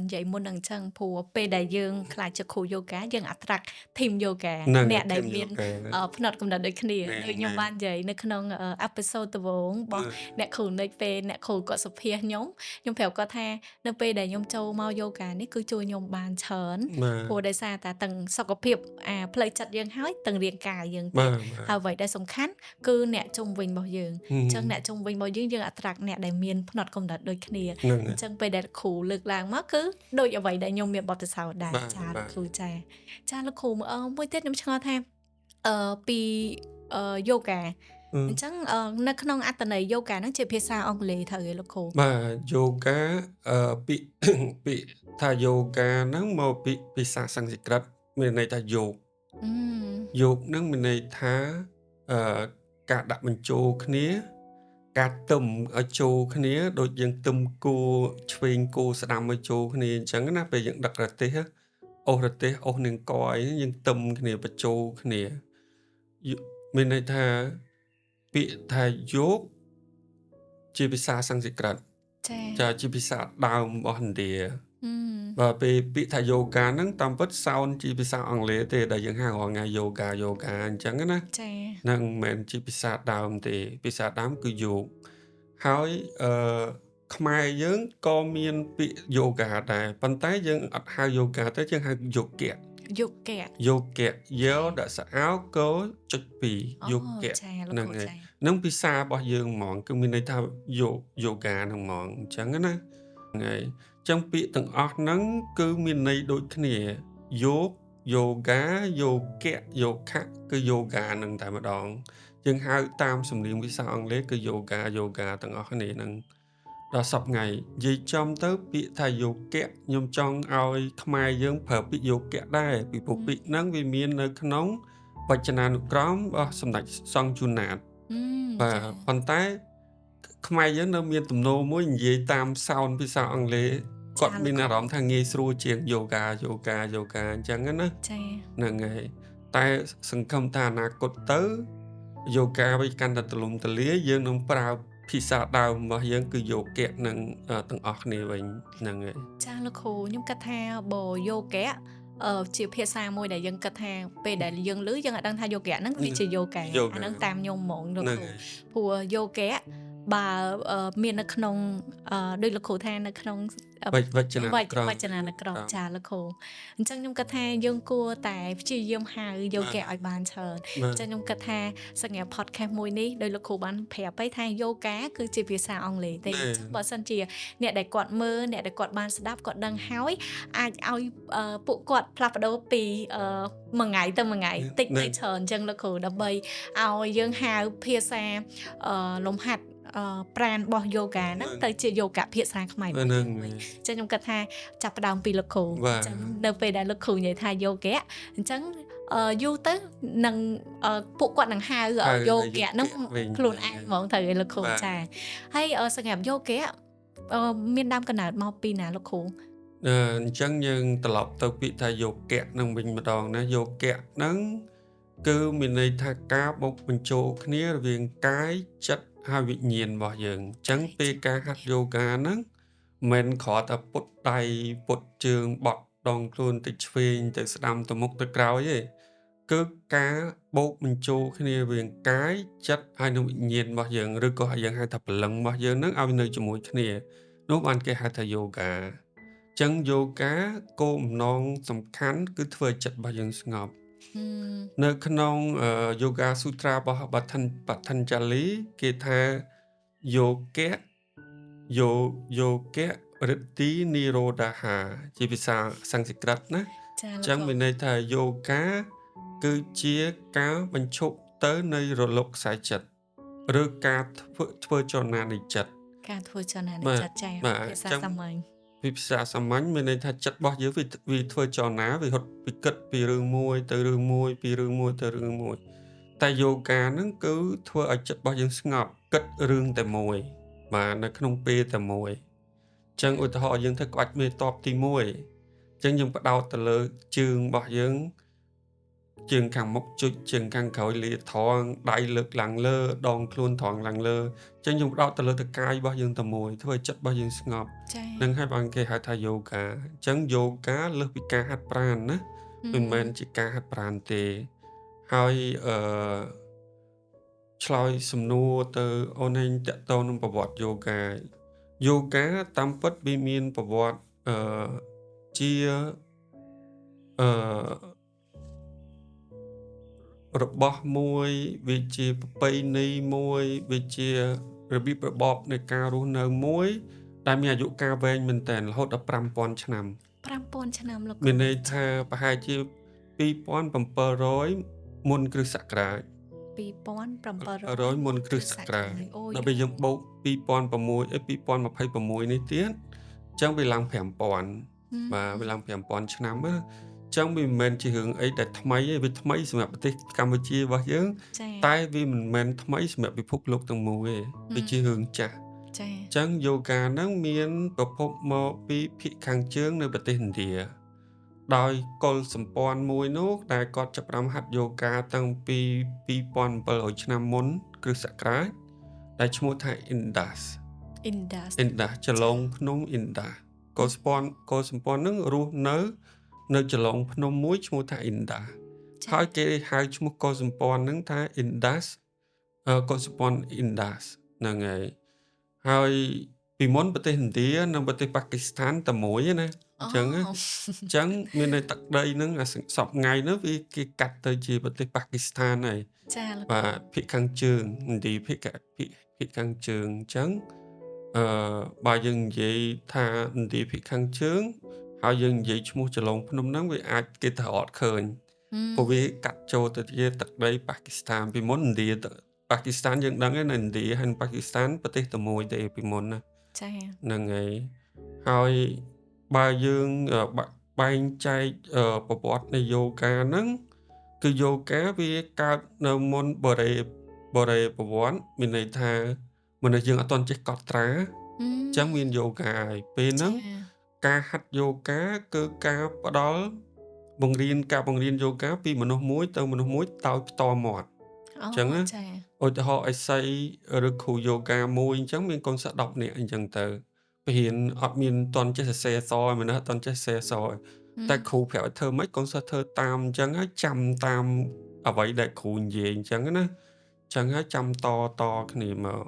S2: និយាយមុនហ្នឹងអញ្ចឹងព្រោះពេលដែលយើងខ្លាចជាគ្រូយូហ្គាយើង attract team យូហ្គា
S1: ហ្នឹងហើ
S2: អ្នក
S1: យ
S2: ដែល
S1: team
S2: មាន
S1: yoga ហ្នឹង
S2: ផ្នត់គំនិតដូចគ្នា
S1: ហ្នឹង
S2: ដូចខ្ញុំ
S1: ហើយ
S2: បាននិយាយនៅក្នុងអេពីសូតដំបូងរបស់
S1: អឺ
S2: អ្នកគ្រូនិចពេលអ្នកគ្រូគាត់សម្ភាសន៍ខ្ញុំប្រាប់គាត់ថានៅពេលដែលខ្ញុំចូលមកយូហ្គានេះគឺជួយខ្ញុំបានច្រើន
S1: បា
S2: ព្រោះ
S1: ទ
S2: ដោយសារតែទាំងសុខភាពផ្លូវចិត្តយើងហើយទាំងរាងកាយយើងត
S1: បា
S2: ៀត
S1: ទ បា
S2: ហើយ
S1: ទ
S2: អ្វីដែលសំខាន់គឺអ្នកជុំវិញរបស់យើង
S1: ហ៊ឹ
S2: អញ្ចឹងអ្នកជុំវិញរបស់យើង attract អ្នកដែលមានផ្នត់គំនិតដូចគ្នា
S1: ហ្នឹងហើ
S2: អ
S1: យ
S2: ញ្ចឹងពេលដែលគ្រូលើកឡើងមកគឺដូចអ្វីដែលខ្ញុំមានបទពិសោធន៍ដែរ
S1: បាទ
S2: ចា
S1: បាទ
S2: លោកគ្រូចា ចាលោកគ្រូមួយទៀតខ្ញុំឆ្ងល់ថាពីយូហ្គា
S1: អឺ
S2: អញ្ចឹងនៅក្នុងអត្ថន័យយូហ្គាហ្នឹងជាភាសាអង់គ្លេសត្រូវទេលោកគ្រូ
S1: បាទ yoga ពាក្យ ពាក្យថា yoga ហ្នឹងមកពីភាសាសំស្ក្រឹតមានន័យថាយោគ យោគហ្នឹងមានន័យថាការដាក់បញ្ចូលគ្នា ការទឹមឲ្យចូលគ្នា ដូចយើងទឹមគល់ឆ្វេងគល់ស្ដាំឲ្យចូលគ្នាអញ្ចឹងណា ពេលយើងដឹករទេះ អូសរទេះ អូសនាងកអីហ្នឹងយើងទឹមគ្នាបញ្ចូលគ្នា មានន័យថាពាក្យថាយោគ ជាភាសាសំស្ក្រឹត
S2: ចា
S1: ចា ជាភាសាដើមរបស់ឥណ្ឌា
S2: ហឹម
S1: បាទពេលពាក្យថា yoga ហ្នឹងតាមពិតសោនជាភាសាអង់គ្លេសទេ ដែលយើងហៅរាល់ថ្ងៃ yoga អញ្ចឹងណា
S2: ចា
S1: ហ្នឹងមិនមែនជាភាសាដើមទេ ភាសាដើមគឺយោគ ហើយខ្មែរយើងក៏មានពាក្យ yoga ដែរ ប៉ុន្តែយើងអត់ហៅ yoga ទេ យើងហៅ យូហ្គា
S2: យូហ្គា
S1: យូហ្គា យ ដកស្រអោ គ ចុច 2
S2: អូ
S1: យូហ្គា
S2: ចាលោក
S1: ហ្នឹង
S2: គ្រូ
S1: ហើយ
S2: ចា
S1: ហ្នឹងភាសារបស់យើងហ្មង គឺមានន័យថាយោគ yoga ហ្នឹងហ្មង អញ្ចឹងណា ហ្នឹងហើយ អញ្ចឹងពាក្យទាំងអស់ហ្នឹងគឺមានន័យដូចគ្នា យោគ yoga យោគៈ យោខៈ គឺ yoga ហ្នឹងតែម្ដង យើងហៅតាមសំនៀងភាសាអង់គ្លេសគឺ yoga ទាំងអស់គ្នាហ្នឹង ដល់សព្វថ្ងៃ និយាយចំទៅពាក្យថាយោគៈ ខ្ញុំចង់ឲ្យខ្មែរយើងប្រើពាក្យយោគៈដែរ ពីព្រោះពាក្យហ្នឹងវាមាននៅក្នុងវចនានុក្រមរបស់សម្ដេចសង្ឃជួនណាត បា
S2: ចា
S1: ទ ប៉ុន្តែខ្មែរយើងនៅមានទំនោរមួយនិយាយតាមសោនភាសាអង់គ្លេស
S2: ច
S1: គា
S2: ា
S1: ត់
S2: ល
S1: មា
S2: ូ
S1: ន
S2: ក
S1: អា
S2: គ្រូ
S1: រម្មណ៍ថាងាយស្រួលជាង yoga អញ្ចឹងណា
S2: ចា
S1: ហ្នឹងហើយ តែសង្ឃឹមថាអនាគតទៅ yoga វាកាន់តែទូលំទូលាយ យើងនឹងប្រើភាសាដើមរបស់យើងគឺយោគៈនឹងទាំងអស់គ្នាវិញ ហ្នឹងហើយ
S2: ចាលោកគ្រូ ខ្ញុំគិតថាបើយូហ្គាជាភាសាមួយដែលយើងគិតថាពេលដែលយើងឮយើងអត់ដឹងថាយូហ្គាហ្នឹងវាជាយូហ្គា អា
S1: yoga
S2: ហ្នឹងតាមខ្ញុំហ្មងលោក
S1: ហ្នឹង
S2: គ្រូ
S1: ហើយ
S2: ព្រោះយូហ្គាបើមាននៅក្នុងដូចលោកគ្រូថានៅក្នុង
S1: វចនានុក្រម
S2: វចនានុក្រម
S1: ក្រម
S2: ចាលោកគ្រូ អញ្ចឹងខ្ញុំគិតថាយើងគួរតែព្យាយាមហៅយូហ្គាឲ្យបានច្រើន
S1: បា
S2: អញ្ចឹងខ្ញុំគិតថាសម្រាប់ podcast មួយនេះដោយលោកគ្រូបានប្រាប់ហើយថាយូហ្គាគឺជាភាសាអង់គ្លេសទេ
S1: ណែ
S2: អញ្ចឹងបើសិនជាអ្នកដែលគាត់មើល អ្នកដែលគាត់បានស្ដាប់គាត់ដឹងហើយ អាចឲ្យពួកគាត់ផ្លាស់ប្ដូរពីមួយថ្ងៃទៅមួយថ្ងៃ តិច
S1: ណែ
S2: ទៅច្រើនអញ្ចឹងលោកគ្រូ ដើម្បីឲ្យយើងហៅភាសាលំហាត់ប្រាណរបស់យូហ្គាហ្នឹង
S1: ហ្នឹង
S2: ទៅជាយូហ្គាភាសាខ្មែរមួយ
S1: ហ្នឹង
S2: យើង
S1: ហើ
S2: វិញ
S1: យ
S2: អញ្ចឹងខ្ញុំគិតថាចាប់ផ្ដើមពីលោកគ្រូ
S1: បា
S2: អញ្ចឹង
S1: ទ
S2: នៅពេលដែលលោកគ្រូនិយាយថាយូហ្គាអញ្ចឹងយូរទៅនឹងពួកគាត់នឹងហៅ
S1: ហៅ
S2: យូ
S1: ថា
S2: ហ្គា
S1: យោ
S2: ហ្នឹង
S1: គៈវិញ
S2: ខ្លួន
S1: ហ្នឹង
S2: ឯង
S1: ហើយ
S2: ហ្មងត្រូវទេលោកគ្រូ
S1: បាទ
S2: ចា ហើយសម្រាប់យូហ្គាមានដើមកំណើតមកពីណាលោកគ្រូ
S1: អញ្ចឹងយើងត្រឡប់ទៅពាក្យថាយោគៈហ្នឹងវិញម្ដងណា យោគៈហ្នឹងគឺមានន័យថាការបូកបញ្ចូលគ្នារវាងកាយ ចិត្ត ហើយវិញ្ញាណរបស់យើង អញ្ចឹង
S2: កាយ
S1: ពេល
S2: ចិត្ត
S1: ការហាត់យូហ្គាហ្នឹងមិនគ្រាន់តែពត់ដៃ ពត់ជើង បត់ដងខ្លួនទៅឆ្វេង ទៅស្ដាំ ទៅមុខ ទៅក្រោយទេ គឺការបូកបញ្ចូលគ្នារវាងកាយ ចិត្ត ហើយនិងវិញ្ញាណរបស់យើង ឬក៏យើងហៅថាព្រលឹងរបស់យើងហ្នឹងឲ្យនៅជាមួយគ្នា នោះបានគេហៅថាយូហ្គា អញ្ចឹងយូហ្គាគោលបំណងសំខាន់គឺធ្វើឲ្យចិត្តរបស់យើងស្ងប់ នៅក្នុងYoga Sutra របស់ Patanjali គេថាយោគៈ យោគៈ រិទ្ធីនិរោធហា ជាភាសាសំស្ក្រឹតណា
S2: ចា
S1: អ
S2: លោក
S1: ញ្ចឹង
S2: គ្រូ
S1: មានន័យថាយូហ្គាគឺជាការបញ្ឈប់ទៅនៃរលកខ្សែចិត្ត ឬការធ្វើចលនានៃចិត្ត
S2: ការធ្វើចលនានៃ
S1: បាទ
S2: ចិត្តចា
S1: បាទ
S2: ភា
S1: អ
S2: សា
S1: ញ្ចឹង
S2: សាមញ្ញ
S1: ពីភាសាសាមញ្ញមានន័យថាចិត្តរបស់យើងវាធ្វើចលនា វារត់ពីគិតពីរឿងមួយទៅរឿងមួយ ពីរឿងមួយទៅរឿងមួយ តែយូហ្គាហ្នឹងគឺធ្វើឲ្យចិត្តរបស់យើងស្ងប់ គិតរឿងតែមួយ បាទ នៅក្នុងពេលតែមួយ អញ្ចឹងឧទាហរណ៍យើងធ្វើក្បាច់មេតបទី 1 អញ្ចឹងយើងផ្ដោតទៅលើជើងរបស់យើង ជើងខាងមុខជុចជើងខាងក្រោយលាតត្រង់ដៃលើកឡើងលើដងខ្លួនត្រង់ឡើងលើអញ្ចឹងយើងផ្ដោតទៅលើតកាយរបស់យើងតែមួយធ្វើឲ្យចិត្តរបស់យើងស្ងប់
S2: ចា
S1: នឹងហើយបានគេហៅថាយូហ្គាអញ្ចឹងយូហ្គាលើសពីការហាត់ប្រាណណាមិនមែនជាការហាត់ប្រាណទេហើយឆ្លើយសំណួរទៅអូនឯងតកតងនឹងប្រវត្តិយូហ្គាតាមពិតវាមានប្រវត្តិជាអឺរបស់មួយវាជាប្រពៃណីមួយវាជារបៀបរបបនៃការរស់នៅមួយដែលមានអាយុកាលវែងមែនទែនរហូតដល់ 5000 ឆ្នាំ
S2: 5000 ឆ្នាំលោក
S1: មាន
S2: គ្រូ
S1: ន័យថាប្រហែលជា 2700 មុនគ្រិស្តសករាជ
S2: 2700
S1: មុនគ្រិស្តសករាជ
S2: អូ
S1: ដល់ពេលយើងបូក 2006 នេះទៀតអញ្ចឹងវាឡើង 5000 បាទវាឡើង 5000 ឆ្នាំណាអញ្ចឹងវាមិនមែនជារឿងអីដែលថ្មីទេវាថ្មីសម្រាប់ប្រទេសកម្ពុជារបស់យើង
S2: ចា
S1: តែវាមិនមែនថ្មីសម្រាប់ពិភពលោកទាំងមូលទេវាជារឿងចាស់
S2: ចា
S1: អញ្ចឹងយូហ្គាហ្នឹងមានប្រភពមកពីភាគខាងជើងនៅប្រទេសឥណ្ឌាដោយកុលសម្ព័ន្ធមួយនោះដែលគាត់ចាប់ផ្ដើមហាត់យូហ្គាតាំងពី 2700 ឆ្នាំមុនគ្រិស្តសករាជដែលឈ្មោះថា Indus
S2: Indus
S1: ចលងភ្នំ Indus កុលសម្ព័ន្ធហ្នឹងរស់នៅចលងភ្នំមួយឈ្មោះថា Indus ហើយគេហៅឈ្មោះកុលសម្ព័ន្ធហ្នឹងថា Indus កុលសម្ព័ន្ធ Indus ហ្នឹងហើយពីមុនប្រទេសឥណ្ឌានិងប្រទេសប៉ាគីស្ថានតែមួយណាអញ្ចឹងមានន័យទឹកដីហ្នឹងសពថ្ងៃហ្នឹងវាគេកាត់ទៅជាប្រទេសប៉ាគីស្ថានហើយ
S2: ចាលោក
S1: បាទភាគខាងជើងឥណ្ឌាភាគខាងជើងអញ្ចឹងបើយើងនិយាយថាឥណ្ឌាភាគខាងជើងហើយយើងនិយាយឈ្មោះចលងភ្នំហ្នឹងវាអាចគេទៅរត់ឃើញព្រោះវាកាត់ចូលទៅជាទឹកដីប៉ាគីស្ថានពីមុនឥណ្ឌាប៉ាគីស្ថានយើងដឹងហើយនៅឥណ្ឌាហើយប៉ាគីស្ថានប្រទេសតែមួយទេពីមុនណា
S2: ចា
S1: ហ្នឹងហើយបើយើងបែងចែកប្រវត្តិនៃយូហ្គាហ្នឹងគឺយូហ្គាវាកើតនៅមុនបរិប្រវត្តិមានន័យថាមនុស្សយើងអត់ទាន់ចេះកត់ត្រាអញ្ចឹងមានយូហ្គាហើយពេលហ្នឹងការហាត់យូហ្គាគឺការផ្ដល់បង្រៀនយូហ្គាពីមនុស្សមួយទៅមនុស្សមួយដោយផ្ទាល់មាត់អញ្ចឹងណា
S2: ចា
S1: ឧទាហរណ៍អេសីឬគ្រូយូហ្គាមួយអញ្ចឹងមានកូនសិស្ស10នាក់អញ្ចឹងទៅពរៀនអត់មានតន់ចេះសរសេរអក្សរឲ្យមនុស្សអត់តន់ចេះសរសេរអក្សរតែគ្រូប្រាប់ឲ្យធ្វើម៉េចកូនសិស្សធ្វើតាមអញ្ចឹងហើយចាំតាមអ្វីដែលគ្រូនិយាយអញ្ចឹងណាអញ្ចឹងហើយចាំតគ្នាមក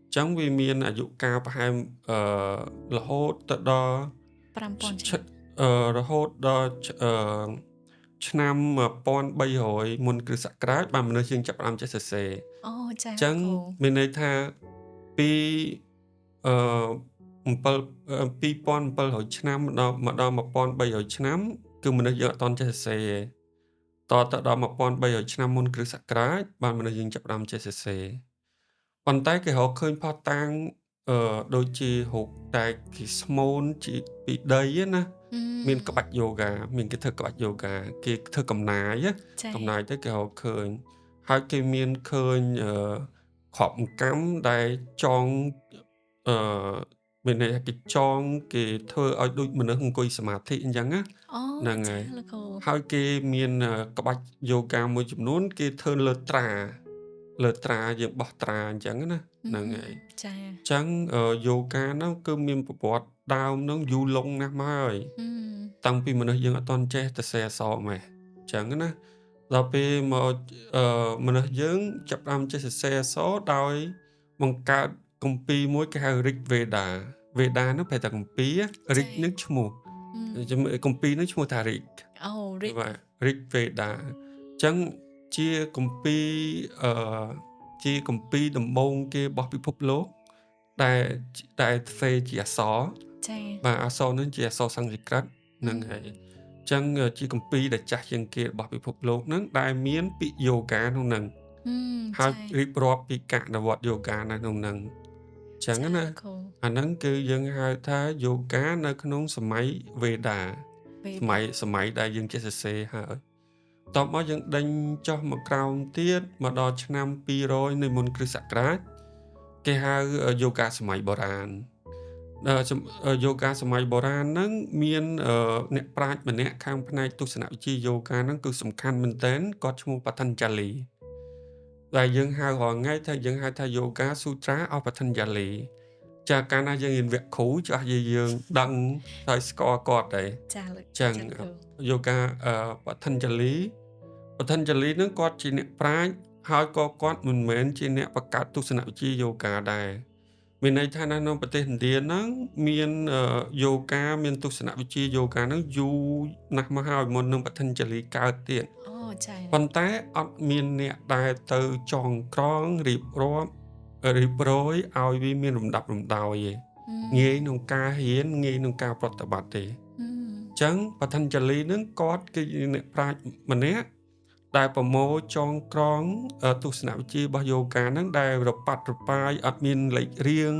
S1: អញ្ចឹងវាមានអាយុកាលប្រហែលរហូតទៅដល់
S2: 5000 ឆ្នាំ
S1: រហូតដល់ឆ្នាំ1300មុនគ្រិស្តសករាជបានមនុស្សយើងចាប់ផ្ដើមចេះសរសេរ
S2: អូចា
S1: អញ្ចឹងមានន័យថាពី2700 ឆ្នាំមកដល់1300 ឆ្នាំគឺមនុស្សយើងអត់ទាន់ចេះសរសេរទេតទៅដល់1300 ឆ្នាំមុនគ្រិស្តសករាជបានមនុស្សយើងចាប់ផ្ដើមចេះសរសេរប៉ុន្តែគេរកឃើញផុសតាងដូចជារូបតែគេស្មូនជាពីដីណាមានក្បាច់យូហ្គាមានគេធ្វើក្បាច់យូហ្គាគេធ្វើកំណាយទៅគេរកឃើញហើយគេមានឃើញខបកម្មដែលចងមានន័យថាគេចងគេធ្វើឲ្យដូចមនុស្សអង្គុយសមាធិអញ្ចឹងណាហ្នឹងហើយហើយគេមានក្បាច់យូហ្គាមួយចំនួនគេធ្វើលើត្រាយើងបោះត្រាអញ្ចឹងណាហ្នឹងហើយចាអញ្ចឹងយូហ្គាហ្នឹងគឺមានប្រវត្តិដើមហ្នឹងយូរលង់ណាស់មកហើយតាំងពីមនុស្សយើងអត់ទាន់ចេះសរសេរអក្សរម៉េះអញ្ចឹងណាដល់ពេលមកមនុស្សយើងចាប់ផ្ដើមចេះសរសេរអក្សរដោយបង្កើតគម្ពីរមួយគេហៅ Rig Veda ហ្នឹងប្រែថាគម្ពីរ Rig នឹងឈ្មោះគម្ពីរនឹងឈ្មោះថា Rig
S2: អូ Rig
S1: Veda អញ្ចឹងជាគម្ពីរដំបូងគេរបស់ពិភពលោកដែលធ្វើជាអក្សរចា៎បាទអក្សរនឹងជាអក្សរសំស្ក្រឹតហ្នឹងហើយអញ្ចឹងជាគម្ពីរដែលចាស់ជាងគេរបស់ពិភពលោកហ្នឹងដែលមានពាក្យយូហ្គាក្នុងហ្នឹងហើយរៀបរាប់ពីការអនុវត្តយូហ្គានៅក្នុងហ្នឹងអញ្ចឹងណាអាហ្នឹងគឺយើងហៅថាយូហ្គានៅក្នុងសម័យវេដាសម័យដែលយើងចេះសរសេរហើយតបមកយើងដេញចុះមកក្រោមទៀតមកដល់ឆ្នាំ200នៃមុនគ្រិស្តសករាជគេហៅយូហ្គាសម័យបុរាណ យូហ្គាសម័យបុរាណហ្នឹងមានអ្នកប្រាជ្ញម្នាក់ខាងផ្នែកទស្សនវិជ្ជាយូហ្គាហ្នឹងគឺសំខាន់មែនទែនគាត់ឈ្មោះ Patanjali ដែលយើងហៅរាល់ថ្ងៃយើងហៅថា Yoga Sutra of Patanjali ចាកាលណាយើងរៀនវគ្គគ្រូច្បាស់យើងដឹងហើយស្គាល់គាត់ដែរ
S2: ចាលោក
S1: ចឹង
S2: ចាលោកគ្រូ
S1: Yoga Patanjali ហ្នឹងគាត់ជាអ្នកប្រាជ្ញហើយក៏គាត់មិនមែនជាអ្នកបង្កើតទស្សនវិជ្ជាយូហ្គាដែរមានន័យថានៅប្រទេសឥណ្ឌាហ្នឹងមានយូហ្គាមានទស្សនវិជ្ជាយូហ្គាហ្នឹងយូរណាស់មកហើយមុននឹង Patanjali កើតទៀត
S2: អូចា
S1: ប៉ុន្តែអត់មានអ្នកដែលទៅចងក្រងរៀបរាប់រៀបរយឲ្យវាមានលំដាប់លំដោយទេងាយក្នុងការរៀនងាយក្នុងការប្រតិបត្តិទេអញ្ចឹង Patanjali ហ្នឹងគាត់គឺជាអ្នកប្រាជ្ញម្នាក់ដែលប្រមូលចងក្រងទស្សនវិជ្ជារបស់យូហ្គាហ្នឹងដែលរប៉ាត់របាយអត់មានលេខរៀង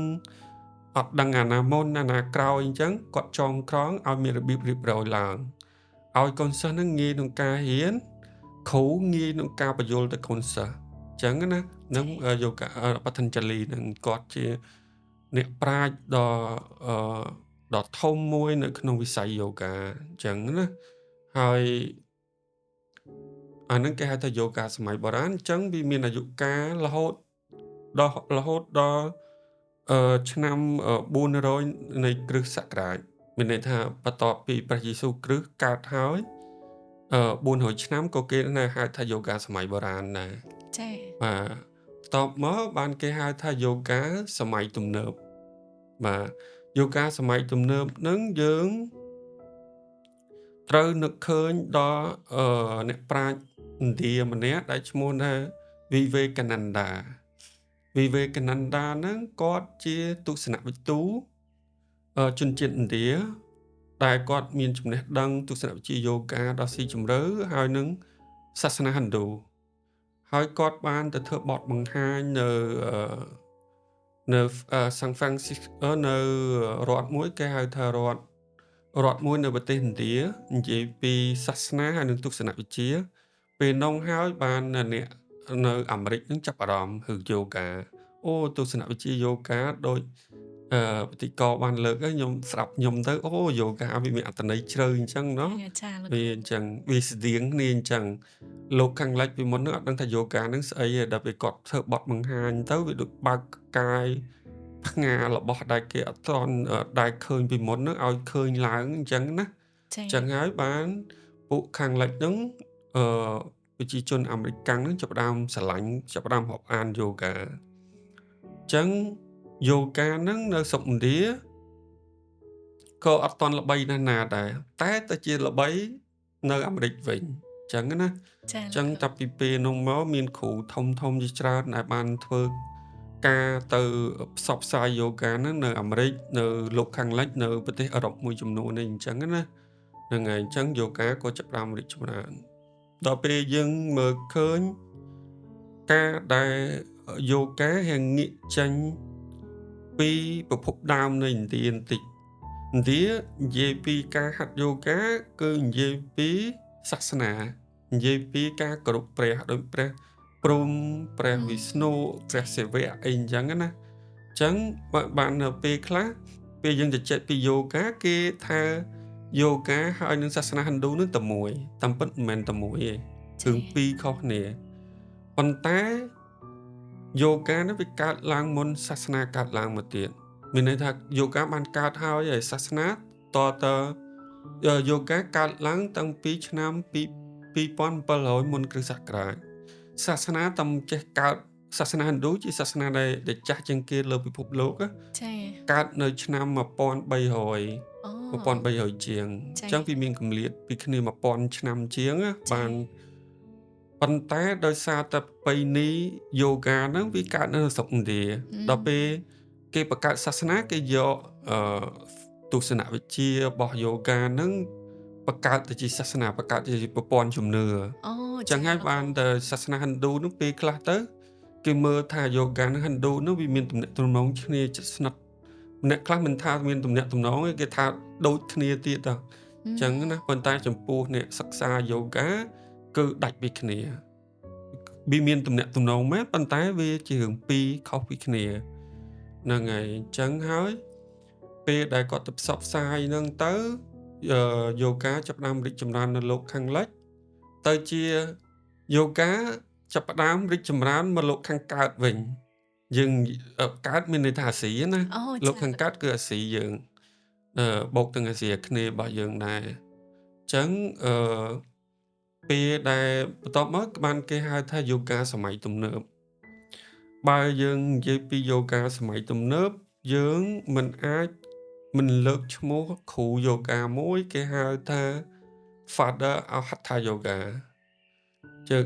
S1: អត់ដឹងអាណាមុនអាណាក្រោយអញ្ចឹងគាត់ចងក្រងឲ្យមានរបៀបរៀបរយឡើងឲ្យកូនសិស្សហ្នឹងងាយក្នុងការរៀនគ្រូងាយក្នុងការបញ្យល់ទៅកូនសិស្សអញ្ចឹងណានឹងយូហ្គា Patanjali ហ្នឹងគាត់ជាអ្នកប្រាជ្ញដ៏ធំមួយនៅក្នុងវិស័យយូហ្គាអញ្ចឹងណាហើយអាហ្នឹងគេហៅថាយូហ្គាសម័យបុរាណអញ្ចឹងវាមានអាយុកាលរហូតដល់ឆ្នាំ400នៃគ្រិស្តសករាជមានន័យថាបន្ទាប់ពីព្រះយេស៊ូវគ្រីស្ទកើតហើយ400ឆ្នាំក៏គេនៅហៅថាយូហ្គាសម័យបុរាណដែរ
S2: ចា
S1: បាទតបមកបានគេហៅថាយូហ្គាសម័យទំនើបបាទយូហ្គាសម័យទំនើបហ្នឹងយើងត្រូវនឹកឃើញដល់អ្នកប្រាជ្ញឥណ្ឌាម្នាក់ដែលឈ្មោះថា Vivekananda ហ្នឹងគាត់ជាទស្សនវិទូជនជាតិឥណ្ឌាដែលគាត់មានចំណេះដឹងទស្សនវិជ្ជាយូហ្គាដ៏ស៊ីជម្រៅហើយនឹងសាសនាហិណ្ឌូហើយគាត់បានទៅធ្វើបទបង្ហាញនៅ San Francisco នៅរដ្ឋមួយគេហៅថារដ្ឋមួយនៅប្រទេសឥណ្ឌានិយាយពីសាសនាហើយនិងទស្សនវិជ្ជាពេលនោះហើយបានអ្នកនៅអាមេរិកនឹងចាប់អារម្មណ៍រឿងយូហ្គាអូទស្សនវិជ្ជាយូហ្គាដូចពិធីករបានលើកហើយខ្ញុំស្ដាប់ខ្ញុំទៅអូយូហ្គាវាមានអត្ថន័យជ្រៅអញ្ចឹងเนาะ
S2: ចាលោក
S1: វាអញ្ចឹងវាស្តៀងគ្នាអញ្ចឹងលោកខាងលិចពីមុនហ្នឹងអត់ដឹងថាយូហ្គាហ្នឹងស្អីទេដល់ពេលគាត់ធ្វើបទបង្ហាញទៅវាដូចបើកកាយផ្ងារបស់ដែលគេអត់ទាន់ដែលឃើញពីមុនហ្នឹងឲ្យឃើញឡើងអញ្ចឹងណាអញ្ចឹងហើយបានពួកខាងលិចហ្នឹងអឺប្រជាជនអាមេរិកកាំងហ្នឹងចាប់ផ្ដើមស្រឡាញ់ចាប់ផ្ដើមរាប់អានយូហ្គាអញ្ចឹងយូហ្គាហ្នឹងនៅស្រុកឥណ្ឌាក៏អត់ទាន់ល្បីណាស់ណាដែរតែទៅជាល្បីនៅអាមេរិកវិញអញ្ចឹងណាអញ្ចឹងតាពីពេលនោះមកមានគ្រូធំជាច្រើនដែលបានធ្វើការទៅផ្សព្វផ្សាយយូហ្គាហ្នឹងនៅអាមេរិកនៅលោកខាងលិចនៅប្រទេសអឺរ៉ុបមួយចំនួននេះអញ្ចឹងណាហ្នឹងហើយអញ្ចឹងយូហ្គាក៏ចាប់ផ្ដើមរីកចម្រើនដល់ពេលយើងមើលឃើញការដែលយូហ្គាហាងងាកចេញពីប្រភពដើមនៃឥណ្ឌាបន្តិចឥណ្ឌានិយាយពីការហាត់យូហ្គាគឺនិយាយពីសាសនានិយាយពីការគោរពព្រះដោយព្រះព្រហ្មព្រះវិស្ណុព្រះសិវៈអីអញ្ចឹងណាអញ្ចឹងបាននៅពេលខ្លះពេលយើងជជែកពីយូហ្គាគេថាយូហ្គាហើយនឹងសាសនាហិណ្ឌូនឹងតែមួយតាមពិតមិនមែនតែមួយទេគឺពីរខុសគ្នាប៉ុន្តែយូហ្គានេះវាកើតឡើងមុនសាសនាកើតឡើងមកទៀតមានន័យថាយូហ្គាបានកើតហើយសាសនាតទៅយូហ្គាកើតឡើងតាំងពីឆ្នាំ2700មុនគ្រិស្តសករាជសាសនាតែចេះកើតសាសនាហិណ្ឌូជាសាសនាដែលចាស់ជាងគេលើពិភពលោក
S2: ចា
S1: កើតនៅឆ្នាំ1300ជាងអញ្ចឹងវាមានគម្លាតពីគ្នា1000ឆ្នាំជាងបានប៉ុន្តែដោយសារតែប្រពៃណីយូហ្គាហ្នឹងវាកើតនៅស្រុកឥណ្ឌាដល់ពេលគេបង្កើតសាសនាគេយកទស្សនវិជ្ជារបស់យូហ្គាហ្នឹងបង្កើតទៅជាសាសនាបង្កើតជាប្រព័ន្ធជំនឿ
S2: អូ
S1: ចឹងហើយបានតែសាសនាហិណ្ឌូហ្នឹងពេលខ្លះទៅគេមើលថាយូហ្គានិងហិណ្ឌូហ្នឹងវាមានទំនាក់ទំនងគ្នាជិតស្និទ្ធម្នាក់ខ្លះមិនថាមានទំនាក់ទំនងទេគេថាដូចគ្នាទៀតអញ្ចឹងណាប៉ុន្តែចំពោះអ្នកសិក្សាយូហ្គាគឺដាច់ពីគ្នាវាមានទំនាក់ទំនងមែនប៉ុន្តែវាជារឿងពីរខុសពីគ្នាហ្នឹងហើយអញ្ចឹងហើយ ពេលដែលគាត់ទៅផ្សព្វផ្សាយហ្នឹងទៅយូហ្គាចាប់ផ្ដើមរីកចម្រើននៅលោកខាងលិចទៅជាយូហ្គាចាប់ផ្ដើមរីកចម្រើនមកលោកខាងកើតវិញយើងកើតមានន័យថាអាស៊ីណា
S2: អូ
S1: លោក
S2: ចា
S1: ខាងកើតគឺអាស៊ីយើងបូកទាំងអាស៊ីអាគ្នេយ៍របស់យើងដែរអញ្ចឹងពេលដែលបន្ទាប់មកបានគេហៅថាយូហ្គាសម័យទំនើបបើយើងនិយាយពីយូហ្គាសម័យទំនើបយើងមិនអាចមិនលើកឈ្មោះគ្រូយូហ្គាមួយគេហៅថា Father of Hatha Yoga ជា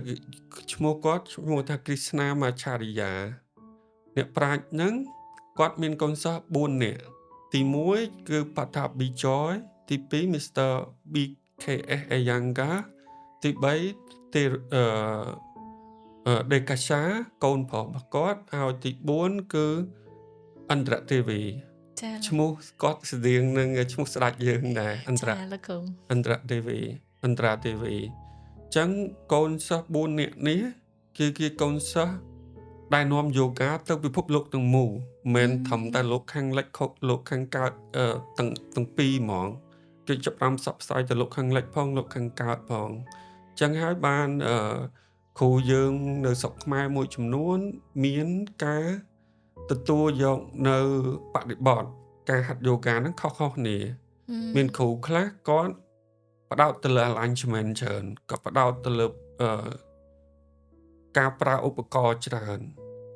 S1: ឈ្មោះគាត់ឈ្មោះថា Krishnamacharya អ្នកប្រាជ្ញហ្នឹងគាត់មានកូនសិស្ស4នាក់ទី1គឺ Pattabhi Joy ទី2 Mr. BKS Iyengar ទី3 Dekasha កូនប្រុសរបស់គាត់ហើយទី4គឺ Andhra Devi
S2: ចា
S1: ឈ្មោះគាត់ស្តៀងនឹងឈ្មោះស្ដេចយើងដែរ
S2: ចា លោកគ្រូ
S1: Andhra Devi អញ្ចឹងកូនសិស្ស4នាក់នេះគឺកូនសិស្សដែលនាំយូហ្គាទៅពិភពលោកទាំងមូលមិនមែនត្រឹមតែលោកខាងលិចលោកខាងកើតទាំងពីរហ្មងគេចាប់ផ្ដើមផ្សព្វផ្សាយទៅលោកខាងលិចផងលោកខាងកើតផងអញ្ចឹងហើយបានគ្រូយើងនៅស្រុកខ្មែរមួយចំនួនមានការទទួលយកនៅបប្រតិបត្តិការហាត់យូហ្គាហ្នឹងខុសៗគ្នាមានគ្រូខ្លះគាត់ផ្ដោតទៅលើ alignment ច្រើនក៏ផ្ដោតទៅលើការប្រើឧបករណ៍ច្រើន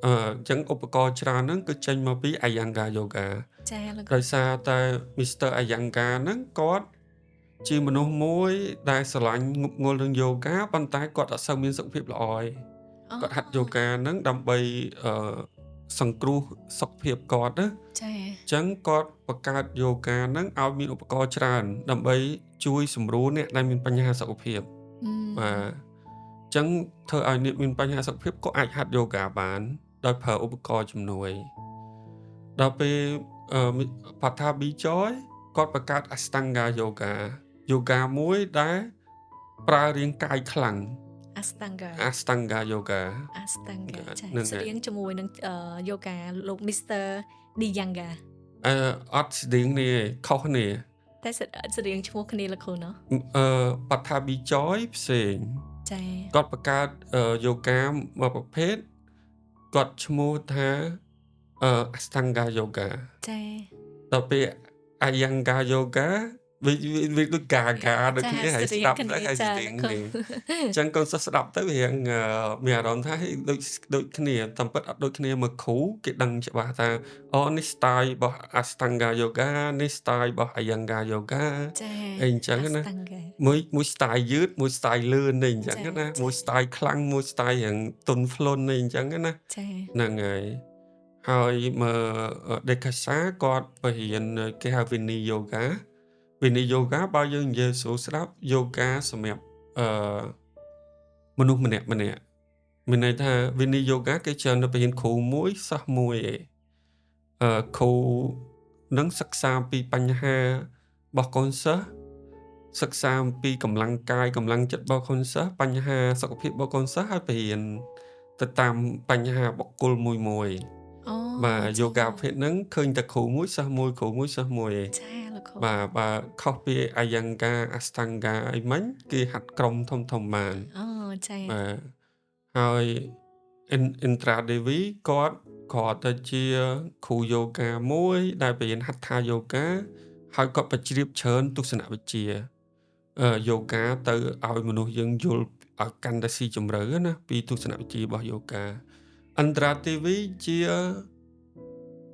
S1: អញ្ចឹងឧបករណ៍ច្រើនហ្នឹងគឺចេញមកពី Iyengar Yoga
S2: ចាលោក
S1: ដោយសារតែ Mr. Iyengar ហ្នឹងគាត់ជាមនុស្សមួយដែលស្រឡាញ់ងប់ងល់នឹងយូហ្គាប៉ុន្តែគាត់អត់សូវមានសុខភាពល្អឯងគាត់ហាត់យូហ្គាហ្នឹងដើម្បីសង្គ្រោះសុខភាពគាត់ណា
S2: ចា
S1: អញ្ចឹងគាត់បង្កើតយូហ្គាហ្នឹងឲ្យមានឧបករណ៍ច្រើនដើម្បីជួយសម្រួលអ្នកដែលមានបញ្ហាសុខភាពបាទអញ្ចឹងធ្វើឲ្យអ្នកមានបញ្ហាសុខភាពក៏អាចហាត់យូហ្គាបានដោយប្រើឧបករណ៍ជំនួយដល់ពេលPattabhi Joy គាត់បង្កើត Ashtanga Yoga យូហ្គាមួយដែលប្រើរាងកាយខ្លាំង Ashtanga Yoga
S2: ចាស្តៀងជាមួយនឹងយូហ្គាលោក Mr. Iyengar
S1: អត់ស្តៀងនេះខុសគ្នា
S2: តែស្តៀងឈ្មោះគ្នាលោកគ្រូណោះ
S1: Pattabhi Joy ផ្សេង
S2: ចា
S1: គាត់បង្កើតយូហ្គាមួយប្រភេទគាត់ឈ្មោះថា Ashtanga Yoga
S2: ចា
S1: ដល់ពេល Iyengar Yoga វាដូចកាដូចគ្នាហើយស្ដាប់ទៅហើយស្ទៀងនេះអញ្ចឹងកូនសិស្សស្ដាប់ទៅវាមានអារម្មណ៍ថាដូចគ្នាតាមពិតអត់ដូចគ្នាមកគ្រូគេដឹងច្បាស់ថាអូនេះ style របស់ Ashtanga Yoga នេះ style របស់ Iyengar Yoga
S2: ចា
S1: អញ្ចឹងណាមួយ style យឺតមួយ style លឿននេះអញ្ចឹងណាមួយ style ខ្លាំងមួយ style យ៉ាងទន់ភ្លន់នេះអញ្ចឹងណា
S2: ចា
S1: ហ្នឹងហើយមក Dekasha គាត់បរៀនគេហៅ Vini Yoga បើយើងនិយាយស្ដាប់យូហ្គាសម្រាប់មនុស្សម្នាក់មានន័យថា Vini Yoga គេច្រើនទៅរៀនគ្រូមួយសិស្សមួយគ្រូនឹងសិក្សាពីបញ្ហារបស់កូនសិស្សសិក្សាអំពីកម្លាំងកាយកម្លាំងចិត្តរបស់កូនសិស្សបញ្ហាសុខភាពរបស់កូនសិស្សហើយបរៀនទៅតាមបញ្ហាបុគ្គលមួយបាទយូហ្គាប្រភេទហ្នឹងឃើញតែគ្រូមួយសិស្សមួយគ្រូមួយសិស្សមួយឯង
S2: ចាលោកគ្រូ
S1: បាទខុសពី Iyengar Ashtanga អីមិញគេហាត់ក្រុមធំបាន
S2: ចា
S1: បាទហើយ Indra Devi គាត់ទៅជាគ្រូយូហ្គាមួយដែលបរៀន Hatha Yoga ហើយគាត់បញ្ជ្រាបច្រើនទស្សនវិជ្ជាយូហ្គាទៅឲ្យមនុស្សយើងយល់ឲ្យកាន់តែស៊ីជម្រៅណាពីទស្សនវិជ្ជារបស់យូហ្គា Andhra Devi ជា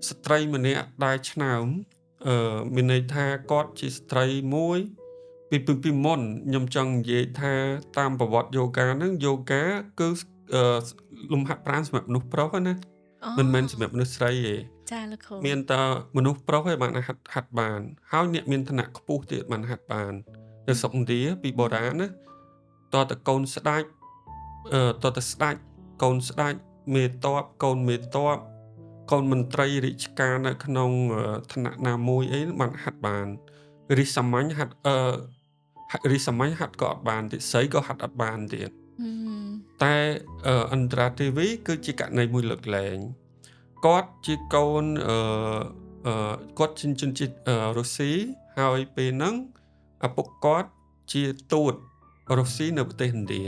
S1: ស្ត្រីម្នាក់ដែលឆ្នើមមានន័យថាគាត់ជាស្ត្រីមួយពីមុនខ្ញុំចង់និយាយថាតាមប្រវត្តិយូហ្គាហ្នឹងយូហ្គាគឺលំហាត់ប្រាណសម្រាប់មនុស្សប្រុសណាមិនមែនសម្រាប់មនុស្សស្រីទេ
S2: ចាលោកគ្រូ
S1: មានតែមនុស្សប្រុសឯងបានហាត់បានហើយអ្នកមានឋានៈខ្ពស់ទៀតបានហាត់បាននៅស្រុកឥណ្ឌាពីបុរាណណាតើតកូនស្ដេចកូនស្ដេចមេតបកូនមេតបកូនមន្ត្រីរាជការនៅក្នុងឋានៈណាមួយអីបានហាត់បានរីសាមញ្ញហាត់ហាត់ក៏អត់បានទៀតស្រីក៏ហាត់អត់បានទៀតតែ Andhra Devi គឺជាករណីមួយលើកលែងគាត់ជាកូន គាត់ជាជនជាតិរុស្ស៊ីហើយពេលហ្នឹងឪពុកគាត់ជាទូតរុស្ស៊ីនៅប្រទេសឥណ្ឌា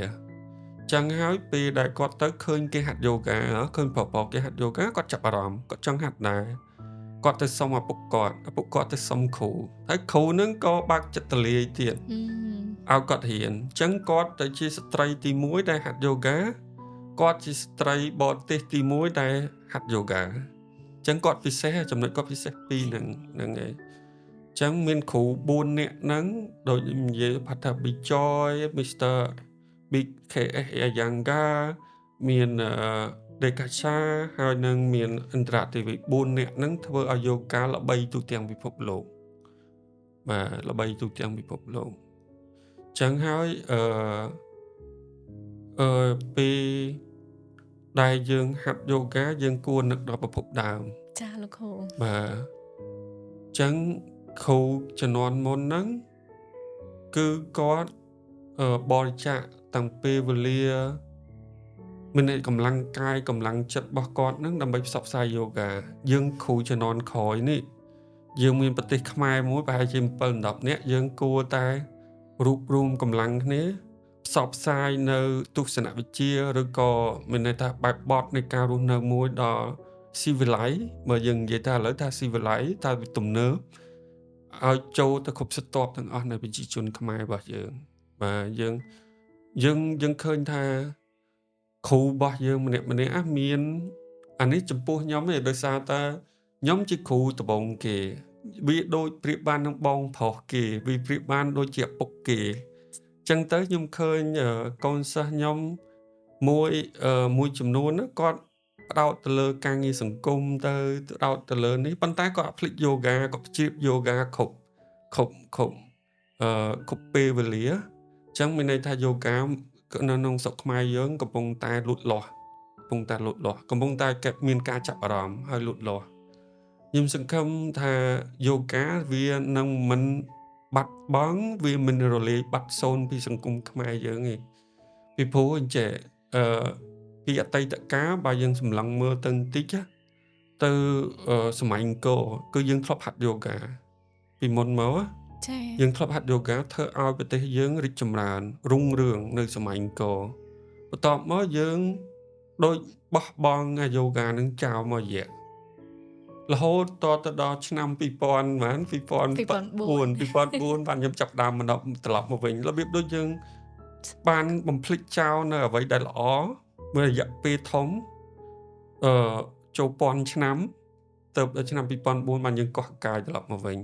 S1: ចឹងហើយពេលដែលគាត់ទៅឃើញគេហាត់យូហ្គាឃើញប្រុសៗគេហាត់យូហ្គាគាត់ចាប់អារម្មណ៍គាត់ចង់ហាត់ដែរគាត់ទៅសុំឪពុកគាត់ទៅសុំគ្រូហើយគ្រូហ្នឹងក៏បើកចិត្តទូលាយទៀតឲ្យគាត់រៀនចឹងគាត់ទៅជាស្ត្រីទី1ដែលហាត់យូហ្គាគាត់ជាស្ត្រីបរទេសទី1ដែលហាត់យូហ្គាចឹងគាត់ពិសេសចំណុចគាត់ពិសេសពីរហ្នឹងឯងចឹងមានគ្រូ4នាក់ហ្នឹងដូចនិយាយផាថា Bijoy Mr. BKS Iyengar មានDekasha ហើយនឹងមានឥន្ទ្រាទេវី4នាក់ហ្នឹងធ្វើឲ្យយូហ្គាល្បីទូទាំងពិភពលោកបាទល្បីទូទាំងពិភពលោកចឹងហើយពេលដែលយើងហាត់យូហ្គាយើងគួរនឹកដល់ប្រភពដើម
S2: ចាលោកគ្រូ
S1: បាទចឹងគ្រូជំនាន់មុនហ្នឹងគឺគាត់បរិច្ចាគតាំងពេលវេលាមានកម្លាំងកាយកម្លាំងចិត្តរបស់គាត់ហ្នឹងដើម្បីផ្សព្វផ្សាយយូហ្គាយើងគ្រូជំនាន់ក្រោយនេះយើងមានប្រទេសខ្មែរមួយប្រហែលជា7-10នាក់យើងគួរតែរួបរวมកម្លាំងគ្នាផ្សព្វផ្សាយនៅទស្សនវិជ្ជាឬក៏មានន័យថាបែបបទនៃការរស់នៅមួយដល់ស៊ីវិល័យបើយើងនិយាយថាឥឡូវថាស៊ីវិល័យថាវាទំនើបឲ្យចូលទៅគ្រប់ស្រទាប់ទាំងអស់នៃប្រជាជនខ្មែររបស់យើងបាទយើងឃើញថាគ្រូរបស់យើងម្នាក់មានអានេះចំពោះខ្ញុំទេដោយសារតែខ្ញុំជាគ្រូដំបូងគេវាដូចប្រៀបបាននឹងបងប្រុសគេវាប្រៀបបានដូចជាឪពុកគេចឹងទៅខ្ញុំឃើញកូនសិស្សខ្ញុំមួយចំនួនគាត់ផ្ដោតទៅលើការងារសង្គមទៅផ្ដោតទៅលើនេះប៉ុន្តែគាត់អត់ភ្លេចយូហ្គាគាត់ជ្រាបយូហ្គាគ្រប់ពេលវេលាចឹងមានន័យថាយូហ្គានៅក្នុងស្រុកខ្មែរយើងកំពុងតែលូតលាស់កំពុងតែមានការចាប់អារម្មណ៍ហើយលូតលាស់ខ្ញុំសង្ឃឹមថាយូហ្គាវានឹងមិនបាត់បង់វាមិនរលាយបាត់សូន្យពីសង្គមខ្មែរយើងទេពីព្រោះអញ្ចេះពីអតីតកាលបើយើងសម្លឹងមើលទៅបន្តិចទៅសម័យអង្គរគឺយើងធ្លាប់ហាត់យូហ្គាពីមុនមក
S2: ចា៎
S1: យើងធ្លាប់ហាត់យូហ្គាធ្វើឲ្យប្រទេសយើងរីកចម្រើនរុងរឿងនៅសម័យអង្គរបន្ទាប់មកយើងដូចបោះបង់យូហ្គានឹងចោលមករយៈរហូតតទៅដល់ឆ្នាំ2000បាន2004បានខ្ញុំចាប់ដើមមកត្រឡប់មកវិញរបៀបដូចយើងបានបំភ្លេចចោលនៅអ្វីដែលល្អមួយរយៈពេលធំចូល1000ឆ្នាំទៅដល់ឆ្នាំ2004បានយើងកោះកាយត្រឡប់មកវិញ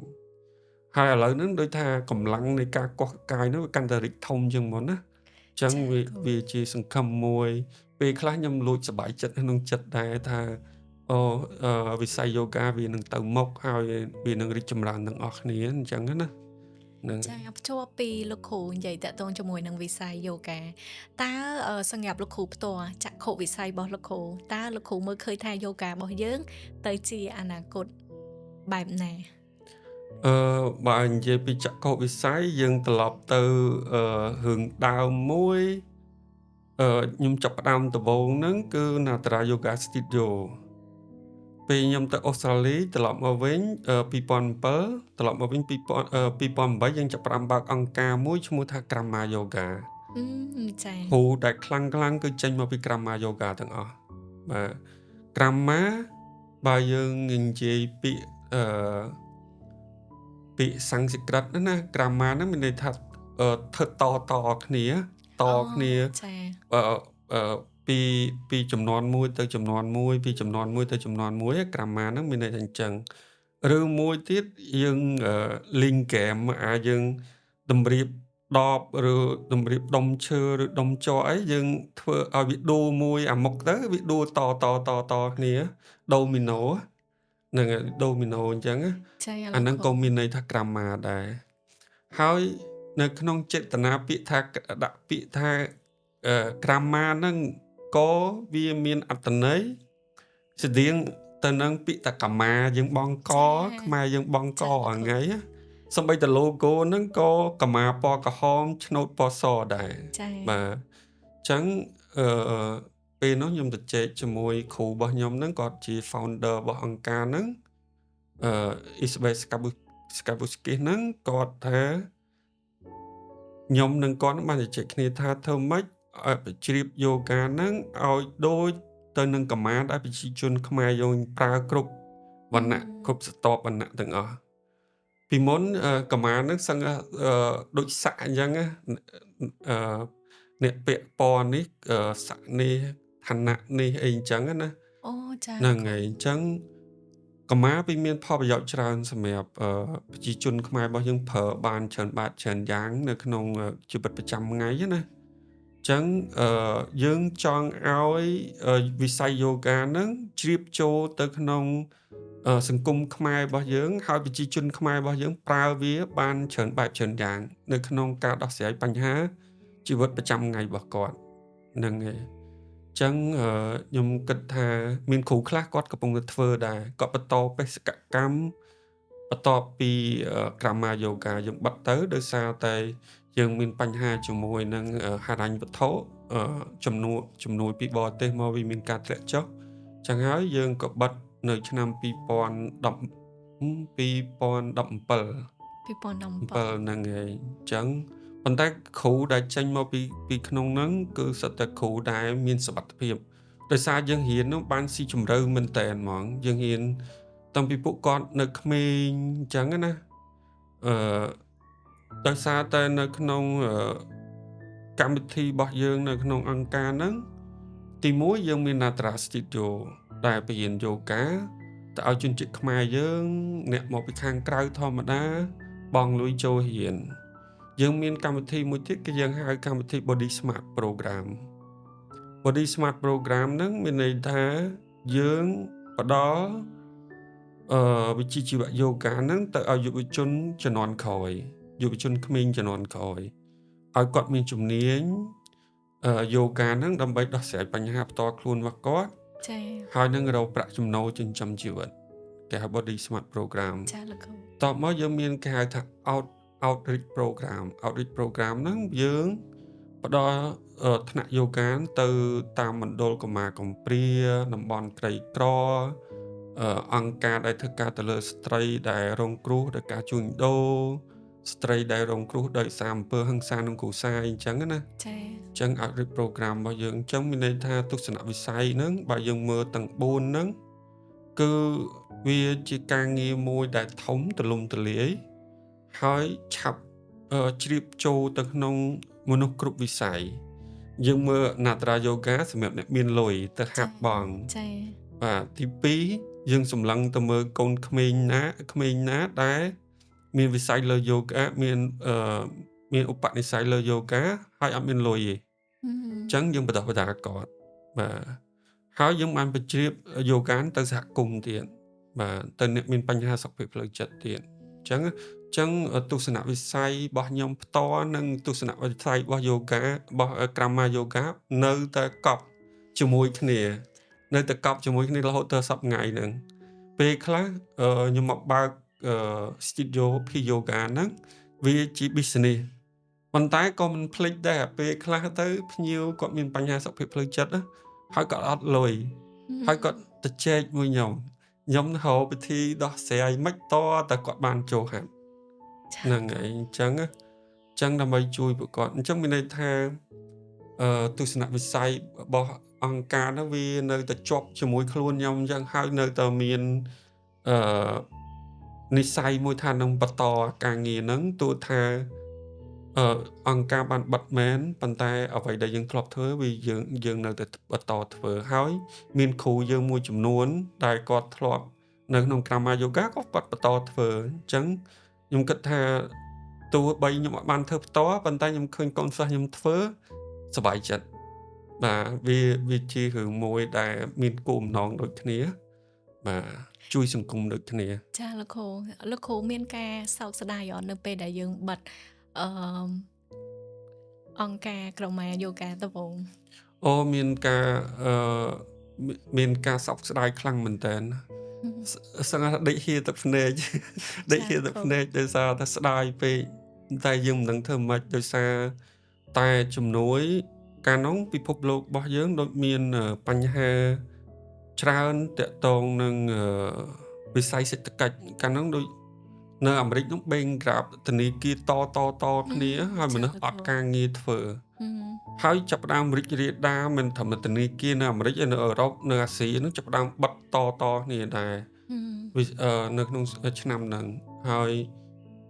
S1: ហើយឥឡូវហ្នឹងដូចថាកម្លាំងនៃការកោះកាយនោះវាកាន់តែរីកធំជាងមុនណាអញ្ចឹងវាជាសង្ឃឹមមួយពេលខ្លះខ្ញុំលួចសប្បាយចិត្តក្នុងចិត្តដែរថាវិស័យយូហ្គាវានឹងទៅមុខហើយវានឹងរីកចម្រើនទាំងអស់គ្នាអញ្ចឹងណា
S2: នឹងចាភ្ជាប់ពីលោកគ្រូនិយាយតាក់ទងជាមួយនឹងវិស័យយូហ្គាតើសម្រាប់លោកគ្រូផ្ទាល់ចក្ខុវិស័យរបស់លោកគ្រូតើលោកគ្រូមើលឃើញថាយូហ្គារបស់យើងទៅជាអនាគតបែបណា
S1: បើនិយាយពីចក្ខុវិស័យយើងត្រឡប់ទៅរឿងដើមមួយខ្ញុំចាប់ផ្ដើមដំបូងហ្នឹងគឺ Natra Yoga Studio ពេលខ្ញុំទៅអូស្ត្រាលីត្រឡប់មកវិញ2007ត្រឡប់មកវិញ2008យើងចាប់ផ្ដើមបើកអង្គការមួយឈ្មោះថា Krama Yoga
S2: ចា៎
S1: គ្រូដែលខ្លាំងគឺចេញមកពី Krama Yoga ទាំងអស់បាទ Krama បើយើងនិយាយពាក្យពាក្យសំស្ក្រឹតណា Krama ហ្នឹងមានន័យថាធ្វើតគ្នាពីចំនួនមួយទៅចំនួនមួយពីចំនួនមួយទៅចំនួនមួយក្រាម៉ាហ្នឹងមានន័យថាអញ្ចឹងឬមួយទៀតយើងលេងហ្គេមអាចយើងតម្រៀបដបឬតម្រៀបដុំឈើឬដុំជ័រអីយើងធ្វើឲ្យវាដូរមួយអាមុខទៅវាដូរតគ្នាដូមីណូហ្នឹងដូមីណូអញ្ចឹងអាហ្នឹងក៏មានន័យថាក្រាម៉ាដែរហើយនៅក្នុងចេតនាពាក្យថាដាក់ពាក្យថាក្រាម៉ាហ្នឹងក៏វាមានអត្ថន័យស្តៀងទៅនឹងពាក្យតកម្មាយើងបងកខ្មែរយើងបងកថ្ងៃសំបីត logo ហ្នឹងក៏កម្មាពណ៌ក្រហមឆ្នូតពណ៌សដែរបាទអញ្ចឹងពេលនោះខ្ញុំទៅជែកជាមួយគ្រូរបស់ខ្ញុំហ្នឹងគាត់ជា founder របស់អង្គការហ្នឹង Isabel Skabuski ហ្នឹងគាត់ថាខ្ញុំនិងគាត់បានជជែកគ្នាថាធ្វើម៉េចជ្រាបយូហ្គាហ្នឹងឲ្យដូចទៅនឹងកម្មាដែលប្រជាជនខ្មែរយើងប្រើគ្រប់វណ្ណៈគ្រប់ស្រទាប់វណ្ណៈទាំងអស់ពីមុនកម្មាហ្នឹងសឹងដូចស័កអញ្ចឹងណាអ្នកពាក់ពណ៌នេះស័កនេះឋានៈនេះអីអញ្ចឹងណា
S2: អូចា
S1: ហ្នឹងហើយអញ្ចឹងកម្មាវាមានផលប្រយោជន៍ច្រើនសម្រាប់ប្រជាជនខ្មែររបស់យើងប្រើបានច្រើនបាតច្រើនយ៉ាងនៅក្នុងជីវិតប្រចាំថ្ងៃណាអញ្ចឹងយើងចង់ឲ្យវិស័យយូហ្គាហ្នឹងជ្រាបចូលទៅក្នុងសង្គមខ្មែររបស់យើងហើយប្រជាជនខ្មែររបស់យើងប្រើវាបានច្រើនបែបច្រើនយ៉ាងនៅក្នុងការដោះស្រាយបញ្ហាជីវិតប្រចាំថ្ងៃរបស់គាត់ហ្នឹងហើយចឹងខ្ញុំគិតថាមានគ្រូខ្លះគាត់កំពុងតែធ្វើដែរគាត់បន្តបេសកកម្មបន្ទាប់ពីក្រមាយូហ្គាយើងបិទទៅដោយសារតែយើងមានបញ្ហាជាមួយនឹងហិរញ្ញវត្ថុជំនួយពីបរទេសមកវាមានការធ្លាក់ចុះចឹងហើយយើងក៏បិទនៅឆ្នាំ2017ហ្នឹងហើយចឹងប៉ុន្តែគ្រូដែលចេញមកពីក្នុងហ្នឹងគឺសុទ្ធតែគ្រូដែលមានសមត្ថភាពដោយសារយើងរៀននោះបានស៊ីជម្រៅមែនតើហ្មងយើងរៀនតាំងពីពួកគាត់នៅក្មេងអញ្ចឹងណាអឺដោយសារតែនៅក្នុងកម្មវិធីរបស់យើងនៅក្នុងអង្គការហ្នឹងទីមួយយើងមាន Natra Studio ដែលបរៀនយូហ្គាទៅឲ្យជនជាតិខ្មែរយើងអ្នកមកពីខាងក្រៅធម្មតាបងលុយចូលរៀនយើងមានកម្មវិធីមួយទៀតគឺយើងហៅកម្មវិធី Body Smart Program Body Smart Program ហ្នឹងមានន័យថាយើងផ្ដល់វិជ្ជាជីវៈយូហ្គាហ្នឹងទៅឲ្យយុវជនជំនាន់ក្រោយយុវជនក្មេងជំនាន់ក្រោយឲ្យគាត់មានជំនាញយូហ្គាហ្នឹងដើម្បីដោះស្រាយបញ្ហាផ្ទាល់ខ្លួនរបស់គាត់
S2: ចា៎
S1: ហើយនឹងរកប្រាក់ចំណូលចិញ្ចឹមជីវិតគេហៅ Body Smart Program
S2: ចា៎លោកគ្រូ
S1: តបមកយើងមានគេហៅថា Outreach Program ហ្នឹងយើងផ្ដល់ថ្នាក់យូហ្គាទៅតាមមណ្ឌលកុមារកំព្រាតំបន់ក្រីក្រអង្គការដែលធ្វើការទៅលើស្ត្រីដែលរងគ្រោះដោយការជួញដូរស្ត្រីដែលរងគ្រោះដោយសារអំពើហិង្សាក្នុងគ្រួសារអីចឹងណា
S2: ចា៎
S1: អញ្ចឹង Outreach Program របស់យើងអញ្ចឹងមានន័យថាទស្សនវិស័យហ្នឹងបើយើងមើលទាំង4ហ្នឹងគឺវាជាការងារមួយដែលធំទូលំទូលាយហើយឆាប់ជ្រាបចូលទៅក្នុងមនុស្សគ្រប់វិស័យយើងមើល Natra Yoga សម្រាប់អ្នកមានលុយទៅហាត់បង
S2: ចា៎
S1: បាទទី2យើងសម្លឹងទៅមើលកូនក្មេងណាដែលមានវិស័យលើយូហ្គាមានឧបនិស្ស័យលើយូហ្គាហើយអត់មានលុយទេអញ្ចឹងយើងបន្តគាត់បាទហើយយើងបានបញ្ជ្រាបយូហ្គាទៅសហគមន៍ទៀតបាទទៅអ្នកមានបញ្ហាសុខភាពផ្លូវចិត្តទៀតអញ្ចឹងទស្សនវិស័យរបស់ខ្ញុំផ្ទាល់និងទស្សនវិស័យរបស់យូហ្គារបស់ក្រមាយូហ្គានៅតែកប់ជាមួយគ្នារហូតដល់សប្តាហ៍ថ្ងៃហ្នឹងពេលខ្លះខ្ញុំមកបើកstudio yoga ហ្នឹងវាជា business ប៉ុន្តែក៏មិនភ្លេចដែរពេលខ្លះទៅភ្ញៀវគាត់មានបញ្ហាសុខភាពផ្លូវចិត្តណាហើយគាត់អត់លុយហើយគាត់ទៅចែកមួយខ្ញុំហៅពិធីដោះស្រាយមិនតតែគាត់បានចូលហាត់ហ្នឹងហើយអញ្ចឹងដើម្បីជួយពួកគាត់អញ្ចឹងមានន័យថាទស្សនវិស័យរបស់អង្គការនោះវានៅតែជាប់ជាមួយខ្លួនខ្ញុំអញ្ចឹងហើយនៅតែមាននិស្ស័យមួយថានឹងបន្តការងារហ្នឹងទោះថាអង្គការបានបិទមែនប៉ុន្តែអ្វីដែលយើងធ្លាប់ធ្វើវាយើងនៅតែបន្តធ្វើហើយមានគ្រូយើងមួយចំនួនដែលគាត់ធ្លាប់នៅក្នុងក្រមាយូហ្គាក៏គាត់បន្តធ្វើអញ្ចឹងខ្ញុំគិតថាទោះបីខ្ញុំអត់បានធ្វើផ្ទាល់ប៉ុន្តែខ្ញុំឃើញកូនសិស្សខ្ញុំធ្វើសប្បាយចិត្តបាទវាជារឿងមួយដែលមានគោលបំណងដូចគ្នាបាទជួយសង្គមដូចគ្នា
S2: ចាលោកគ្រូមានការសោកស្ដាយអត់នៅពេលដែលយើងបិទអង្គការក្រមាយូហ្គាដំបូង
S1: មានការសោកស្ដាយខ្លាំងមែនតើសឹងថាដេកហៀទឹកភ្នែកដោយសារតែស្ដាយពេកតែយើងមិនដឹងធ្វើម៉េចដោយសារតែជំនួយកាលនោះពិភពលោករបស់យើងដូចមានបញ្ហាច្រើនតាក់ទងនឹង វិស័យសេដ្ឋកិច្ចកាលហ្នឹងដូចនៅអាមេរិកហ្នឹងបេងក្រាបធនាគារតគ្នាហើយមនុស្សអត់ការងារធ្វើ ហើយចាប់ផ្ដើមរីករាលដាលមិនត្រឹមតែធនាគារនៅអាមេរិកឯនៅអឺរ៉ុបនៅអាស៊ីហ្នឹងចាប់ផ្ដើមបិទតគ្នាដែរនៅក្នុងឆ្នាំហ្នឹងហើយ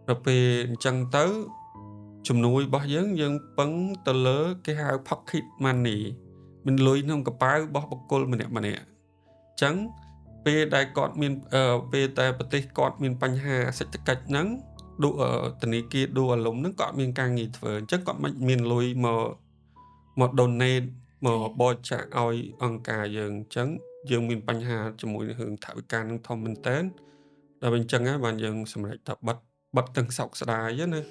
S1: ដល់ពេលអញ្ចឹងទៅជំនួយរបស់យើងពឹងទៅលើគេហៅ pocket money មានលុយក្នុងកប៉ាល់របស់បុគ្គលម្នាក់ៗអញ្ចឹងពេលដែលគាត់មានពេលតែប្រទេសគាត់មានបញ្ហាសេដ្ឋកិច្ចហ្នឹងធនាគារដួលរលំហ្នឹងគាត់មានការងារធ្វើអញ្ចឹងគាត់មិនមានលុយមក donate មកបរិច្ចាគឲ្យអង្គការយើងអញ្ចឹងយើងមានបញ្ហាជាមួយនឹងរឿងថវិកានឹងធំមែនទែនដល់អញ្ចឹងហើយបានយើងសម្រេចថាបិទទាំងសោកស្ដាយណា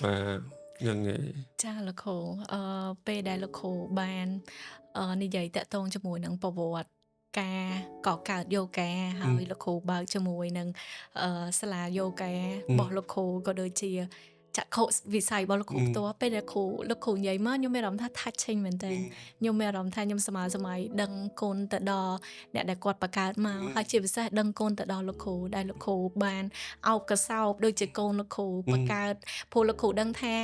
S1: បាទហ្នឹងហើយ
S2: ចាលោកគ្រូពេលដែលលោកគ្រូបាននិយាយតាក់ទងជាមួយនឹងប្រវត្តិការកកើតយូហ្គាហើយលោកគ្រូបើកជាមួយនឹងសាលាយូហ្គារបស់លោកគ្រូក៏ដូចជាចក្ខុវិស័យរបស់លោកគ្រូផ្ទាល់ពេលដែលលោកគ្រូនិយាយមកខ្ញុំមានអារម្មណ៍ថា touching មែនទែនខ្ញុំមានអារម្មណ៍ថាខ្ញុំស្មើសម័យដឹងគុណទៅដល់អ្នកដែលគាត់បង្កើតមកហើយជាពិសេសដឹងគុណទៅដល់លោកគ្រូដែលលោកគ្រូបានអោបកសោបដូចជាកូនលោកគ្រូបង្កើតព្រោះលោកគ្រូដឹងថា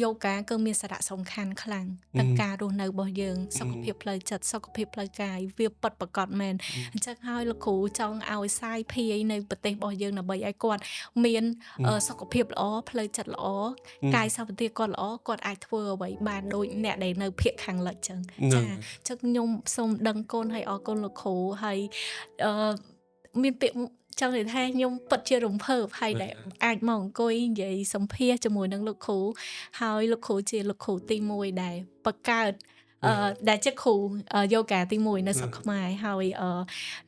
S2: យូហ្គាគឺមានសារៈសំខាន់ខ្លាំងទាំងការរស់នៅរបស់យើងសុខភាពផ្លូវចិត្តសុខភាពផ្លូវកាយវាពិតប្រាកដមែនអញ្ចឹងហើយលោកគ្រូចង់ឲ្យសាយភាយនៅប្រទេសរបស់យើងដើម្បីឲ្យគាត់មានសុខភាពល្អផ្លូវចិត្តល្អកាយសម្បទាគាត់ល្អគាត់អាចធ្វើអ្វីបានដូចអ្នកដែលនៅភាគខាងលិចចឹងចាអញ្ចឹងខ្ញុំសូមដឹងគុណហើយអរគុណលោកគ្រូហើយមានពាក្យចង់និយាយថាខ្ញុំពិតជារំភើបហើយដែលអាចមកអង្គុយនិយាយសម្ភាសជាមួយនឹងលោកគ្រូហើយលោកគ្រូជាលោកគ្រូទី1ដែលបង្កើតដែលជាគ្រូយូហ្គាទី1នៅស្រុកខ្មែរហើយ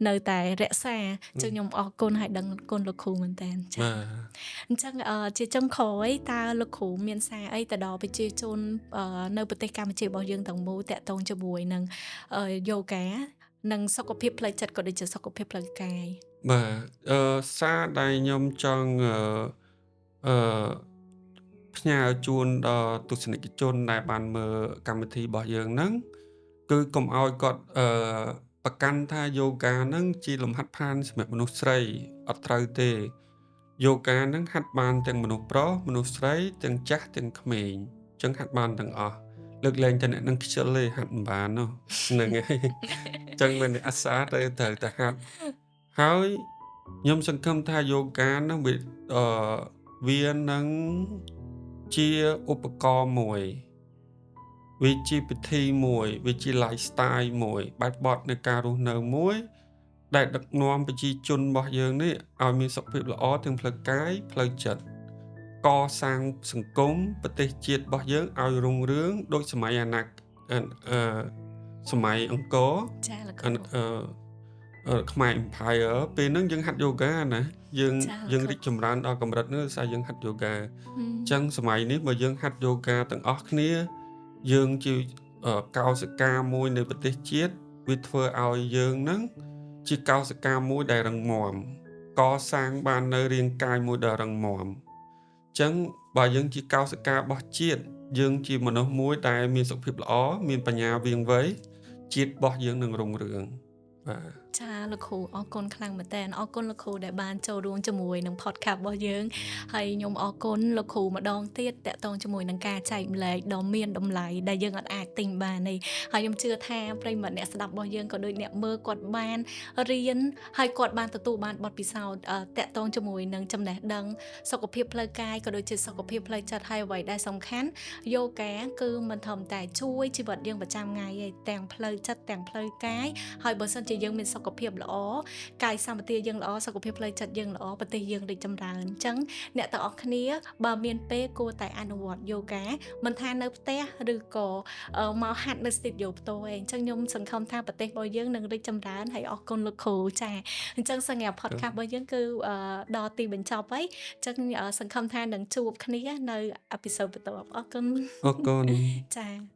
S2: នៅតែរក្សាចឹងខ្ញុំអរគុណហើយដឹងគុណលោកគ្រូមែនតើចា៎អញ្ចឹងជាចុងក្រោយតើលោកគ្រូមានសារអីទៅដល់ប្រជាជននៅប្រទេសកម្ពុជារបស់យើងទាំងមូលតាក់ទងជាមួយនឹងយូហ្គានិងសុខភាពផ្លូវចិត្តក៏ដូចជាសុខភាពផ្លូវកាយ
S1: បាទសារដែលខ្ញុំចង់អឺផ្ញើជូនដល់ទស្សនិកជនដែលបានមើលកម្មវិធីរបស់យើងហ្នឹងគឺកុំឲ្យគាត់ប្រកាន់ថាយូហ្គាហ្នឹងជាលំហាត់ប្រាណសម្រាប់មនុស្សស្រីអត់ត្រូវទេយូហ្គាហ្នឹងហាត់បានទាំងមនុស្សប្រុសមនុស្សស្រីទាំងចាស់ទាំងក្មេងអញ្ចឹងហាត់បានទាំងអស់លើកលែងតែអ្នកនឹងខ្ជិលទេហាត់មិនបាននោះហ្នឹងហើយអញ្ចឹងមានអាសាត្រូវតែហាត់ហើយខ្ញុំសង្ឃឹមថាយូហ្គាហ្នឹងវានឹងជាឧបករណ៍មួយវាជាពិធីមួយវាជា lifestyle មួយបែបបទនៃការរស់នៅមួយដែលដឹកនាំប្រជាជនរបស់យើងនេះឲ្យមានសុខភាពល្អទាំងផ្លូវកាយផ្លូវចិត្តកសាងសង្គមប្រទេសជាតិរបស់យើងឲ្យរុងរឿងដូចសម័យសម័យអង្គរ
S2: ចាលោក
S1: ខ្មែរ Empire ពេលហ្នឹងយើងហាត់យូហ្គាណាយើងរីកចម្រើនដល់កម្រិតនេះដោយសារយើងហាត់យូហ្គាអញ្ចឹងសម័យនេះបើយើងហាត់យូហ្គាទាំងអស់គ្នាយើងជាកោសិកាមួយនៃប្រទេសជាតិវាធ្វើឲ្យយើងហ្នឹងជាកោសិកាមួយដែលរឹងមាំកសាងបាននៅរាងកាយមួយដែលរឹងមាំអញ្ចឹងបើយើងជាកោសិការបស់ជាតិយើងជាមនុស្សមួយដែលមានសុខភាពល្អមានបញ្ញាវាងវៃជាតិរបស់យើងនឹងរុងរឿងបាទ
S2: ចាលោកគ្រូអរគុណខ្លាំងមែនតើអរគុណលោកគ្រូដែលបានចូលរួមជាមួយនឹង podcast របស់យើងហើយខ្ញុំអរគុណលោកគ្រូម្ដងទៀតតាក់ទងជាមួយនឹងការចែកម្លែកដ៏មានតម្លៃដែលយើងអាចទិញបាននេះហើយខ្ញុំជឿថាប្រិយមិត្តអ្នកស្ដាប់របស់យើងក៏ដូចអ្នកមើលគាត់បានរៀនហើយគាត់បានទទួលបានបទពិសោធន៍តាក់ទងជាមួយនឹងចំណេះដឹងសុខភាពផ្លូវកាយក៏ដូចជាសុខភាពផ្លូវចិត្តហើយអ្វីដែលសំខាន់យូហ្គាគឺមិនត្រឹមតែជួយជីវិតយើងប្រចាំថ្ងៃទេទាំងផ្លូវចិត្តទាំងផ្លូវកាយហើយបើសិនជាយើងមានសុខភាពល្អកាយសម្បទាយើងល្អសុខភាពផ្លូវចិត្តយើងល្អប្រទេសយើងរីកចម្រើនអញ្ចឹងអ្នកទាំងអស់គ្នាបើមានពេលគួរតែអនុវត្តយូហ្គាមិនថានៅផ្ទះឬក៏មកហាត់នៅស្ទូឌីយោផ្ទាល់ឯងអញ្ចឹងខ្ញុំសង្ឃឹមថាប្រទេសរបស់យើងនឹងរីកចម្រើនហើយអរគុណលោកគ្រូចាអញ្ចឹងសម្រាប់ podcast របស់យើងគឺដល់ទីបញ្ចប់ហើយអញ្ចឹងសង្ឃឹមថានឹងជួបគ្នានៅអេពីសូតបន្ទាប់អរគុណ
S1: ចា